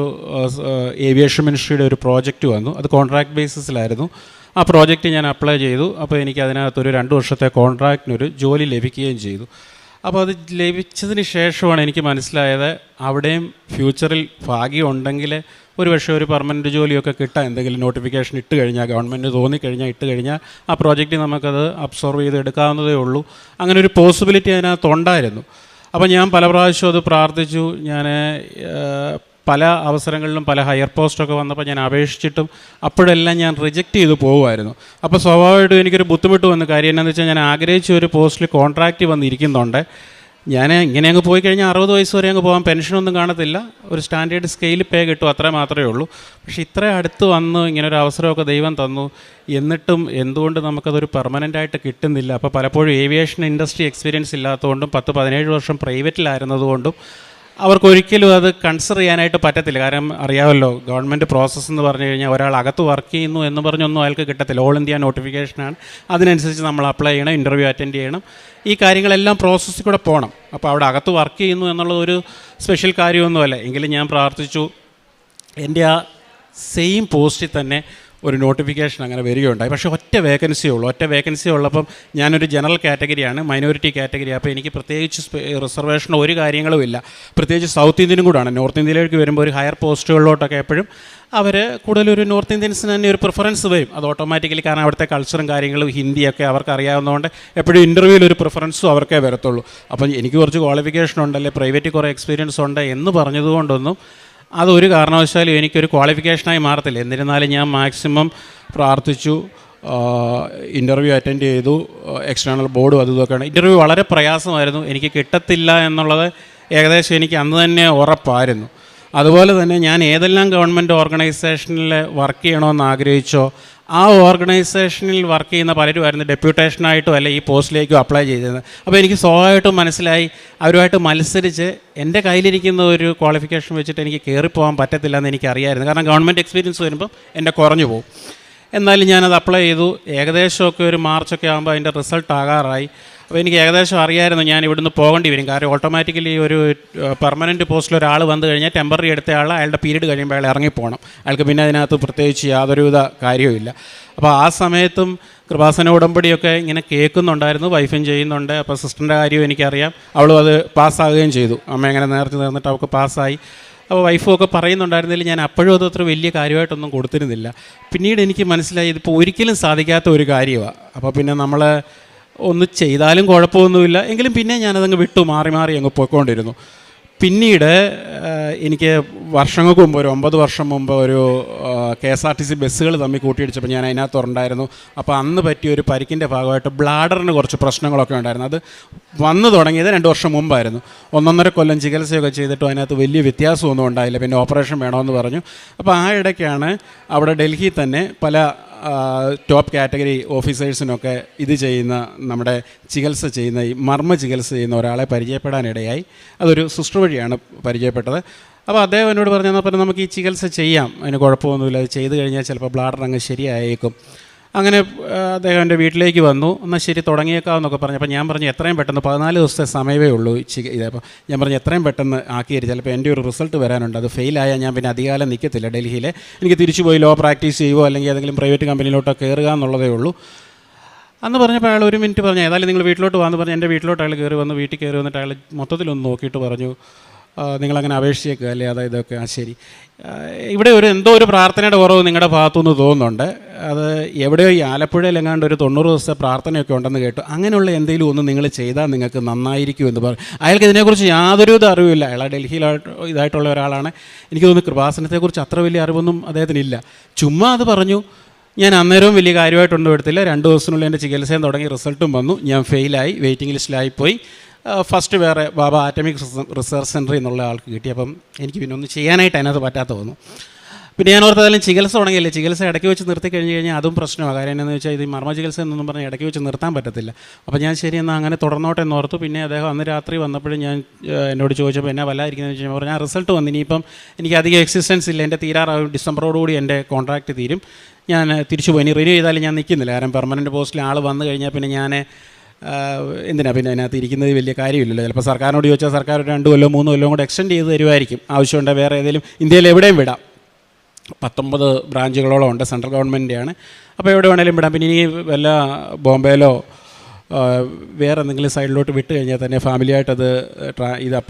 ഏവിയേഷൻ മിനിസ്ട്രിയുടെ ഒരു പ്രോജക്റ്റ് വന്നു. അത് കോൺട്രാക്ട് ബേസിസിലായിരുന്നു. ആ പ്രോജക്റ്റ് ഞാൻ അപ്ലൈ ചെയ്തു. അപ്പോൾ എനിക്ക് അതിനകത്തൊരു 2 വർഷത്തെ കോൺട്രാക്റ്റിനൊരു ജോലി ലഭിക്കുകയും ചെയ്തു. അപ്പോൾ അത് ലഭിച്ചതിന് ശേഷമാണ് എനിക്ക് മനസ്സിലായത് അവിടെയും ഫ്യൂച്ചറിൽ ഭാഗ്യമുണ്ടെങ്കിൽ ഒരു പക്ഷേ ഒരു പെർമനൻറ്റ് ജോലിയൊക്കെ കിട്ടാൻ എന്തെങ്കിലും നോട്ടിഫിക്കേഷൻ ഇട്ട് കഴിഞ്ഞാൽ ഗവൺമെൻറ് തോന്നിക്കഴിഞ്ഞാൽ ഇട്ട് കഴിഞ്ഞാൽ ആ പ്രോജക്റ്റ് നമുക്കത് അബ്സോർവ് ചെയ്ത് എടുക്കാവുന്നതേ ഉള്ളൂ. അങ്ങനെ ഒരു പോസിബിലിറ്റി അതിനകത്തുണ്ടായിരുന്നു. അപ്പോൾ ഞാൻ പല പ്രാവശ്യം അത് പ്രാർത്ഥിച്ചു. ഞാൻ പല അവസരങ്ങളിലും പല ഹയർ പോസ്റ്റൊക്കെ വന്നപ്പോൾ ഞാൻ അപേക്ഷിച്ചിട്ടും അപ്പോഴെല്ലാം ഞാൻ റിജക്റ്റ് ചെയ്ത് പോകുമായിരുന്നു. അപ്പോൾ സ്വാഭാവികമായിട്ടും എനിക്കൊരു ബുദ്ധിമുട്ട് വന്നു. കാര്യം എന്താണെന്ന് വെച്ചാൽ ഞാൻ ആഗ്രഹിച്ച ഒരു പോസ്റ്റിൽ കോൺട്രാക്റ്റ് വന്നിരിക്കുന്നുണ്ട്. ഞാൻ ഇങ്ങനെ അങ്ങ് പോയി കഴിഞ്ഞാൽ 60 വയസ്സ് വരെ അങ്ങ് പോകാൻ, പെൻഷനൊന്നും കാണത്തില്ല, ഒരു സ്റ്റാൻഡേർഡ് സ്കെയിൽ പേ കിട്ടും, അത്ര മാത്രമേ ഉള്ളൂ. പക്ഷേ ഇത്ര അടുത്ത് വന്നു ഇങ്ങനൊരു അവസരമൊക്കെ ദൈവം തന്നു. എന്നിട്ടും എന്തുകൊണ്ട് നമുക്കതൊരു പെർമനൻ്റായിട്ട് കിട്ടുന്നില്ല? അപ്പോൾ പലപ്പോഴും ഏവിയേഷൻ ഇൻഡസ്ട്രി എക്സ്പീരിയൻസ് ഇല്ലാത്തതുകൊണ്ടും 10-17 വർഷം പ്രൈവറ്റിലായിരുന്നതുകൊണ്ടും അവർക്കൊരിക്കലും അത് കൺസിഡർ ചെയ്യാനായിട്ട് പറ്റത്തില്ല. കാരണം അറിയാമല്ലോ, ഗവൺമെൻറ് പ്രോസസ്സ് എന്ന് പറഞ്ഞു കഴിഞ്ഞാൽ ഒരാൾ അകത്ത് വർക്ക് ചെയ്യുന്നു എന്ന് പറഞ്ഞൊന്നും അയാൾക്ക് കിട്ടത്തില്ല. ഓൾ ഇന്ത്യ നോട്ടിഫിക്കേഷനാണ്, അതിനനുസരിച്ച് നമ്മൾ അപ്ലൈ ചെയ്യണം, ഇൻ്റർവ്യൂ അറ്റൻഡ് ചെയ്യണം, ഈ കാര്യങ്ങളെല്ലാം പ്രോസസ്സിൽ കൂടെ പോകണം. അപ്പോൾ അവിടെ അകത്ത് വർക്ക് ചെയ്യുന്നു എന്നുള്ളതൊരു സ്പെഷ്യൽ കാര്യമൊന്നുമല്ല. എങ്കിലും ഞാൻ പ്രാർത്ഥിച്ചു എൻ്റെ ആ സെയിം പോസ്റ്റിൽ തന്നെ ഒരു നോട്ടിഫിക്കേഷൻ അങ്ങനെ വരികയുണ്ടായി. പക്ഷേ ഒറ്റ വേക്കൻസി ഉള്ളപ്പം ഞാനൊരു ജനറൽ കാറ്റഗറിയാണ്, മൈനോറിറ്റി കാറ്റഗറി. അപ്പോൾ എനിക്ക് പ്രത്യേകിച്ച് റിസർവേഷനോ ഒരു കാര്യങ്ങളും ഇല്ല. പ്രത്യേകിച്ച് സൗത്ത് ഇന്ത്യനും കൂടാണ്. നോർത്ത് ഇന്ത്യയിലേക്ക് വരുമ്പോൾ ഒരു ഹയർ പോസ്റ്റുകളിലോട്ടൊക്കെ എപ്പോഴും അവർ കൂടുതലൊരു നോർത്ത് ഇന്ത്യൻസിന് തന്നെ ഒരു പ്രിഫറൻസ് വരും. അത് ഓട്ടോമാറ്റിക്കലി, കാരണം അവിടുത്തെ കൾച്ചറും കാര്യങ്ങളും ഹിന്ദിയൊക്കെ അവർക്ക് അറിയാവുന്നതുകൊണ്ട് എപ്പോഴും ഇൻ്റർവ്യൂവിൽ ഒരു പ്രിഫറൻസും അവർക്കേ വരത്തുള്ളൂ. അപ്പം എനിക്ക് കുറച്ച് ക്വാളിഫിക്കേഷൻ ഉണ്ടല്ലേ, പ്രൈവറ്റ് കുറേ എക്സ്പീരിയൻസ് ഉണ്ട് എന്ന് പറഞ്ഞതുകൊണ്ടൊന്നും അതൊരു കാരണവശാലും എനിക്കൊരു ക്വാളിഫിക്കേഷനായി മാറത്തില്ല. എന്നിരുന്നാലും ഞാൻ മാക്സിമം പ്രാർത്ഥിച്ചു. ഇൻ്റർവ്യൂ അറ്റൻഡ് ചെയ്തു, എക്സ്റ്റേണൽ ബോർഡും അതും ഇതൊക്കെയാണ്. ഇൻ്റർവ്യൂ വളരെ പ്രയാസമായിരുന്നു, എനിക്ക് കിട്ടത്തില്ല എന്നുള്ളത് ഏകദേശം എനിക്ക് അന്ന് തന്നെ ഉറപ്പായിരുന്നു. അതുപോലെ തന്നെ ഞാൻ ഏതെല്ലാം ഗവൺമെൻറ് ഓർഗനൈസേഷനിൽ വർക്ക് ചെയ്യണമെന്ന് ആഗ്രഹിച്ചോ ആ ഓർഗനൈസേഷനിൽ വർക്ക് ചെയ്യുന്ന പലരുമായിരുന്നു ഡെപ്യൂട്ടേഷനായിട്ടോ അല്ലെ ഈ പോസ്റ്റിലേക്കോ അപ്ലൈ ചെയ്തിരുന്നത്. അപ്പോൾ എനിക്ക് സ്വാഭാവികമായിട്ടും മനസ്സിലായി അവരുമായിട്ട് മത്സരിച്ച് എൻ്റെ കയ്യിലിരിക്കുന്ന ഒരു ക്വാളിഫിക്കേഷൻ വെച്ചിട്ട് എനിക്ക് കയറിപ്പോകാൻ പറ്റത്തില്ല എന്ന് എനിക്കറിയായിരുന്നു. കാരണം ഗവൺമെൻറ് എക്സ്പീരിയൻസ് വരുമ്പം എൻ്റെ കുറഞ്ഞു പോകും. എന്നാലും ഞാനത് അപ്ലൈ ചെയ്തു. ഏകദേശമൊക്കെ ഒരു മാർച്ചൊക്കെ ആകുമ്പോൾ അതിൻ്റെ റിസൾട്ട് ആകാറായി. അപ്പോൾ എനിക്ക് ഏകദേശം അറിയായിരുന്നു ഞാൻ ഇവിടുന്ന് പോകേണ്ടി വരും. കാരണം ഓട്ടോമാറ്റിക്കലി ഒരു പെർമനൻറ്റ് പോസ്റ്റിൽ ഒരാൾ വന്നു കഴിഞ്ഞാൽ ടെമ്പററി എടുത്ത ആൾ അയാളുടെ പീരീഡ് കഴിയുമ്പോൾ അയാൾ ഇറങ്ങിപ്പോകണം. അയാൾക്ക് പിന്നെ അതിനകത്ത് പ്രത്യേകിച്ച് യാതൊരുവിധ കാര്യവുമില്ല. അപ്പോൾ ആ സമയത്തും കൃപാസന ഉടമ്പടിയൊക്കെ ഇങ്ങനെ കേൾക്കുന്നുണ്ടായിരുന്നു, വൈഫും ചെയ്യുന്നുണ്ട്. അപ്പോൾ സിസ്റ്ററിൻ്റെ കാര്യവും എനിക്കറിയാം, അവളും അത് പാസ്സാകുകയും ചെയ്തു. അമ്മ എങ്ങനെ നേരത്തെ നേർന്നിട്ട് അവൾക്ക് പാസ്സായി. അപ്പോൾ വൈഫും ഒക്കെ പറയുന്നുണ്ടായിരുന്നെങ്കിൽ ഞാൻ അപ്പോഴും അത് അത്ര വലിയ കാര്യമായിട്ടൊന്നും കൊടുത്തിരുന്നില്ല. പിന്നീട് എനിക്ക് മനസ്സിലായി ഇതിപ്പോൾ ഒരിക്കലും സാധിക്കാത്ത ഒരു കാര്യമാണ്. അപ്പോൾ പിന്നെ നമ്മൾ ഒന്ന് ചെയ്താലും കുഴപ്പമൊന്നുമില്ല, എങ്കിലും പിന്നെ ഞാനതങ്ങ് വിട്ടു മാറി അങ്ങ് പോയിക്കൊണ്ടിരുന്നു. പിന്നീട് എനിക്ക് വർഷങ്ങൾക്ക് മുമ്പ് ഒരു 9 വർഷം മുമ്പ് ഒരു KSRTC ബസ്സുകൾ തമ്മിൽ കൂട്ടിയിടിച്ചപ്പോൾ ഞാൻ അതിനകത്തുണ്ടായിരുന്നു. അപ്പോൾ അന്ന് പറ്റിയ ഒരു പരിക്കിൻ്റെ ഭാഗമായിട്ട് ബ്ലാഡറിന് കുറച്ച് പ്രശ്നങ്ങളൊക്കെ ഉണ്ടായിരുന്നു. അത് വന്നു തുടങ്ങിയത് 2 വർഷം മുമ്പായിരുന്നു. 1.5 കൊല്ലം ചികിത്സയൊക്കെ ചെയ്തിട്ടും അതിനകത്ത് വലിയ വ്യത്യാസമൊന്നും ഉണ്ടായില്ല. പിന്നെ ഓപ്പറേഷൻ വേണമെന്ന് പറഞ്ഞു. അപ്പോൾ ആ ഇടയ്ക്കാണ് അവിടെ ഡൽഹിയിൽ തന്നെ പല ടോപ്പ് കാറ്റഗറി ഓഫീസേഴ്സിനൊക്കെ ഇത് ചെയ്യുന്ന നമ്മുടെ ചികിത്സ ചെയ്യുന്ന ഈ മർമ്മ ചികിത്സ ചെയ്യുന്ന ഒരാളെ പരിചയപ്പെടാനിടയായി. അതൊരു സിസ്റ്റർ വഴിയാണ് പരിചയപ്പെട്ടത്. അപ്പോൾ അദ്ദേഹം എന്നോട് പറഞ്ഞു, എന്നാൽ നമുക്ക് ഈ ചികിത്സ ചെയ്യാം, അതിന് കുഴപ്പമൊന്നുമില്ല, അത് ചെയ്ത് കഴിഞ്ഞാൽ ചിലപ്പോൾ ബ്ലാഡർ അങ്ങ് ശരിയായേക്കും. അങ്ങനെ അദ്ദേഹം എൻ്റെ വീട്ടിലേക്ക് വന്നു. എന്നാൽ ശരി തുടങ്ങിയേക്കാമെന്നൊക്കെ പറഞ്ഞു. അപ്പോൾ ഞാൻ പറഞ്ഞു എത്രയും പെട്ടെന്ന് 14 ദിവസത്തെ സമയമേ ഉള്ളൂ ഇതപ്പോൾ ഞാൻ പറഞ്ഞു എത്രയും പെട്ടെന്ന് ആക്കിയത്, ചിലപ്പോൾ എൻ്റെ ഒരു റിസൾട്ട് വരാനുണ്ട്, അത് ഫെയിലായാൽ ഞാൻ പിന്നെ അധികാലം നിൽക്കത്തില്ല ഡൽഹിയിൽ, എനിക്ക് തിരിച്ചു പോയി ലോ പ്രാക്ടീസ് ചെയ്യുമോ അല്ലെങ്കിൽ ഏതെങ്കിലും പ്രൈവറ്റ് കമ്പനിയിലോട്ടോ കയറുക എന്നുള്ളതേ ഉള്ളൂ. അന്ന് പറഞ്ഞപ്പോൾ അയാൾ 1 മിനിറ്റ് പറഞ്ഞു, ഏതായാലും നിങ്ങൾ വീട്ടിലോട്ട് വന്ന് പറഞ്ഞ് എൻ്റെ വീട്ടിലോട്ട് അയാൾ കയറി വന്നു. വീട്ടിൽ കയറി വന്നിട്ട് അയാൾ മൊത്തത്തിലൊന്ന് നോക്കിയിട്ട് പറഞ്ഞു, നിങ്ങളങ്ങനെ അപേക്ഷിച്ചേക്കുക അല്ലേ, അതായത് ഇതൊക്കെ ശരി, ഇവിടെ എന്തോ ഒരു പ്രാർത്ഥനയുടെ കുറവ് നിങ്ങളുടെ ഭാഗത്തുനിന്ന് തോന്നുന്നുണ്ട്. അത് എവിടെയോ ഈ ആലപ്പുഴയിലെങ്ങാണ്ട് ഒരു 90 ദിവസത്തെ പ്രാർത്ഥനയൊക്കെ ഉണ്ടെന്ന് കേട്ടു. അങ്ങനെയുള്ള എന്തെങ്കിലും ഒന്ന് നിങ്ങൾ ചെയ്താൽ നിങ്ങൾക്ക് നന്നായിരിക്കും എന്ന് പറഞ്ഞു. അയാൾക്ക് ഇതിനെക്കുറിച്ച് യാതൊരു അറിവില്ല. അയാൾ ഡൽഹിയിലായിട്ട് ഇതായിട്ടുള്ള ഒരാളാണ്. എനിക്ക് തോന്നുന്നു കൃപാസനത്തെക്കുറിച്ച് അത്ര വലിയ അറിവൊന്നും അദ്ദേഹത്തിനില്ല. ചുമ്മാ അത് പറഞ്ഞു. ഞാൻ അന്നേരവും വലിയ കാര്യമായിട്ടൊന്നും എടുത്തില്ല. 2 ദിവസത്തിനുള്ളിൽ എൻ്റെ ചികിത്സയും തുടങ്ങി, റിസൾട്ടും വന്നു. ഞാൻ ഫെയിലായി, വെയിറ്റിംഗ് ലിസ്റ്റിലായിപ്പോയി. ഫസ്റ്റ് വേറെ ബാബ ആറ്റമിക് റിസർച്ച് സെൻറ്റർ എന്നുള്ള ആൾക്ക് കിട്ടി. അപ്പം എനിക്ക് പിന്നെ ഒന്നും ചെയ്യാനായിട്ട് അതിനകത്ത് പറ്റാത്ത തോന്നുന്നു. പിന്നെ ഞാൻ ഓർത്തതായാലും ചികിത്സ തുടങ്ങിയില്ലേ, ചികിത്സ ഇടയ്ക്ക് വെച്ച് നിർത്തി കഴിഞ്ഞ് കഴിഞ്ഞാൽ അതും പ്രശ്നമാണ്. കാര്യം എന്താണെന്ന് വെച്ചാൽ ഇത് മർമ്മ ചികിത്സ എന്നൊന്നും പറഞ്ഞാൽ ഇടയ്ക്ക് വെച്ച് നിർത്താൻ പറ്റത്തില്ല. അപ്പോൾ ഞാൻ ശരി എന്നാൽ അങ്ങനെ തുടർന്നോട്ടെ എന്നോർത്തു. പിന്നെ അദ്ദേഹം അന്ന് രാത്രി വന്നപ്പോഴും ഞാൻ എന്നോട് ചോദിച്ചപ്പോൾ എന്നാ വല്ലാതിരിക്കുന്നത് വെച്ച് കഴിഞ്ഞാൽ ഞാൻ റിസൾട്ട് വന്നു, ഇനിയിപ്പം എനിക്ക് അധികം എക്സിസ്റ്റൻസ് ഇല്ല, എൻ്റെ തീരാറാവും, ഡിസംബറോടുകൂടി എൻ്റെ കോൺട്രാക്റ്റ് തീരും, ഞാൻ തിരിച്ചു പോയി. ഇനി റിന്യൂ ചെയ്താലും ഞാൻ നിൽക്കുന്നില്ല. കാരണം പെർമനൻറ്റ് പോസ്റ്റിൽ ആൾ വന്നു കഴിഞ്ഞാൽ പിന്നെ ഞാൻ എന്തിനാ പിന്നെ അതിനകത്ത് ഇരിക്കുന്നത് വലിയ കാര്യമില്ലല്ലോ. ചിലപ്പോൾ സർക്കാരിനോട് ചോദിച്ചാൽ സർക്കാർ 2 കൊല്ലം 3 കൊല്ലം കൂടെ എക്സ്റ്റെൻഡ് ചെയ്ത് തരുമായിരിക്കും. ആവശ്യമുണ്ട് വേറെ ഏതെങ്കിലും ഇന്ത്യയിൽ എവിടെയും വിടാം. 19 ബ്രാഞ്ചുകളോളം ഉണ്ട്, സെൻട്രൽ ഗവൺമെൻറ്റിൻ്റെയാണ്. അപ്പോൾ എവിടെ വേണേലും വിടാം. പിന്നെ ഇനി വല്ല ബോംബെയിലോ വേറെ എന്തെങ്കിലും സൈഡിലോട്ട് വിട്ട് കഴിഞ്ഞാൽ തന്നെ ഫാമിലിയായിട്ടത്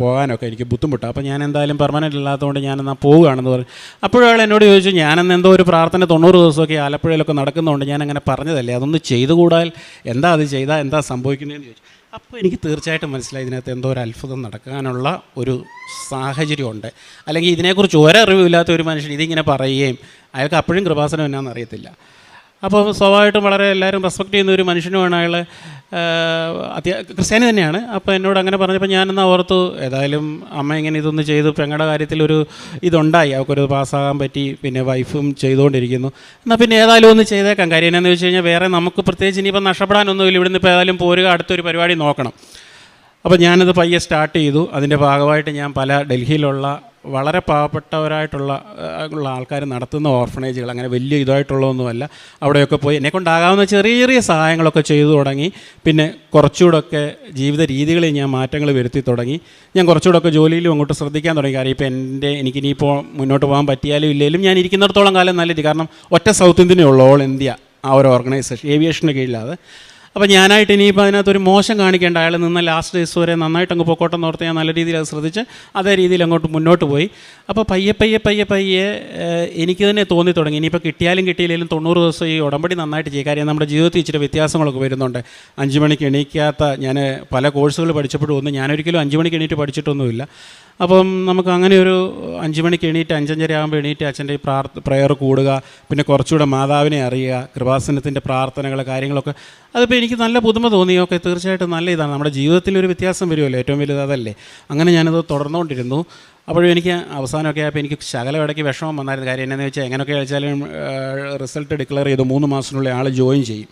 പോകാനൊക്കെ എനിക്ക് ബുദ്ധിമുട്ടാണ്. അപ്പോൾ ഞാൻ എന്തായാലും പെർമനൻ്റ് ഇല്ലാത്തതുകൊണ്ട് ഞാനെന്നാൽ പോവുകയാണെന്ന് പറഞ്ഞു. അപ്പോഴയാൾ എന്നോട് ചോദിച്ചു, ഞാനെന്ന് എന്തോ ഒരു പ്രാർത്ഥന 90 ദിവസമൊക്കെ ആലപ്പുഴയിലൊക്കെ നടക്കുന്നതുകൊണ്ട് ഞാൻ അങ്ങനെ പറഞ്ഞതല്ലേ, അതൊന്ന് ചെയ്തുകൂടാൽ എന്താ അത് ചെയ്താൽ എന്താ സംഭവിക്കുന്നതെന്ന് ചോദിച്ചു. അപ്പോൾ എനിക്ക് തീർച്ചയായിട്ടും മനസ്സിലായി ഇതിനകത്ത് എന്തോ ഒരു അത്ഭുതം നടക്കാനുള്ള ഒരു സാഹചര്യമുണ്ട്. അല്ലെങ്കിൽ ഇതിനെക്കുറിച്ച് ഒരറിവില്ലാത്ത ഒരു മനുഷ്യൻ ഇതിങ്ങനെ പറയുകയും അയാൾക്ക് അപ്പോഴും കൃപാസനം എന്നാന്ന് അറിയത്തില്ല. അപ്പോൾ സ്വാഭാവികമായിട്ടും വളരെ എല്ലാവരും റെസ്പെക്റ്റ് ചെയ്യുന്ന ഒരു മനുഷ്യനുമാണ് അയാൾ. ക്രിസ്ത്യാനി തന്നെയാണ്. അപ്പോൾ എന്നോട് അങ്ങനെ പറഞ്ഞപ്പോൾ ഞാനെന്നാൽ ഓർത്തു, ഏതായാലും അമ്മ ഇങ്ങനെ ഇതൊന്ന് ചെയ്തു, പെങ്ങളുടെ കാര്യത്തിലൊരു ഇതുണ്ടായി, അവൾക്കൊരു പാസ്സാകാൻ പറ്റി, പിന്നെ വൈഫും ചെയ്തുകൊണ്ടിരിക്കുന്നു, എന്നാൽ പിന്നെ ഏതായാലും ഒന്ന് ചെയ്തേക്കാം. കാര്യം എന്നാന്ന് വെച്ച് കഴിഞ്ഞാൽ വേറെ നമുക്ക് പ്രത്യേകിച്ച് ഇനിയിപ്പോൾ നഷ്ടപ്പെടാനൊന്നുമില്ല, ഇവിടുന്ന് ഇപ്പോൾ ഏതായാലും പോരുക, അടുത്തൊരു പരിപാടി നോക്കണം. അപ്പോൾ ഞാനത് പയ്യെ സ്റ്റാർട്ട് ചെയ്തു. അതിൻ്റെ ഭാഗമായിട്ട് ഞാൻ പല ഡൽഹിയിലുള്ള വളരെ പാവപ്പെട്ടവരായിട്ടുള്ള ആൾക്കാർ നടത്തുന്ന ഓർഫണേജുകൾ, അങ്ങനെ വലിയ ഇതായിട്ടുള്ളതൊന്നുമല്ല, അവിടെയൊക്കെ പോയി എന്നെക്കൊണ്ടാകാവുന്ന ചെറിയ ചെറിയ സഹായങ്ങളൊക്കെ ചെയ്തു തുടങ്ങി. പിന്നെ കുറച്ചുകൂടെയൊക്കെ ജീവിത രീതികളിൽ ഞാൻ മാറ്റങ്ങൾ വരുത്തി തുടങ്ങി. ഞാൻ കുറച്ചുകൂടെയൊക്കെ ജോലിയിലും അങ്ങോട്ട് ശ്രദ്ധിക്കാൻ തുടങ്ങി. കാര്യം ഇപ്പോൾ എനിക്കിനിയിപ്പോൾ മുന്നോട്ട് പോകാൻ പറ്റിയാലും ഇല്ലെങ്കിലും ഞാൻ ഇരിക്കുന്നിടത്തോളം കാലം നല്ലത്. കാരണം ഒറ്റ സൗത്ത് ഇന്ത്യനേ ഉള്ളൂ, ഓൾ ഇന്ത്യ ആ ഒരു ഓർഗനൈസേഷൻ, ഏവിയേഷൻ്റെ കീഴിലാണ്. അപ്പോൾ ഞാനായിട്ട് ഇനിയിപ്പോൾ അതിനകത്തൊരു മോശം കാണിക്കേണ്ട, അയാൾ നിന്ന് ലാസ്റ്റ് ഡേയ്സ് വരെ നന്നായിട്ട് അങ്ങ് പൊക്കോട്ടെന്ന് ഓർത്ത് ഞാൻ നല്ല രീതിയിൽ അത് ശ്രദ്ധിച്ച് അതേ രീതിയിൽ അങ്ങോട്ട് മുന്നോട്ട് പോയി. അപ്പോൾ പയ്യെ എനിക്ക് തന്നെ തോന്നി തുടങ്ങി, ഇനിയിപ്പോൾ കിട്ടിയാലും കിട്ടിയില്ലെങ്കിലും 90 ദിവസം ഈ ഉടമ്പടി നന്നായിട്ട് ചെയ്യുക. കാര്യം നമ്മുടെ ജീവിതത്തിൽ ഇച്ചിരി വ്യത്യാസങ്ങളൊക്കെ വരുന്നുണ്ട്. 5 മണിക്ക് എണീക്കാത്ത ഞാൻ പല കോഴ്സുകൾ പഠിച്ചപ്പോഴും ഞാനൊരിക്കലും 5 മണിക്ക് എണീറ്റ് പഠിച്ചിട്ടൊന്നുമില്ല. അപ്പം നമുക്ക് അങ്ങനെ ഒരു 5 മണിക്ക് എണീറ്റ് 5:30 ആകുമ്പോൾ എണീറ്റ് അച്ഛൻ്റെ ഈ പ്രയർ കൂടുക, പിന്നെ കുറച്ചുകൂടെ മാതാവിനെ അറിയുക, കൃപാസനത്തിൻ്റെ പ്രാർത്ഥനകൾ കാര്യങ്ങളൊക്കെ, അതിപ്പോൾ എനിക്ക് നല്ല പുതുമ തോന്നി. ഓക്കെ, തീർച്ചയായിട്ടും നല്ല ഇതാണ്, നമ്മുടെ ജീവിതത്തിൽ ഒരു വ്യത്യാസം വരുമല്ലോ, ഏറ്റവും വലുത് അതല്ലേ. അങ്ങനെ ഞാനത് തുടർന്നുകൊണ്ടിരുന്നു. അപ്പോഴും എനിക്ക് അവസാനമൊക്കെ ആയപ്പോൾ എനിക്ക് ശകലം ഇടയ്ക്ക് വിഷമം വന്നായിരുന്നു. കാര്യം എന്നാന്ന് വെച്ചാൽ എങ്ങനെയൊക്കെ വെച്ചാലും റിസൾട്ട് ഡിക്ലെയർ ചെയ്തു 3 മാസത്തിനുള്ളിൽ ആൾ ജോയിൻ ചെയ്യും.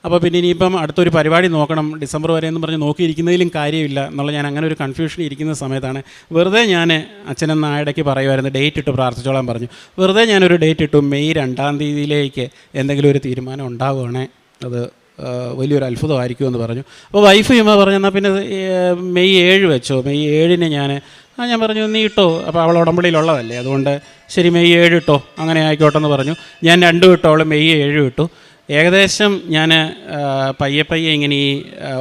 അപ്പോൾ പിന്നെ ഇനിയിപ്പം അടുത്തൊരു പരിപാടി നോക്കണം, ഡിസംബർ വരെ എന്ന് പറഞ്ഞ് നോക്കിയിരിക്കുന്നതിലും കാര്യമില്ല എന്നുള്ള ഞാൻ അങ്ങനെ ഒരു കൺഫ്യൂഷൻ ഇരിക്കുന്ന സമയത്താണ് വെറുതെ ഞാൻ അച്ഛനെന്ന ഇടയ്ക്ക് പറയുമായിരുന്നു ഡേറ്റ് ഇട്ട് പ്രാർത്ഥിച്ചോളാൻ പറഞ്ഞു. വെറുതെ ഞാനൊരു ഡേറ്റ് ഇട്ടു, മെയ് 2-ാം തീയതിയിലേക്ക് എന്തെങ്കിലും ഒരു തീരുമാനം ഉണ്ടാവുകയാണെ അത് വലിയൊരു അത്ഭുതമായിരിക്കുമെന്ന് പറഞ്ഞു. അപ്പോൾ വൈഫ് ചുമ്മാ പറഞ്ഞു, എന്നാൽ പിന്നെ മെയ് 7 വെച്ചോ. മെയ് 7-ന് ഞാൻ പറഞ്ഞു നീ ഇട്ടോ, അപ്പോൾ അവൾ ഉടമ്പടിയിലുള്ളതല്ലേ, അതുകൊണ്ട് ശരി മെയ് 7 ഇട്ടോ, അങ്ങനെ ആയിക്കോട്ടെ എന്ന് പറഞ്ഞു. ഞാൻ 2 ഇട്ടോ, അവൾ മെയ് 7 ഇട്ടു. ഏകദേശം ഞാൻ പയ്യെ ഇങ്ങനെ ഈ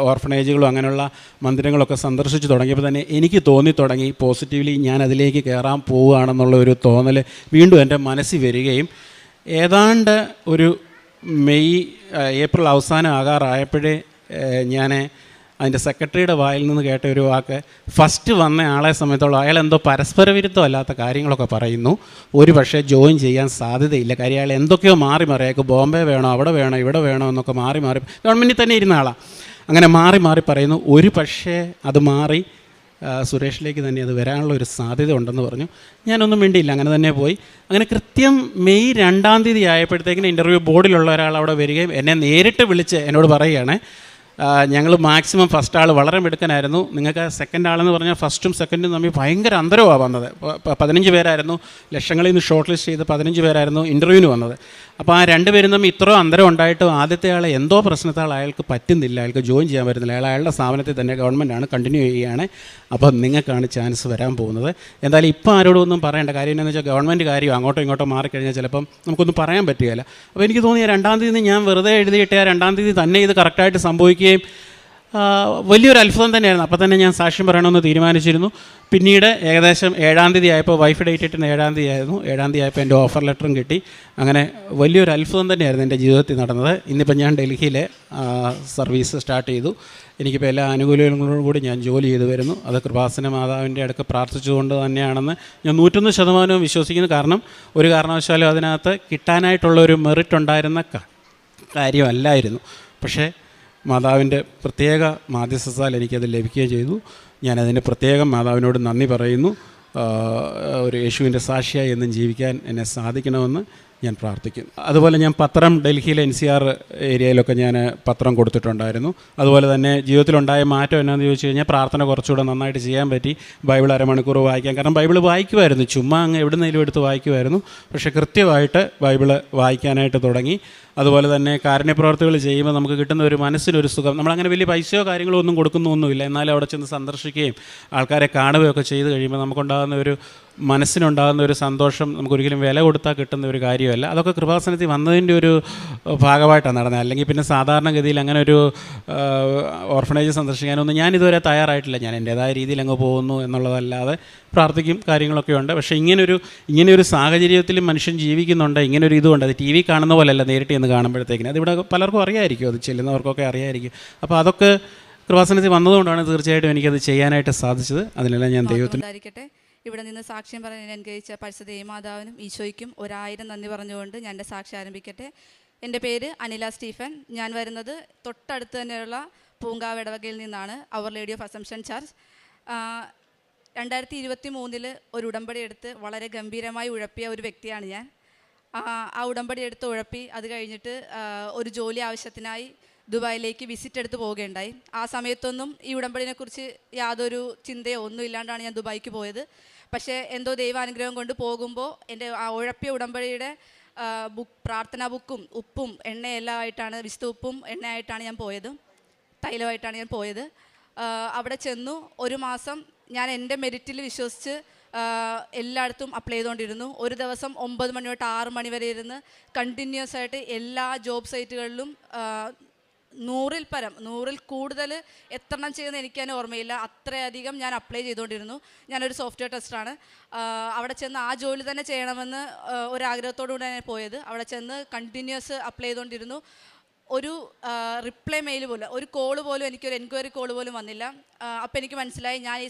ഓർഫനേജുകളും അങ്ങനെയുള്ള മന്ദിരങ്ങളൊക്കെ സന്ദർശിച്ച് തുടങ്ങിയപ്പോൾ തന്നെ എനിക്ക് തോന്നി പോസിറ്റീവ്ലി ഞാൻ അതിലേക്ക് കയറാൻ പോവുകയാണെന്നുള്ള ഒരു തോന്നൽ വീണ്ടും എൻ്റെ മനസ്സിൽ വരികയും ഏതാണ്ട് ഒരു ഏപ്രിൽ അവസാനം ആകാറായപ്പോഴേ ഞാൻ അതിൻ്റെ സെക്രട്ടറിയുടെ വായിൽ നിന്ന് കേട്ട ഒരു വാക്ക്, ഫസ്റ്റ് വന്ന ആളെ സംബന്ധിച്ചോളം അയാൾ എന്തോ പരസ്പര വിരുദ്ധമല്ലാത്ത കാര്യങ്ങളൊക്കെ പറയുന്നു, ഒരു പക്ഷേ ജോയിൻ ചെയ്യാൻ സാധ്യതയില്ല. കാര്യം അയാൾ എന്തൊക്കെയോ മാറി അയാൾക്ക് ബോംബെ വേണോ അവിടെ വേണോ ഇവിടെ വേണോ എന്നൊക്കെ മാറി ഗവൺമെൻറ്റിൽ തന്നെ ഇരുന്ന ആളാണ്, അങ്ങനെ മാറി പറയുന്നു. ഒരു പക്ഷേ അത് മാറി സുരേഷിലേക്ക് തന്നെ അത് വരാനുള്ള ഒരു സാധ്യത ഉണ്ടെന്ന് പറഞ്ഞു. ഞാനൊന്നും വേണ്ടിയില്ല, അങ്ങനെ തന്നെ പോയി. അങ്ങനെ കൃത്യം മെയ് 2-ാം തീയതി ആയപ്പോഴത്തേക്കിന് ഇൻ്റർവ്യൂ ബോർഡിലുള്ള ഒരാൾ അവിടെ വരികയും എന്നെ നേരിട്ട് വിളിച്ച് എന്നോട് പറയുകയാണ്, ഞങ്ങൾ മാക്സിമം ഫസ്റ്റ് ആൾ വളരെ മിടുക്കനായിരുന്നു, നിങ്ങൾക്ക് സെക്കൻഡ് ആളെന്ന് പറഞ്ഞാൽ ഫസ്റ്റും സെക്കൻഡും തമ്മിൽ ഭയങ്കര അന്തരമാണ് വന്നത്. 15 പേരായിരുന്നു ലക്ഷങ്ങളിൽ നിന്ന് ഷോർട്ട് ലിസ്റ്റ് ചെയ്ത് 15 പേരായിരുന്നു ഇൻ്റർവ്യൂവിന് വന്നത്. അപ്പോൾ ആ 2 പേരും തമ്മിൽ ഇത്രയും അന്തരം ഉണ്ടായിട്ടും ആദ്യത്തെ ആളെ എന്തോ പ്രശ്നത്താൽ അയാൾക്ക് പറ്റുന്നില്ല, അയാൾക്ക് ജോയിൻ ചെയ്യാൻ പറ്റുന്നില്ല. അയാളുടെ സ്ഥാപനത്തിൽ തന്നെ ഗവൺമെൻറ്റാണ് കണ്ടിന്യൂ ചെയ്യുകയാണ്, അപ്പോൾ നിങ്ങൾക്കാണ് ചാൻസ് വരാൻ പോകുന്നത്. എന്തായാലും ഇപ്പോൾ ആരോടും ഒന്നും പറയേണ്ട കാര്യം എന്താണെന്ന് വെച്ചാൽ ഗവൺമെൻറ് കാര്യം അങ്ങോട്ടോ ഇങ്ങോട്ടോ മാറിക്കഴിഞ്ഞാൽ ചിലപ്പം നമുക്കൊന്നും പറയാൻ പറ്റുകയില്ല. അപ്പോൾ എനിക്ക് തോന്നിയ 2-ാം തീയതി ഞാൻ വെറുതെ എഴുതിയിട്ട് 2-ാം തീയതി തന്നെ ഇത് കറക്റ്റായിട്ട് സംഭവിക്കുകയും വലിയൊരു അത്ഭുതം തന്നെയായിരുന്നു. അപ്പോൾ തന്നെ ഞാൻ സാക്ഷ്യം പറയണമെന്ന് തീരുമാനിച്ചിരുന്നു. പിന്നീട് ഏകദേശം 7-ാം തീയതി ആയപ്പോൾ വൈഫ് ഡേറ്റ് ഇട്ടുന്ന 7-ാം തീയതി ആയിരുന്നു. 7-ാം തീയതി ആയപ്പോൾ എൻ്റെ ഓഫർ ലെറ്ററും കിട്ടി. അങ്ങനെ വലിയൊരു അത്ഭുതം തന്നെയായിരുന്നു എൻ്റെ ജീവിതത്തിൽ നടന്നത്. ഇന്നിപ്പോൾ ഞാൻ ഡൽഹിയിൽ സർവീസ് സ്റ്റാർട്ട് ചെയ്തു. എനിക്കിപ്പോൾ എല്ലാ ആനുകൂല്യങ്ങളോടും കൂടി ഞാൻ ജോലി ചെയ്തു വരുന്നു. അത് കൃപാസന മാതാവിൻ്റെ അടുക്ക് പ്രാർത്ഥിച്ചുകൊണ്ട് തന്നെയാണെന്ന് ഞാൻ 101% വിശ്വസിക്കുന്നു. കാരണം ഒരു കാരണവശാലും അതിനകത്ത് കിട്ടാനായിട്ടുള്ളൊരു മെറിറ്റ് ഉണ്ടായിരുന്ന കാര്യമല്ലായിരുന്നു. പക്ഷേ മാതാവിൻ്റെ പ്രത്യേക മാധ്യസ്ഥത്താൽ എനിക്കത് ലഭിക്കുകയും ചെയ്തു. ഞാനതിന് പ്രത്യേകം മാതാവിനോട് നന്ദി പറയുന്നു. ഒരു യേശുവിൻ്റെ സാക്ഷിയായി എന്നും ജീവിക്കാൻ എന്നെ സാധിക്കണമെന്ന് ഞാൻ പ്രാർത്ഥിക്കുന്നു. അതുപോലെ ഞാൻ പത്രം ഡൽഹിയിലെ NCR ഏരിയയിലൊക്കെ ഞാൻ പത്രം കൊടുത്തിട്ടുണ്ടായിരുന്നു. അതുപോലെ തന്നെ ജീവിതത്തിലുണ്ടായ മാറ്റം എന്നാന്ന് ചോദിച്ചു കഴിഞ്ഞാൽ പ്രാർത്ഥന കുറച്ചുകൂടെ നന്നായിട്ട് ചെയ്യാൻ പറ്റി. ബൈബിൾ അരമണിക്കൂർ വായിക്കാൻ, കാരണം ബൈബിൾ വായിക്കുമായിരുന്നു, ചുമ്മാ അങ്ങ് എവിടുന്നേലും എടുത്ത് വായിക്കുമായിരുന്നു. പക്ഷേ കൃത്യമായിട്ട് ബൈബിൾ വായിക്കാനായിട്ട് തുടങ്ങി. അതുപോലെ തന്നെ കാരുണ്യപ്രവർത്തികൾ ചെയ്യുമ്പോൾ നമുക്ക് കിട്ടുന്ന ഒരു മനസ്സിനൊരു സുഖം. നമ്മളങ്ങനെ വലിയ പൈസയോ കാര്യങ്ങളോ ഒന്നും കൊടുക്കുന്നൊന്നുമില്ല, എന്നാലും അവിടെ ചെന്ന് സന്ദർശിക്കുകയും ആൾക്കാരെ കാണുകയൊക്കെ ചെയ്ത് കഴിയുമ്പോൾ നമുക്കുണ്ടാകുന്ന ഒരു മനസ്സിനുണ്ടാകുന്ന ഒരു സന്തോഷം നമുക്കൊരിക്കലും വില കൊടുത്താൽ കിട്ടുന്ന ഒരു കാര്യമല്ല. അതൊക്കെ കൃപാസനത്തിൽ വന്നതിൻ്റെ ഒരു ഭാഗമായിട്ടാണ് നടന്നത്. അല്ലെങ്കിൽ പിന്നെ സാധാരണഗതിയിൽ അങ്ങനെ ഒരു ഓർഫനേജ് സന്ദർശിക്കാനൊന്നും ഞാനിതുവരെ തയ്യാറായിട്ടില്ല. ഞാൻ എൻ്റേതായ രീതിയിൽ അങ്ങ് പോകുന്നു എന്നുള്ളതല്ലാതെ പ്രാർത്ഥിക്കും, കാര്യങ്ങളൊക്കെ ഉണ്ട്. പക്ഷേ ഇങ്ങനെയൊരു സാഹചര്യത്തിൽ മനുഷ്യൻ ജീവിക്കുന്നുണ്ട്, ഇങ്ങനൊരു ഇതുകൊണ്ട്. അത് TV കാണുന്ന പോലെയല്ല നേരിട്ട് എന്ന് കാണുമ്പോഴത്തേക്കിന്. അതിവിടെ പലർക്കും അറിയാമായിരിക്കും, അത് ചെല്ലുന്നവർക്കൊക്കെ അറിയാമായിരിക്കും. അപ്പോൾ അതൊക്കെ കൃപാസനത്തിൽ വന്നതുകൊണ്ടാണ് തീർച്ചയായിട്ടും എനിക്കത് ചെയ്യാനായിട്ട് സാധിച്ചത്. അതിനെല്ലാം ഞാൻ ദൈവത്തിന് ഇവിടെ നിന്ന് സാക്ഷ്യം പറയാൻ അനുഗ്രഹിച്ച പരിശുദ്ധ മാതാവിനും ഈശോയ്ക്കും 1000 നന്ദി പറഞ്ഞുകൊണ്ട് ഞാൻ എൻ്റെ സാക്ഷി ആരംഭിക്കട്ടെ. എൻ്റെ പേര് അനില സ്റ്റീഫൻ. ഞാൻ വരുന്നത് തൊട്ടടുത്ത് തന്നെയുള്ള പൂങ്കാവ് ഇടവകയിൽ നിന്നാണ്, അവർ ലേഡി ഓഫ് അസംഷൻ ചർച്ച്. 2023 ഒരു ഉടമ്പടി എടുത്ത് വളരെ ഗംഭീരമായി ഉഴപ്പിയ ഒരു വ്യക്തിയാണ് ഞാൻ. ആ ഉടമ്പടി എടുത്ത് ഉഴപ്പി അത് കഴിഞ്ഞിട്ട് ഒരു ജോലി ആവശ്യത്തിനായി ദുബായിലേക്ക് വിസിറ്റ് എടുത്ത് പോവുകയുണ്ടായി. ആ സമയത്തൊന്നും ഈ ഉടമ്പടിനെക്കുറിച്ച് യാതൊരു ചിന്തയോ ഒന്നും ഇല്ലാണ്ടാണ് ഞാൻ ദുബായിക്ക് പോയത്. പക്ഷേ എന്തോ ദൈവാനുഗ്രഹം കൊണ്ട് പോകുമ്പോൾ എൻ്റെ ആ ഉഴപ്പിയ ഉടമ്പടിയുടെ പ്രാർത്ഥനാ ബുക്കും ഉപ്പും എണ്ണയെല്ലാം ആയിട്ടാണ്, വിശുദ്ധ ഉപ്പും എണ്ണയായിട്ടാണ് ഞാൻ പോയത്, തൈലമായിട്ടാണ് ഞാൻ പോയത്. അവിടെ ചെന്നു 1 മാസം ഞാൻ എൻ്റെ മെറിറ്റിൽ വിശ്വസിച്ച് എല്ലായിടത്തും അപ്ലൈ ചെയ്തുകൊണ്ടിരുന്നു. ഒരു ദിവസം 9 മണി തൊട്ട് 6 മണി വരെ ഇരുന്ന് കണ്ടിന്യൂസ് ആയിട്ട് എല്ലാ ജോബ് സൈറ്റുകളിലും 100-ൽ കൂടുതൽ എത്രണ്ണം ചെയ്യുന്ന എനിക്ക് തന്നെ ഓർമ്മയില്ല, അത്രയധികം ഞാൻ അപ്ലൈ ചെയ്തുകൊണ്ടിരുന്നു. ഞാനൊരു സോഫ്റ്റ്വെയർ ടെസ്റ്ററാണ്. അവിടെ ചെന്ന് ആ ജോലി തന്നെ ചെയ്യണമെന്ന് ഒരാഗ്രഹത്തോടു കൂടിയാണ് പോയത്. അവിടെ ചെന്ന് കണ്ടിന്യൂസ് അപ്ലൈ ചെയ്തുകൊണ്ടിരുന്നു. ഒരു റിപ്ലൈ മെയിൽ പോലും, ഒരു കോള് പോലും, എനിക്കൊരു എൻക്വയറി കോള് പോലും വന്നില്ല. അപ്പോൾ എനിക്ക് മനസ്സിലായി ഞാൻ ഈ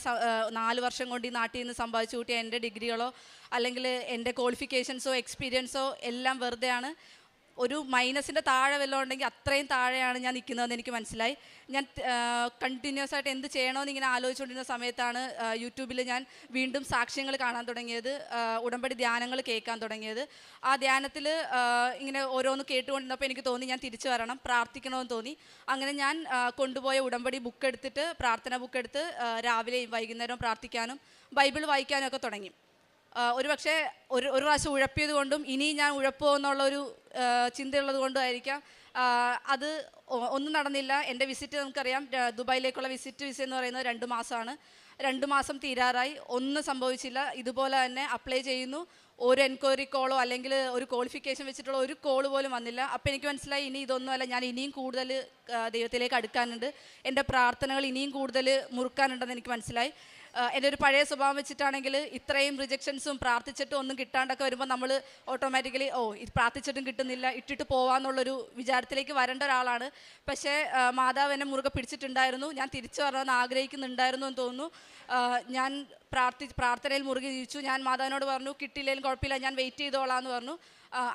4 വർഷം കൊണ്ട് ഈ നാട്ടിൽ നിന്ന് സമ്പാദിച്ചു കൂട്ടിയ എൻ്റെ ഡിഗ്രികളോ അല്ലെങ്കിൽ എൻ്റെ ക്വാളിഫിക്കേഷൻസോ എക്സ്പീരിയൻസോ എല്ലാം വെറുതെയാണ്. ഒരു മൈനസിൻ്റെ താഴെ വല്ലതും ഉണ്ടെങ്കിൽ അത്രയും താഴെയാണ് ഞാൻ നിൽക്കുന്നതെന്ന് എനിക്ക് മനസ്സിലായി. ഞാൻ കണ്ടിന്യൂസ് ആയിട്ട് എന്ത് ചെയ്യണമെന്ന് ഇങ്ങനെ ആലോചിച്ചുകൊണ്ടിരുന്ന സമയത്താണ് യൂട്യൂബിൽ ഞാൻ വീണ്ടും സാക്ഷ്യങ്ങൾ കാണാൻ തുടങ്ങിയത്, ഉടമ്പടി ധ്യാനങ്ങൾ കേൾക്കാൻ തുടങ്ങിയത്. ആ ധ്യാനത്തിൽ ഇങ്ങനെ ഓരോന്ന് കേട്ടുകൊണ്ടിരുന്നപ്പോൾ എനിക്ക് തോന്നി ഞാൻ തിരിച്ചു വരണം, പ്രാർത്ഥിക്കണമെന്ന് തോന്നി. അങ്ങനെ ഞാൻ കൊണ്ടുപോയ ഉടമ്പടി ബുക്ക് എടുത്തിട്ട്, പ്രാർത്ഥന ബുക്ക് എടുത്ത് രാവിലെയും വൈകുന്നേരവും പ്രാർത്ഥിക്കാനും ബൈബിൾ വായിക്കാനും ഒക്കെ തുടങ്ങി. ഒരു പക്ഷേ ഒരു പ്രാവശ്യം ഉഴപ്പിയത് കൊണ്ടും ഇനി ഞാൻ ഉഴപ്പുമോ എന്നുള്ളൊരു ചിന്തയുള്ളത് കൊണ്ടുമായിരിക്കാം അത് ഒന്നും നടന്നില്ല. എൻ്റെ വിസിറ്റ് നമുക്കറിയാം, ദുബായിലേക്കുള്ള വിസ എന്ന് പറയുന്നത് 2 മാസമാണ്. 2 മാസം തീരാറായി, ഒന്നും സംഭവിച്ചില്ല. ഇതുപോലെ തന്നെ അപ്ലൈ ചെയ്യുന്നു, ഒരു എൻക്വയറി കോളോ അല്ലെങ്കിൽ ഒരു ക്വാളിഫിക്കേഷൻ വെച്ചിട്ടുള്ള ഒരു കോള് പോലും വന്നില്ല. അപ്പോൾ എനിക്ക് മനസ്സിലായി ഇനി ഇതൊന്നുമല്ല, ഞാൻ ഇനിയും കൂടുതൽ ദൈവത്തിലേക്ക് അടുക്കാനുണ്ട്, എൻ്റെ പ്രാർത്ഥനകൾ ഇനിയും കൂടുതൽ മുറുക്കാനുണ്ടെന്ന് എനിക്ക് മനസ്സിലായി. എൻ്റെ ഒരു പഴയ സ്വഭാവം വെച്ചിട്ടാണെങ്കിൽ ഇത്രയും റിജക്ഷൻസും പ്രാർത്ഥിച്ചിട്ടും ഒന്നും കിട്ടാണ്ടൊക്കെ വരുമ്പോൾ നമ്മൾ ഓട്ടോമാറ്റിക്കലി ഇത് പ്രാർത്ഥിച്ചിട്ടും കിട്ടുന്നില്ല, ഇട്ടിട്ട് പോവാന്നുള്ളൊരു വിചാരത്തിലേക്ക് വരേണ്ട ഒരാളാണ്. പക്ഷേ മാതാവ് എന്നെ മുറുകെ പിടിച്ചിട്ടുണ്ടായിരുന്നു, ഞാൻ തിരിച്ചു വരണമെന്ന് ആഗ്രഹിക്കുന്നുണ്ടായിരുന്നു എന്ന് തോന്നുന്നു. ഞാൻ പ്രാർത്ഥനയിൽ മുറുകെ ജീവിച്ചു. ഞാൻ മാതാവിനോട് പറഞ്ഞു കിട്ടിയില്ലെങ്കിലും കുഴപ്പമില്ല, ഞാൻ വെയിറ്റ് ചെയ്തോളാം എന്ന് പറഞ്ഞു.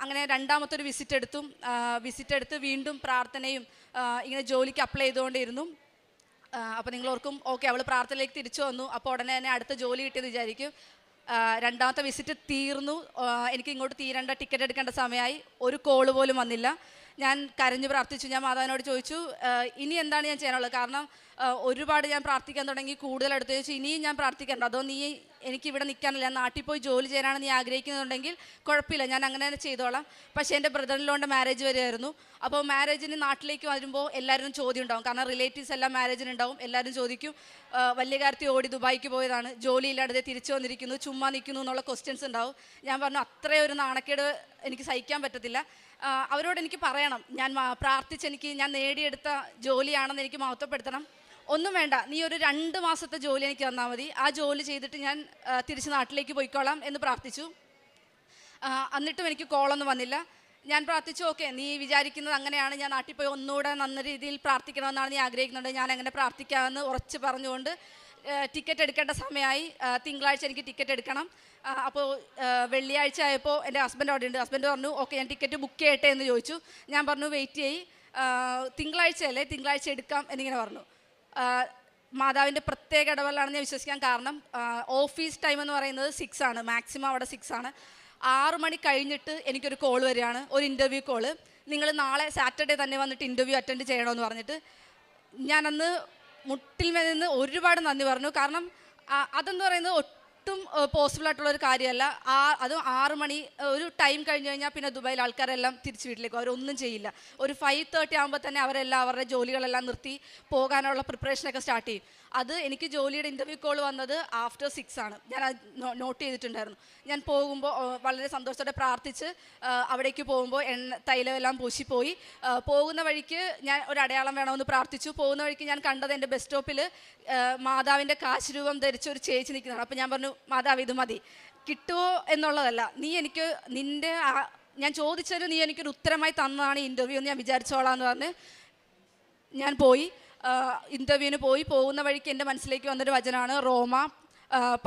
അങ്ങനെ രണ്ടാമത്തെ വിസിറ്റ് എടുത്ത് വീണ്ടും പ്രാർത്ഥനയും ഇങ്ങനെ ജോലിക്ക് അപ്ലൈ ചെയ്തുകൊണ്ടിരുന്നു. അപ്പോൾ നിങ്ങൾ ഓർക്കും ഓക്കെ അവൾ പ്രാർത്ഥനയിലേക്ക് തിരിച്ചു വന്നു, അപ്പോൾ ഉടനെ തന്നെ അടുത്ത ജോലി കിട്ടിയെന്ന് വിചാരിക്കും. രണ്ടാമത്തെ വിസിറ്റ് തീർന്നു, എനിക്ക് ഇങ്ങോട്ട് തീരേണ്ട ടിക്കറ്റ് എടുക്കേണ്ട സമയമായി, ഒരു കോള് പോലും വന്നില്ല. ഞാൻ കരഞ്ഞു പ്രാർത്ഥിച്ചു. ഞാൻ മാതാവിനോട് ചോദിച്ചു ഇനി എന്താണ് ഞാൻ ചെയ്യാനുള്ളത്, കാരണം ഒരുപാട് ഞാൻ പ്രാർത്ഥിക്കാൻ തുടങ്ങി. കൂടുതൽ അടുത്ത് ചോദിച്ചു ഇനിയും ഞാൻ പ്രാർത്ഥിക്കണ്ട, അതോ നീ എനിക്കിവിടെ നിൽക്കാനില്ല, ഞാൻ നാട്ടിൽ പോയി ജോലി ചെയ്യാനാണ് നീ ആഗ്രഹിക്കുന്നുണ്ടെങ്കിൽ കുഴപ്പമില്ല, ഞാൻ അങ്ങനെ തന്നെ ചെയ്തോളാം. പക്ഷേ എൻ്റെ ബ്രദറിലോൻ്റെ മാരേജ് വരെയായിരുന്നു. അപ്പോൾ മാരേജിന് നാട്ടിലേക്ക് വരുമ്പോൾ എല്ലാവരും ചോദ്യം ഉണ്ടാവും, കാരണം റിലേറ്റീവ്സ് എല്ലാം മാരേജിനുണ്ടാവും. എല്ലാവരും ചോദിക്കും വലിയ കാര്യത്തിൽ ഓടി ദുബായിക്ക് പോയതാണ്, ജോലിയില്ലാതെ തിരിച്ചു വന്നിരിക്കുന്നു, ചുമ്മാ നിൽക്കുന്നു എന്നുള്ള ക്വസ്റ്റ്യൻസ് ഉണ്ടാവും. ഞാൻ പറഞ്ഞു അത്രയും ഒരു നാണക്കേട് എനിക്ക് സഹിക്കാൻ പറ്റത്തില്ല. അവരോട് എനിക്ക് പറയണം ഞാൻ പ്രാർത്ഥിച്ചെനിക്ക് ഞാൻ നേടിയെടുത്ത ജോലിയാണെന്ന് എനിക്ക് മഹത്വപ്പെടുത്തണം. ഒന്നും വേണ്ട, നീ ഒരു 2 മാസത്തെ ജോലി എനിക്ക് തന്നാൽ മതി, ആ ജോലി ചെയ്തിട്ട് ഞാൻ തിരിച്ച് നാട്ടിലേക്ക് പോയിക്കോളാം എന്ന് പ്രാർത്ഥിച്ചു. എന്നിട്ടും എനിക്ക് കോളൊന്നും വന്നില്ല. ഞാൻ പ്രാർത്ഥിച്ചു ഓക്കെ നീ വിചാരിക്കുന്നത് അങ്ങനെയാണ്, ഞാൻ നാട്ടിൽ പോയി ഒന്നുകൂടെ നല്ല രീതിയിൽ പ്രാർത്ഥിക്കണമെന്നാണ് നീ ആഗ്രഹിക്കുന്നുണ്ട്, ഞാൻ അങ്ങനെ പ്രാർത്ഥിക്കാമെന്ന് ഉറച്ച് പറഞ്ഞുകൊണ്ട് ടിക്കറ്റ് എടുക്കേണ്ട സമയമായി. തിങ്കളാഴ്ച എനിക്ക് ടിക്കറ്റ് എടുക്കണം. അപ്പോൾ വെള്ളിയാഴ്ച ആയപ്പോൾ എൻ്റെ ഹസ്ബൻഡ് അവിടെ ഉണ്ട്. ഹസ്ബൻഡ് പറഞ്ഞു ഓക്കെ ഞാൻ ടിക്കറ്റ് ബുക്ക് ചെയ്യട്ടെ എന്ന് ചോദിച്ചു. ഞാൻ പറഞ്ഞു വെയിറ്റ് ചെയ്യ്, തിങ്കളാഴ്ചയല്ലേ, തിങ്കളാഴ്ച എടുക്കാം എന്നിങ്ങനെ പറഞ്ഞു. മാതാവിൻ്റെ പ്രത്യേക ഇടപെടലാണെന്ന് ഞാൻ വിശ്വസിക്കാൻ കാരണം ഓഫീസ് ടൈം എന്ന് പറയുന്നത് 6 ആണ്, മാക്സിമം അവിടെ 6 ആണ്. 6 മണി കഴിഞ്ഞിട്ട് എനിക്കൊരു കോൾ വരികയാണ്, ഒരു ഇൻ്റർവ്യൂ കോള്. നിങ്ങൾ നാളെ സാറ്റർഡേ തന്നെ വന്നിട്ട് ഇൻ്റർവ്യൂ അറ്റൻഡ് ചെയ്യണമെന്ന് പറഞ്ഞിട്ട് ഞാനന്ന് മുട്ടിൽ നിന്ന് ഒരുപാട് നന്ദി പറഞ്ഞു. കാരണം അതെന്ന് പറയുന്നത് ഒട്ടും പോസിബിളായിട്ടുള്ളൊരു കാര്യമല്ല. അതും 6 മണി ഒരു ടൈം കഴിഞ്ഞ് കഴിഞ്ഞാൽ പിന്നെ ദുബായിൽ ആൾക്കാരെല്ലാം തിരിച്ച് വീട്ടിലേക്ക്, അവരൊന്നും ചെയ്യില്ല. ഒരു 5:30 ആകുമ്പോൾ തന്നെ അവരെല്ലാം അവരുടെ ജോലികളെല്ലാം നിർത്തി പോകാനുള്ള പ്രിപ്പറേഷനൊക്കെ സ്റ്റാർട്ട് ചെയ്യും. അത് എനിക്ക് ജോലിയുടെ ഇൻ്റർവ്യൂ കോൾ വന്നത് ആഫ്റ്റർ 6 ആണ്. ഞാൻ അത് നോട്ട് ചെയ്തിട്ടുണ്ടായിരുന്നു. ഞാൻ പോകുമ്പോൾ വളരെ സന്തോഷത്തോടെ പ്രാർത്ഥിച്ച് അവിടേക്ക് പോകുമ്പോൾ തൈലമെല്ലാം പൂശിപ്പോയി. പോകുന്ന വഴിക്ക് ഞാൻ ഒരു അടയാളം വേണമെന്ന് പ്രാർത്ഥിച്ചു. പോകുന്ന വഴിക്ക് ഞാൻ കണ്ടത് എൻ്റെ ബസ് സ്റ്റോപ്പിൽ മാതാവിൻ്റെ കാശ് രൂപം ധരിച്ച ഒരു ചേച്ചി നിൽക്കുന്നതാണ്. അപ്പോൾ ഞാൻ പറഞ്ഞു മാതാവ് ഇത് മതി, കിട്ടുമോ എന്നുള്ളതല്ല, നീ എനിക്ക് ഞാൻ ചോദിച്ചത് നീ എനിക്കൊരു ഉത്തരമായി തന്നതാണ് ഈ ഇൻ്റർവ്യൂ എന്ന് ഞാൻ വിചാരിച്ചോളാം എന്ന് പറഞ്ഞ് ഞാൻ പോയി. ഇൻ്റർവ്യൂവിന് പോകുന്ന വഴിക്ക് എൻ്റെ മനസ്സിലേക്ക് വന്നൊരു വചനമാണ് റോമ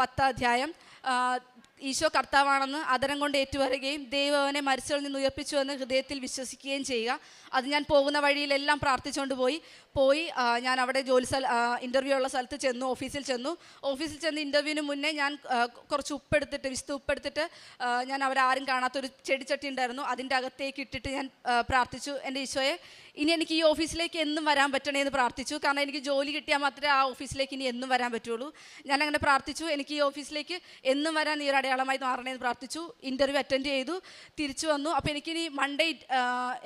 10 അധ്യായം. ഈശോ കർത്താവാണെന്ന് അതരം കൊണ്ട് ഏറ്റുപറയുകയും ദൈവം അവനെ മരിച്ചവരിൽ നിന്ന് ഉയർപ്പിച്ചുവെന്ന് ഹൃദയത്തിൽ വിശ്വസിക്കുകയും ചെയ്യുക. അത് ഞാൻ പോകുന്ന വഴിയിലെല്ലാം പ്രാർത്ഥിച്ചുകൊണ്ട് പോയി. ഞാൻ അവിടെ ഇൻ്റർവ്യൂ ഉള്ള സ്ഥലത്ത് ചെന്നു, ഓഫീസിൽ ചെന്ന് ഇൻ്റർവ്യൂവിന് മുന്നേ ഞാൻ കുറച്ച് വിശുദ്ധ ഉപ്പെടുത്തിട്ട് ഞാൻ അവരാരും കാണാത്തൊരു ചെടിച്ചട്ടി ഉണ്ടായിരുന്നു, അതിൻ്റെ അകത്തേക്ക് ഇട്ടിട്ട് ഞാൻ പ്രാർത്ഥിച്ചു, എൻ്റെ ഈശോയെ ഇനി എനിക്ക് ഈ ഓഫീസിലേക്ക് എന്നും വരാൻ പറ്റണേ എന്ന് പ്രാർത്ഥിച്ചു. കാരണം എനിക്ക് ജോലി കിട്ടിയാൽ മാത്രമേ ആ ഓഫീസിലേക്ക് ഇനി എന്നും വരാൻ പറ്റുള്ളൂ. ഞാൻ അങ്ങനെ പ്രാർത്ഥിച്ചു, എനിക്ക് ഈ ഓഫീസിലേക്ക് എന്നും വരാൻ ഈ ഒരു അടയാളമായി മാറണേന്ന് പ്രാർത്ഥിച്ചു. ഇൻ്റർവ്യൂ അറ്റൻഡ് ചെയ്തു, തിരിച്ചു വന്നു. അപ്പോൾ എനിക്കിനി മൺഡേ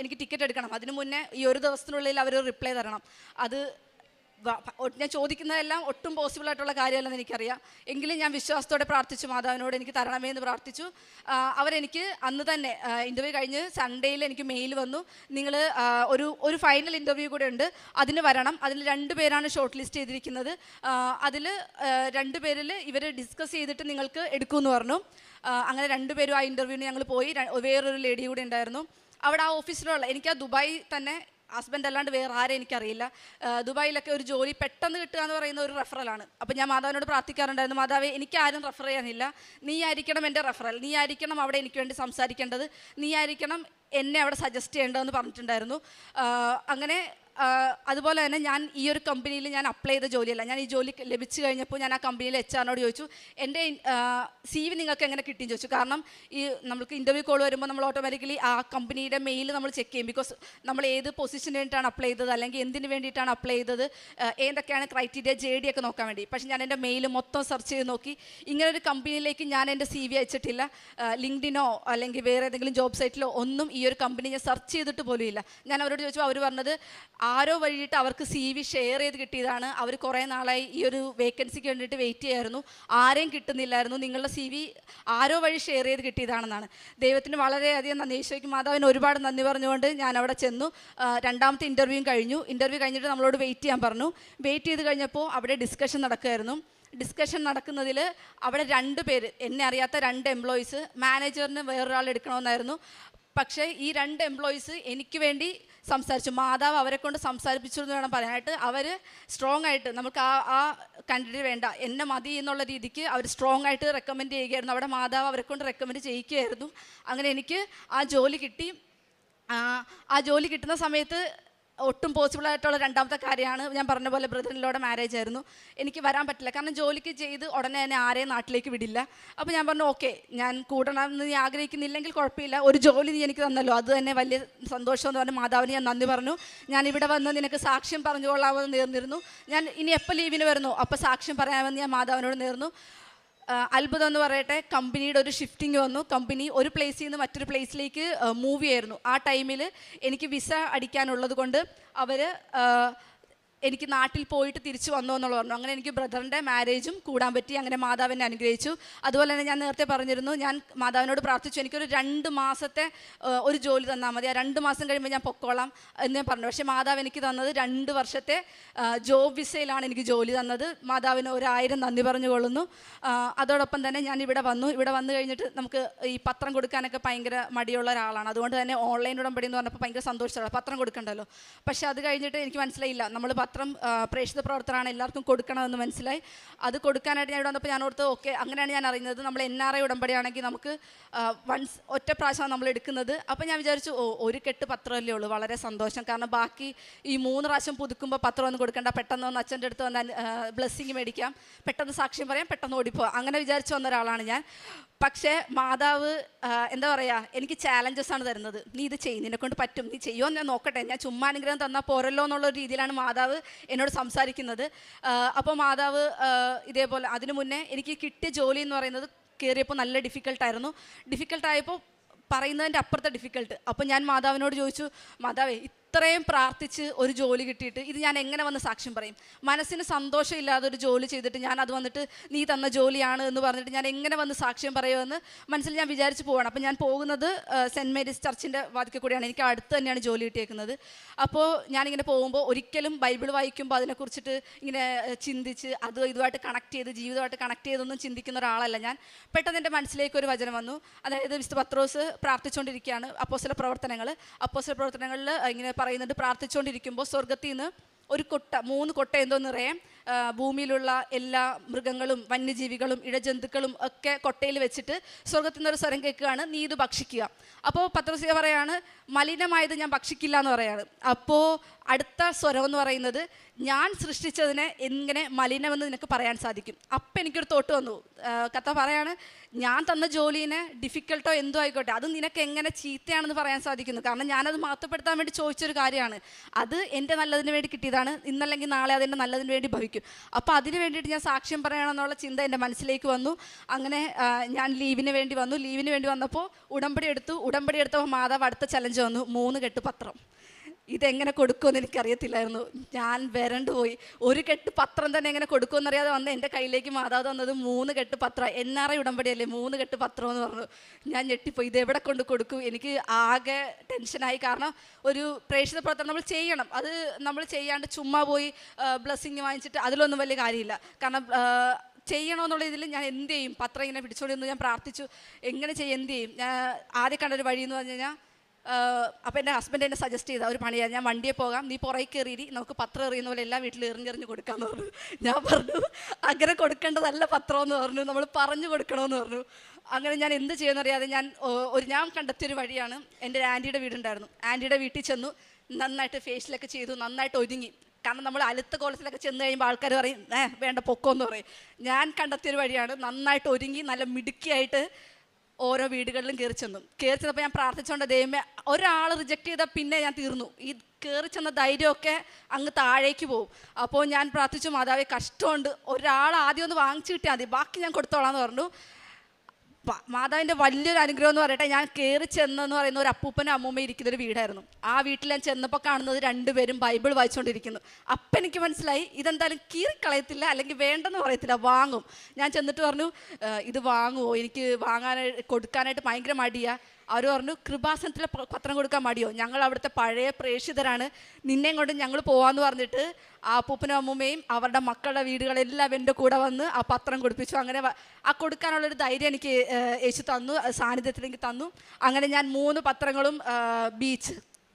എനിക്ക് ടിക്കറ്റ് എടുക്കണം. അതിന് മുന്നേ ഈ ഒരു ദിവസത്തിനുള്ളിൽ അവർ റിപ്ലൈ തരണം. അത് ഞാൻ ചോദിക്കുന്നതെല്ലാം ഒട്ടും പോസിബിളായിട്ടുള്ള കാര്യമല്ലെന്ന് എനിക്കറിയാം. എങ്കിലും ഞാൻ വിശ്വാസത്തോടെ പ്രാർത്ഥിച്ചു, മാതാവിനോട് എനിക്ക് തരണമേ എന്ന് പ്രാർത്ഥിച്ചു. അവരെനിക്ക് അന്ന് തന്നെ ഇൻ്റർവ്യൂ കഴിഞ്ഞ് സൺഡേയിൽ എനിക്ക് മെയിൽ വന്നു, നിങ്ങൾ ഒരു ഫൈനൽ ഇൻ്റർവ്യൂ കൂടെ ഉണ്ട്, അതിന് വരണം. അതിൽ 2 പേരാണ് ഷോർട്ട് ലിസ്റ്റ് ചെയ്തിരിക്കുന്നത്. അതിൽ 2 പേരിൽ ഇവർ ഡിസ്കസ് ചെയ്തിട്ട് നിങ്ങൾക്ക് എടുക്കുമെന്ന് പറഞ്ഞു. അങ്ങനെ 2 പേരും ആ ഇൻ്റർവ്യൂവിന് ഞങ്ങൾ പോയി. വേറൊരു ലേഡി കൂടെ ഉണ്ടായിരുന്നു അവിടെ ആ ഓഫീസിലുള്ള. എനിക്ക് ആ ദുബായ് തന്നെ ഹസ്ബൻഡ് അല്ലാണ്ട് വേറെ ആരെ എനിക്കറിയില്ല. ദുബായിലൊക്കെ ഒരു ജോലി പെട്ടെന്ന് കിട്ടുക എന്ന് പറയുന്ന ഒരു റെഫറലാണ്. അപ്പോൾ ഞാൻ മാതാവിനോട് പ്രാർത്ഥിക്കാറുണ്ടായിരുന്നു, മാതാവേ എനിക്ക് ആരും റെഫർ ചെയ്യാനില്ല, നീ ആയിരിക്കണം എൻ്റെ റെഫറൽ, നീ ആയിരിക്കണം അവിടെ എനിക്ക് വേണ്ടി സംസാരിക്കേണ്ടത്, നീ ആയിരിക്കണം എന്നെ അവിടെ സജസ്റ്റ് ചെയ്യേണ്ടതെന്ന് പറഞ്ഞിട്ടുണ്ടായിരുന്നു. അങ്ങനെ അതുപോലെ തന്നെ ഞാൻ ഈ ഒരു കമ്പനിയിൽ ഞാൻ അപ്ലൈ ചെയ്ത ജോലിയല്ല, ഞാൻ ഈ ജോലി ലഭിച്ചു കഴിഞ്ഞപ്പോൾ ഞാൻ ആ കമ്പനിയിലെ HR-നോട് ചോദിച്ചു, എൻ്റെ CV നിങ്ങൾക്ക് എങ്ങനെ കിട്ടിയെന്ന് ചോദിച്ചു. കാരണം ഈ നമുക്ക് ഇൻ്റർവ്യൂ കോൾ വരുമ്പോൾ നമ്മൾ ഓട്ടോമാറ്റിക്കലി ആ കമ്പനിയുടെ മെയിൽ നമ്മൾ ചെക്ക് ചെയ്യും. ബിക്കോസ് നമ്മൾ ഏത് പൊസിഷന് വേണ്ടിയിട്ടാണ് അപ്ലൈ ചെയ്തത്, അല്ലെങ്കിൽ എന്തിനു വേണ്ടിയിട്ടാണ് അപ്ലൈ ചെയ്തത്, ഏതൊക്കെയാണ് ക്രൈറ്റീരിയ, JD ഒക്കെ നോക്കാൻ വേണ്ടി. പക്ഷേ ഞാൻ എൻ്റെ മെയിൽ മൊത്തം സെർച്ച് ചെയ്ത് നോക്കി, ഇങ്ങനൊരു കമ്പനിയിലേക്ക് ഞാൻ എൻ്റെ CV അയച്ചിട്ടില്ല. ലിങ്ക്ഡിനോ അല്ലെങ്കിൽ വേറെ ഏതെങ്കിലും ജോബ് സൈറ്റിലോ ഒന്നും ഈ ഒരു കമ്പനി ഞാൻ സെർച്ച് ചെയ്തിട്ട് പോലും ഇല്ല. ഞാൻ അവരോട് ചോദിച്ചു, അവർ പറഞ്ഞത് ആരോ വഴിയിട്ട് അവർക്ക് CV ഷെയർ ചെയ്ത് കിട്ടിയതാണ്, അവർ കുറേ നാളായി ഈ ഒരു വേക്കൻസിക്ക് വേണ്ടിയിട്ട് വെയിറ്റ് ചെയ്യായിരുന്നു, ആരെയും കിട്ടുന്നില്ലായിരുന്നു, നിങ്ങളുടെ CV ആരോ വഴി ഷെയർ ചെയ്ത് കിട്ടിയതാണെന്നാണ്. ദൈവത്തിന് വളരെയധികം നന്ദി, ഈശോയ്ക്ക് മാതാവിന് ഒരുപാട് നന്ദി പറഞ്ഞുകൊണ്ട് ഞാൻ അവിടെ ചെന്നു. രണ്ടാമത്തെ ഇൻ്റർവ്യൂ കഴിഞ്ഞിട്ട് നമ്മളോട് വെയിറ്റ് ചെയ്യാൻ പറഞ്ഞു. വെയിറ്റ് ചെയ്ത് കഴിഞ്ഞപ്പോൾ അവിടെ ഡിസ്കഷൻ നടക്കുമായിരുന്നു. ഡിസ്കഷൻ നടക്കുന്നതിൽ അവിടെ 2 പേര്, എന്നെ അറിയാത്ത 2 എംപ്ലോയീസ്, മാനേജറിന് വേറൊരാൾ എടുക്കണമെന്നായിരുന്നു. പക്ഷേ ഈ 2 എംപ്ലോയീസ് എനിക്ക് വേണ്ടി സംസാരിച്ചു. മാതാവ് അവരെ കൊണ്ട് സംസാരിപ്പിച്ചു എന്ന് വേണം പറയാനായിട്ട്. അവർ സ്ട്രോങ് ആയിട്ട് നമുക്ക് ആ കാൻഡിഡേറ്റ് വേണ്ട, എന്നെ മതി എന്നുള്ള രീതിക്ക് അവർ സ്ട്രോങ് ആയിട്ട് റെക്കമെൻഡ് ചെയ്യുകയായിരുന്നു. അവിടെ മാതാവ് അവരെ കൊണ്ട് റെക്കമെൻഡ് ചെയ്യിക്കുകയായിരുന്നു. അങ്ങനെ എനിക്ക് ആ ജോലി കിട്ടി. ആ ജോലി കിട്ടുന്ന സമയത്ത് ഒട്ടും പോസിബിളായിട്ടുള്ള രണ്ടാമത്തെ കാര്യമാണ് ഞാൻ പറഞ്ഞ പോലെ ബ്രദറിനോടെ മാരേജ് ആയിരുന്നു. എനിക്ക് വരാൻ പറ്റില്ല, കാരണം ജോലിക്ക് ചെയ്ത് ഉടനെ തന്നെ ആരെയും നാട്ടിലേക്ക് വിടില്ല. അപ്പോൾ ഞാൻ പറഞ്ഞു, ഓക്കെ ഞാൻ കൂടണമെന്ന് നീ ആഗ്രഹിക്കുന്നില്ലെങ്കിൽ കുഴപ്പമില്ല, ഒരു ജോലി നീ എനിക്ക് തന്നല്ലോ, അത് തന്നെ വലിയ സന്തോഷം എന്ന് പറഞ്ഞ് മാതാവിന് ഞാൻ നന്ദി പറഞ്ഞു. ഞാൻ ഇവിടെ വന്ന് നിനക്ക് സാക്ഷ്യം പറഞ്ഞുകൊള്ളാമെന്ന് നേർന്നിരുന്നു. ഞാൻ ഇനി എപ്പോൾ ലീവിന് വരുന്നു അപ്പോൾ സാക്ഷ്യം പറയാമെന്ന് ഞാൻ മാതാവിനോട് നേർന്നു. അത്ഭുതം എന്ന് പറയട്ടെ, കമ്പനിയുടെ ഒരു ഷിഫ്റ്റിംഗ് വന്നു. കമ്പനി ഒരു പ്ലേസിൽ നിന്ന് മറ്റൊരു പ്ലേസിലേക്ക് മൂവ് ചെയ്യായിരുന്നു. ആ ടൈമിൽ എനിക്ക് വിസ അടിക്കാനുള്ളത് കൊണ്ട് അവർ എനിക്ക് നാട്ടിൽ പോയിട്ട് തിരിച്ചു വന്നു എന്നുള്ള പറഞ്ഞു. അങ്ങനെ എനിക്ക് ബ്രദറിൻ്റെ മാരേജും കൂടാൻ പറ്റി. അങ്ങനെ മാതാവിനെ അനുഗ്രഹിച്ചു. അതുപോലെ തന്നെ ഞാൻ നേരത്തെ പറഞ്ഞിരുന്നു, ഞാൻ മാതാവിനോട് പ്രാർത്ഥിച്ചു, എനിക്കൊരു 2 മാസത്തെ ഒരു ജോലി തന്നാൽ മതി, ആ 2 മാസം കഴിയുമ്പോൾ ഞാൻ പൊക്കോളാം എന്ന് ഞാൻ പറഞ്ഞു. പക്ഷേ മാതാവ് എനിക്ക് തന്നത് 2 വർഷത്തെ ജോബ് വിസയിലാണ് എനിക്ക് ജോലി തന്നത്. മാതാവിന് 1000 നന്ദി പറഞ്ഞുകൊള്ളുന്നു. അതോടൊപ്പം തന്നെ ഞാൻ ഇവിടെ വന്നു കഴിഞ്ഞിട്ട് നമുക്ക് ഈ പത്രം കൊടുക്കാനൊക്കെ ഭയങ്കര മടിയുള്ള ഒരാളാണ്. അതുകൊണ്ട് തന്നെ ഓൺലൈൻ ഉടമ്പടി എന്ന് പറഞ്ഞപ്പോൾ ഭയങ്കര സന്തോഷമാണ്, പത്രം കൊടുക്കണ്ടല്ലോ. പക്ഷേ അത് കഴിഞ്ഞിട്ട് എനിക്ക് മനസ്സിലായില്ല, നമ്മൾ പത്രം പ്രേക്ഷിത പ്രവർത്തനമാണ്, എല്ലാവർക്കും കൊടുക്കണമെന്ന് മനസ്സിലായി. അത് കൊടുക്കാനായിട്ട് ഞാൻ ഇവിടെ വന്നപ്പോൾ ഞാൻ ഓർത്ത്, ഓക്കെ അങ്ങനെയാണ് ഞാൻ അറിയുന്നത് നമ്മൾ NRI ഉടമ്പടിയാണെങ്കിൽ നമുക്ക് ഒറ്റ പ്രാവശ്യമാണ് നമ്മൾ എടുക്കുന്നത്. അപ്പോൾ ഞാൻ വിചാരിച്ചു, ഒരു കെട്ട് പത്രമല്ലേ ഉള്ളൂ, വളരെ സന്തോഷം, കാരണം ബാക്കി ഈ 3 പ്രാവശ്യം പുതുക്കുമ്പോൾ പത്രമൊന്നും കൊടുക്കണ്ട, പെട്ടെന്ന് വന്ന് അച്ഛൻ്റെ അടുത്ത് വന്നാൽ ബ്ലെസ്സിങ് മേടിക്കാം, പെട്ടെന്ന് സാക്ഷ്യം പറയാം, പെട്ടെന്ന് ഓടിപ്പോവാം, അങ്ങനെ വിചാരിച്ചു വന്ന ഒരാളാണ് ഞാൻ. പക്ഷേ മാതാവ് എന്താ പറയുക, എനിക്ക് ചാലഞ്ചസ് ആണ് തരുന്നത്. നീ ഇത് ചെയ്യും, നിന്നെ കൊണ്ട് പറ്റും, നീ ചെയ്യുമോ ഞാൻ നോക്കട്ടെ, ഞാൻ ചുമ്മാ അനുഗ്രഹം തന്നാൽ പോരല്ലോ എന്നുള്ള രീതിയിലാണ് മാതാവ് എന്നോട് സംസാരിക്കുന്നത്. അപ്പോൾ മാതാവ് ഇതേപോലെ അതിനു മുന്നേ എനിക്ക് കിട്ടിയ ജോലി എന്ന് പറയുന്നത് കയറിയപ്പോൾ നല്ല ഡിഫിക്കൽട്ടായപ്പോൾ പറയുന്നതിൻ്റെ അപ്പുറത്തെ ഡിഫിക്കൽട്ട്. അപ്പോൾ ഞാൻ മാതാവിനോട് ചോദിച്ചു, മാതാവേ ഇത്രയും പ്രാർത്ഥിച്ച് ഒരു ജോലി കിട്ടിയിട്ട് ഇത് ഞാൻ എങ്ങനെ വന്ന് സാക്ഷ്യം പറയും? മനസ്സിന് സന്തോഷമില്ലാതെ ഒരു ജോലി ചെയ്തിട്ട് ഞാൻ അത് വന്നിട്ട് നീ തന്ന ജോലിയാണ് എന്ന് പറഞ്ഞിട്ട് ഞാൻ എങ്ങനെ വന്ന് സാക്ഷ്യം പറയുമെന്ന് മനസ്സിൽ ഞാൻ വിചാരിച്ച് പോവാണ്. അപ്പോൾ ഞാൻ പോകുന്നത് സെൻറ്റ് മേരീസ് ചർച്ചിൻ്റെ വാതിക്കൽ കൂടിയാണ്, എനിക്ക് അടുത്ത് തന്നെയാണ് ജോലി കിട്ടിയേക്കുന്നത്. അപ്പോൾ ഞാനിങ്ങനെ പോകുമ്പോൾ ഒരിക്കലും ബൈബിൾ വായിക്കുമ്പോൾ അതിനെക്കുറിച്ചിട്ട് ഇങ്ങനെ ചിന്തിച്ച് ഇതുമായിട്ട് കണക്ട് ചെയ്ത് ജീവിതമായിട്ട് കണക്ട് ചെയ്തൊന്നും ചിന്തിക്കുന്ന ഒരാളല്ല ഞാൻ. പെട്ടെന്ന് എൻ്റെ മനസ്സിലേക്ക് ഒരു വചനം വന്നു. അതായത് വിശുദ്ധ പത്രോസ് പ്രാർത്ഥിച്ചുകൊണ്ടിരിക്കുകയാണ്, അപ്പോസ്തല പ്രവർത്തനങ്ങളിൽ ഇങ്ങനെ പറയുന്നുണ്ട്, പ്രാർത്ഥിച്ചുകൊണ്ടിരിക്കുമ്പോൾ സ്വർഗത്തിൽ നിന്ന് ഒരു 3 കൊട്ട എന്തോ നിറയെ ഭൂമിയിലുള്ള എല്ലാ മൃഗങ്ങളും വന്യജീവികളും ഇഴജന്തുക്കളും ഒക്കെ കൊട്ടയിൽ വെച്ചിട്ട് സ്വർഗത്തിൽ നിന്നൊരു സ്വരം കേൾക്കുകയാണ്, നീ ഇത് ഭക്ഷിക്കുക. അപ്പോൾ പത്രോസ് പറയാണ്, മലിനമായത് ഞാൻ ഭക്ഷിക്കില്ല എന്ന് പറയാണ്. അപ്പോൾ അടുത്ത സ്വരം എന്ന് പറയുന്നത്, ഞാൻ സൃഷ്ടിച്ചതിനെ എങ്ങനെ മലിനമെന്ന് നിനക്ക് പറയാൻ സാധിക്കും? അപ്പം എനിക്കൊരു തോട്ട് വന്നു. കഥ പറയാണ്, ഞാൻ തന്ന ജോലിനെ ഡിഫിക്കൽട്ടോ എന്തോ ആയിക്കോട്ടെ, അത് നിനക്ക് എങ്ങനെ ചീത്തയാണെന്ന് പറയാൻ സാധിക്കുന്നു? കാരണം ഞാനത് മഹത്വപ്പെടുത്താൻ വേണ്ടി ചോദിച്ചൊരു കാര്യമാണ്, അത് എൻ്റെ നല്ലതിന് വേണ്ടി കിട്ടിയതാണ്, ഇന്നല്ലെങ്കിൽ നാളെ അതെൻ്റെ നല്ലതിന് വേണ്ടി ഭവിക്കും. അപ്പോൾ അതിന് വേണ്ടിയിട്ട് ഞാൻ സാക്ഷ്യം പറയണമെന്നുള്ള ചിന്ത എൻ്റെ മനസ്സിലേക്ക് വന്നു. അങ്ങനെ ഞാൻ ലീവിന് വേണ്ടി വന്നപ്പോൾ ഉടമ്പടി എടുത്തപ്പോൾ മാതാവ് അടുത്ത ചലഞ്ച് വന്നു, 3 കെട്ട് പത്രം. ഇതെങ്ങനെ കൊടുക്കുമെന്ന് എനിക്കറിയത്തില്ലായിരുന്നു. ഞാൻ വരണ്ടു പോയി. ഒരു കെട്ട് പത്രം തന്നെ എങ്ങനെ കൊടുക്കുമെന്നറിയാതെ വന്ന് എൻ്റെ കയ്യിലേക്ക് മാതാവ് തന്നത് 3 കെട്ട് പത്രം. NRI ഉടമ്പടിയല്ലേ, 3 കെട്ട് പത്രം എന്ന് പറഞ്ഞു. ഞാൻ ഞെട്ടിപ്പോയി, ഇതെവിടെ കൊണ്ട് കൊടുക്കും? എനിക്ക് ആകെ ടെൻഷനായി. കാരണം ഒരു പ്രേക്ഷിത പ്രവർത്തനം നമ്മൾ ചെയ്യണം, അത് നമ്മൾ ചെയ്യാണ്ട് ചുമ്മാ പോയി ബ്ലെസ്സിങ് വാങ്ങിച്ചിട്ട് അതിലൊന്നും വലിയ കാര്യമില്ല. കാരണം ചെയ്യണമെന്നുള്ള ഇതിൽ ഞാൻ എന്ത് ചെയ്യും? പത്രം ഇങ്ങനെ പിടിച്ചുകൊണ്ടിരുന്നു. ഞാൻ പ്രാർത്ഥിച്ചു, എങ്ങനെ ചെയ്യും, എന്ത് ചെയ്യും? ഞാൻ ആദ്യം കണ്ടൊരു വഴി എന്ന് പറഞ്ഞു കഴിഞ്ഞാൽ അപ്പോൾ എൻ്റെ ഹസ്ബൻഡ് എന്നെ സജസ്റ്റ് ചെയ്ത ഒരു പണിയാണ്, ഞാൻ വണ്ടിയെ പോകാം, നീ പുറകെ കയറി നമുക്ക് പത്രം എറിയുന്ന പോലെ എല്ലാ വീട്ടിലും എറിഞ്ഞെറിഞ്ഞ് കൊടുക്കാമെന്ന് പറഞ്ഞു. ഞാൻ പറഞ്ഞു അങ്ങനെ കൊടുക്കേണ്ടതല്ല പത്രം എന്ന് പറഞ്ഞു, നമ്മൾ പറഞ്ഞു കൊടുക്കണമെന്ന് പറഞ്ഞു. അങ്ങനെ ഞാൻ എന്ത് ചെയ്യുമെന്നറിയാതെ ഞാൻ കണ്ടെത്തിയൊരു വഴിയാണ്. എൻ്റെ ഒരു ആൻറ്റിയുടെ വീടുണ്ടായിരുന്നു, ആൻറ്റിയുടെ വീട്ടിൽ ചെന്നു, നന്നായിട്ട് ഫേഷ്യലൊക്കെ ചെയ്തു, നന്നായിട്ട് ഒരുങ്ങി. കാരണം നമ്മൾ അലുത്ത കോലത്തിലൊക്കെ ചെന്ന് കഴിയുമ്പോൾ ആൾക്കാർ പറയും വേണ്ട പൊക്കോന്ന് പറയും. ഞാൻ കണ്ടെത്തിയൊരു വഴിയാണ്, നന്നായിട്ട് ഒരുങ്ങി നല്ല മിടുക്കിയായിട്ട് ഓരോ വീടുകളിലും കയറി ചെന്നപ്പോൾ ഞാൻ പ്രാർത്ഥിച്ചുകൊണ്ട് ദൈവമേ ഒരാൾ റിജക്റ്റ് ചെയ്താൽ പിന്നെ ഞാൻ തീർന്നു, ഈ കയറി ചെന്ന ധൈര്യമൊക്കെ അങ്ങ് താഴേക്ക് പോകും. അപ്പോൾ ഞാൻ പ്രാർത്ഥിച്ചു, മാതാവേ കഷ്ടമുണ്ട്, ഒരാൾ ആദ്യം ഒന്ന് വാങ്ങിച്ചു കിട്ടിയാൽ മതി, ബാക്കി ഞാൻ കൊടുത്തോളാം എന്ന് പറഞ്ഞു. മാതാവിൻ്റെ വലിയൊരു അനുഗ്രഹം എന്ന് പറയട്ടെ, ഞാൻ കയറി ചെന്നെന്ന് പറയുന്ന ഒരു അപ്പൂപ്പനും അമ്മൂമ്മയും ഇരിക്കുന്നൊരു വീടായിരുന്നു. ആ വീട്ടിൽ ഞാൻ ചെന്നപ്പോൾ കാണുന്നത് രണ്ടുപേരും ബൈബിൾ വായിച്ചുകൊണ്ടിരിക്കുന്നു. അപ്പം എനിക്ക് മനസ്സിലായി ഇതെന്തായാലും കീറിക്കളയത്തില്ല, അല്ലെങ്കിൽ വേണ്ടെന്ന് പറയത്തില്ല, വാങ്ങും. ഞാൻ ചെന്നിട്ട് പറഞ്ഞു ഇത് വാങ്ങുമോ, എനിക്ക് കൊടുക്കാനായിട്ട് ഭയങ്കര മടിയാണ്. അവർ പറഞ്ഞു കൃപാസനത്തിലെ പത്രം കൊടുക്കാൻ മടിയോ, ഞങ്ങൾ അവിടുത്തെ പഴയ പ്രേക്ഷിതരാണ്, നിന്നെയും കൊണ്ട് ഞങ്ങൾ പോവാന്ന് പറഞ്ഞിട്ട് ആ അപ്പൂപ്പനും അമ്മൂമ്മയും അവരുടെ മക്കളുടെ വീടുകളെല്ലാം എൻ്റെ കൂടെ വന്ന് ആ പത്രം കൊടുപ്പിച്ചു. അങ്ങനെ ആ കൊടുക്കാനുള്ളൊരു ധൈര്യം എനിക്ക് യേശു തന്നു, സാന്നിധ്യത്തിൽ എനിക്ക് തന്നു. അങ്ങനെ ഞാൻ 3 പത്രങ്ങളും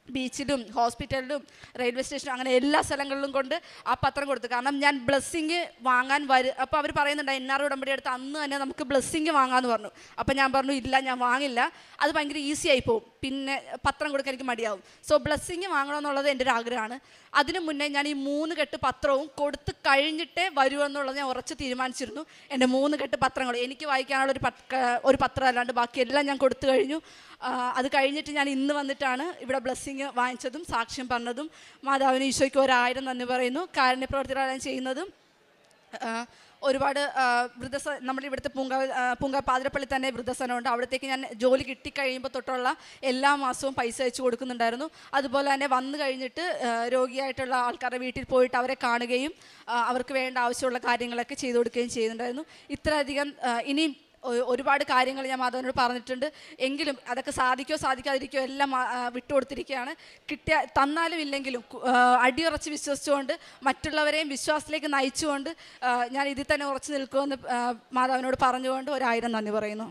ബീച്ചിലും ഹോസ്പിറ്റലിലും റെയിൽവേ സ്റ്റേഷനും അങ്ങനെ എല്ലാ സ്ഥലങ്ങളിലും കൊണ്ട് ആ പത്രം കൊടുത്തു. കാരണം ഞാൻ ബ്ലെസ്സിങ് വാങ്ങാൻ അപ്പോൾ അവർ പറയുന്നുണ്ട് NR ഉടമ്പടി എടുത്ത് അന്ന് തന്നെ നമുക്ക് ബ്ലെസ്സിങ് വാങ്ങാമെന്ന് പറഞ്ഞു. അപ്പോൾ ഞാൻ പറഞ്ഞു ഇല്ല, ഞാൻ വാങ്ങില്ല, അത് ഭയങ്കര ഈസി ആയി പോകും, പിന്നെ പത്രം കൊടുക്കാൻ എനിക്ക് മടിയാവും. സോ ബ്ലെസ്സിങ് വാങ്ങണമെന്നുള്ളത് എൻ്റെ ഒരു ആഗ്രഹമാണ്. അതിനു മുന്നേ ഞാൻ ഈ 3 കെട്ട് പത്രവും കൊടുത്ത് കഴിഞ്ഞിട്ടേ വരുമെന്നുള്ളത് ഞാൻ ഉറച്ച് തീരുമാനിച്ചിരുന്നു. എൻ്റെ 3 കെട്ട് പത്രങ്ങൾ എനിക്ക് വായിക്കാനുള്ള ഒരു പത്രം അല്ലാണ്ട് ബാക്കിയെല്ലാം ഞാൻ കൊടുത്തു കഴിഞ്ഞു. അത് കഴിഞ്ഞിട്ട് ഞാൻ ഇന്ന് വന്നിട്ടാണ് ഇവിടെ ബ്ലെസ്സിങ് വാങ്ങിച്ചതും സാക്ഷ്യം പറഞ്ഞതും. മാതാവിന് ഈശോയ്ക്ക് 1000 നന്ദി പറയുന്നു. കാരുണ്യപ്രവർത്തികളെല്ലാം ചെയ്യുന്നതും ഒരുപാട് നമ്മുടെ ഇവിടുത്തെ പൂങ്ക പാതിരപ്പള്ളി തന്നെ വൃദ്ധസനമുണ്ട്, അവിടത്തേക്ക് ഞാൻ ജോലി കിട്ടിക്കഴിയുമ്പോൾ തൊട്ടുള്ള എല്ലാ മാസവും പൈസ അയച്ചു കൊടുക്കുന്നുണ്ടായിരുന്നു. അതുപോലെ തന്നെ വന്നു കഴിഞ്ഞിട്ട് രോഗിയായിട്ടുള്ള ആൾക്കാരുടെ വീട്ടിൽ പോയിട്ട് അവരെ കാണുകയും അവർക്ക് വേണ്ട ആവശ്യമുള്ള കാര്യങ്ങളൊക്കെ ചെയ്തു കൊടുക്കുകയും ചെയ്യുന്നുണ്ടായിരുന്നു. ഇത്രയധികം ഇനിയും ഒരുപാട് കാര്യങ്ങൾ ഞാൻ മാധവനോട് പറഞ്ഞിട്ടുണ്ട്. എങ്കിലും അതൊക്കെ സാധിക്കാതിരിക്കോ എല്ലാം വിട്ടുകൊടുത്തിരിക്കുകയാണ്. തന്നാലും ഇല്ലെങ്കിലും അടിയുറച്ച് വിശ്വസിച്ചുകൊണ്ട് മറ്റുള്ളവരെയും വിശ്വാസത്തിലേക്ക് നയിച്ചുകൊണ്ട് ഞാൻ ഇതിൽ തന്നെ ഉറച്ചു നിൽക്കുമെന്ന് മാധവനോട് പറഞ്ഞുകൊണ്ട് 1000 നന്ദി പറയുന്നു.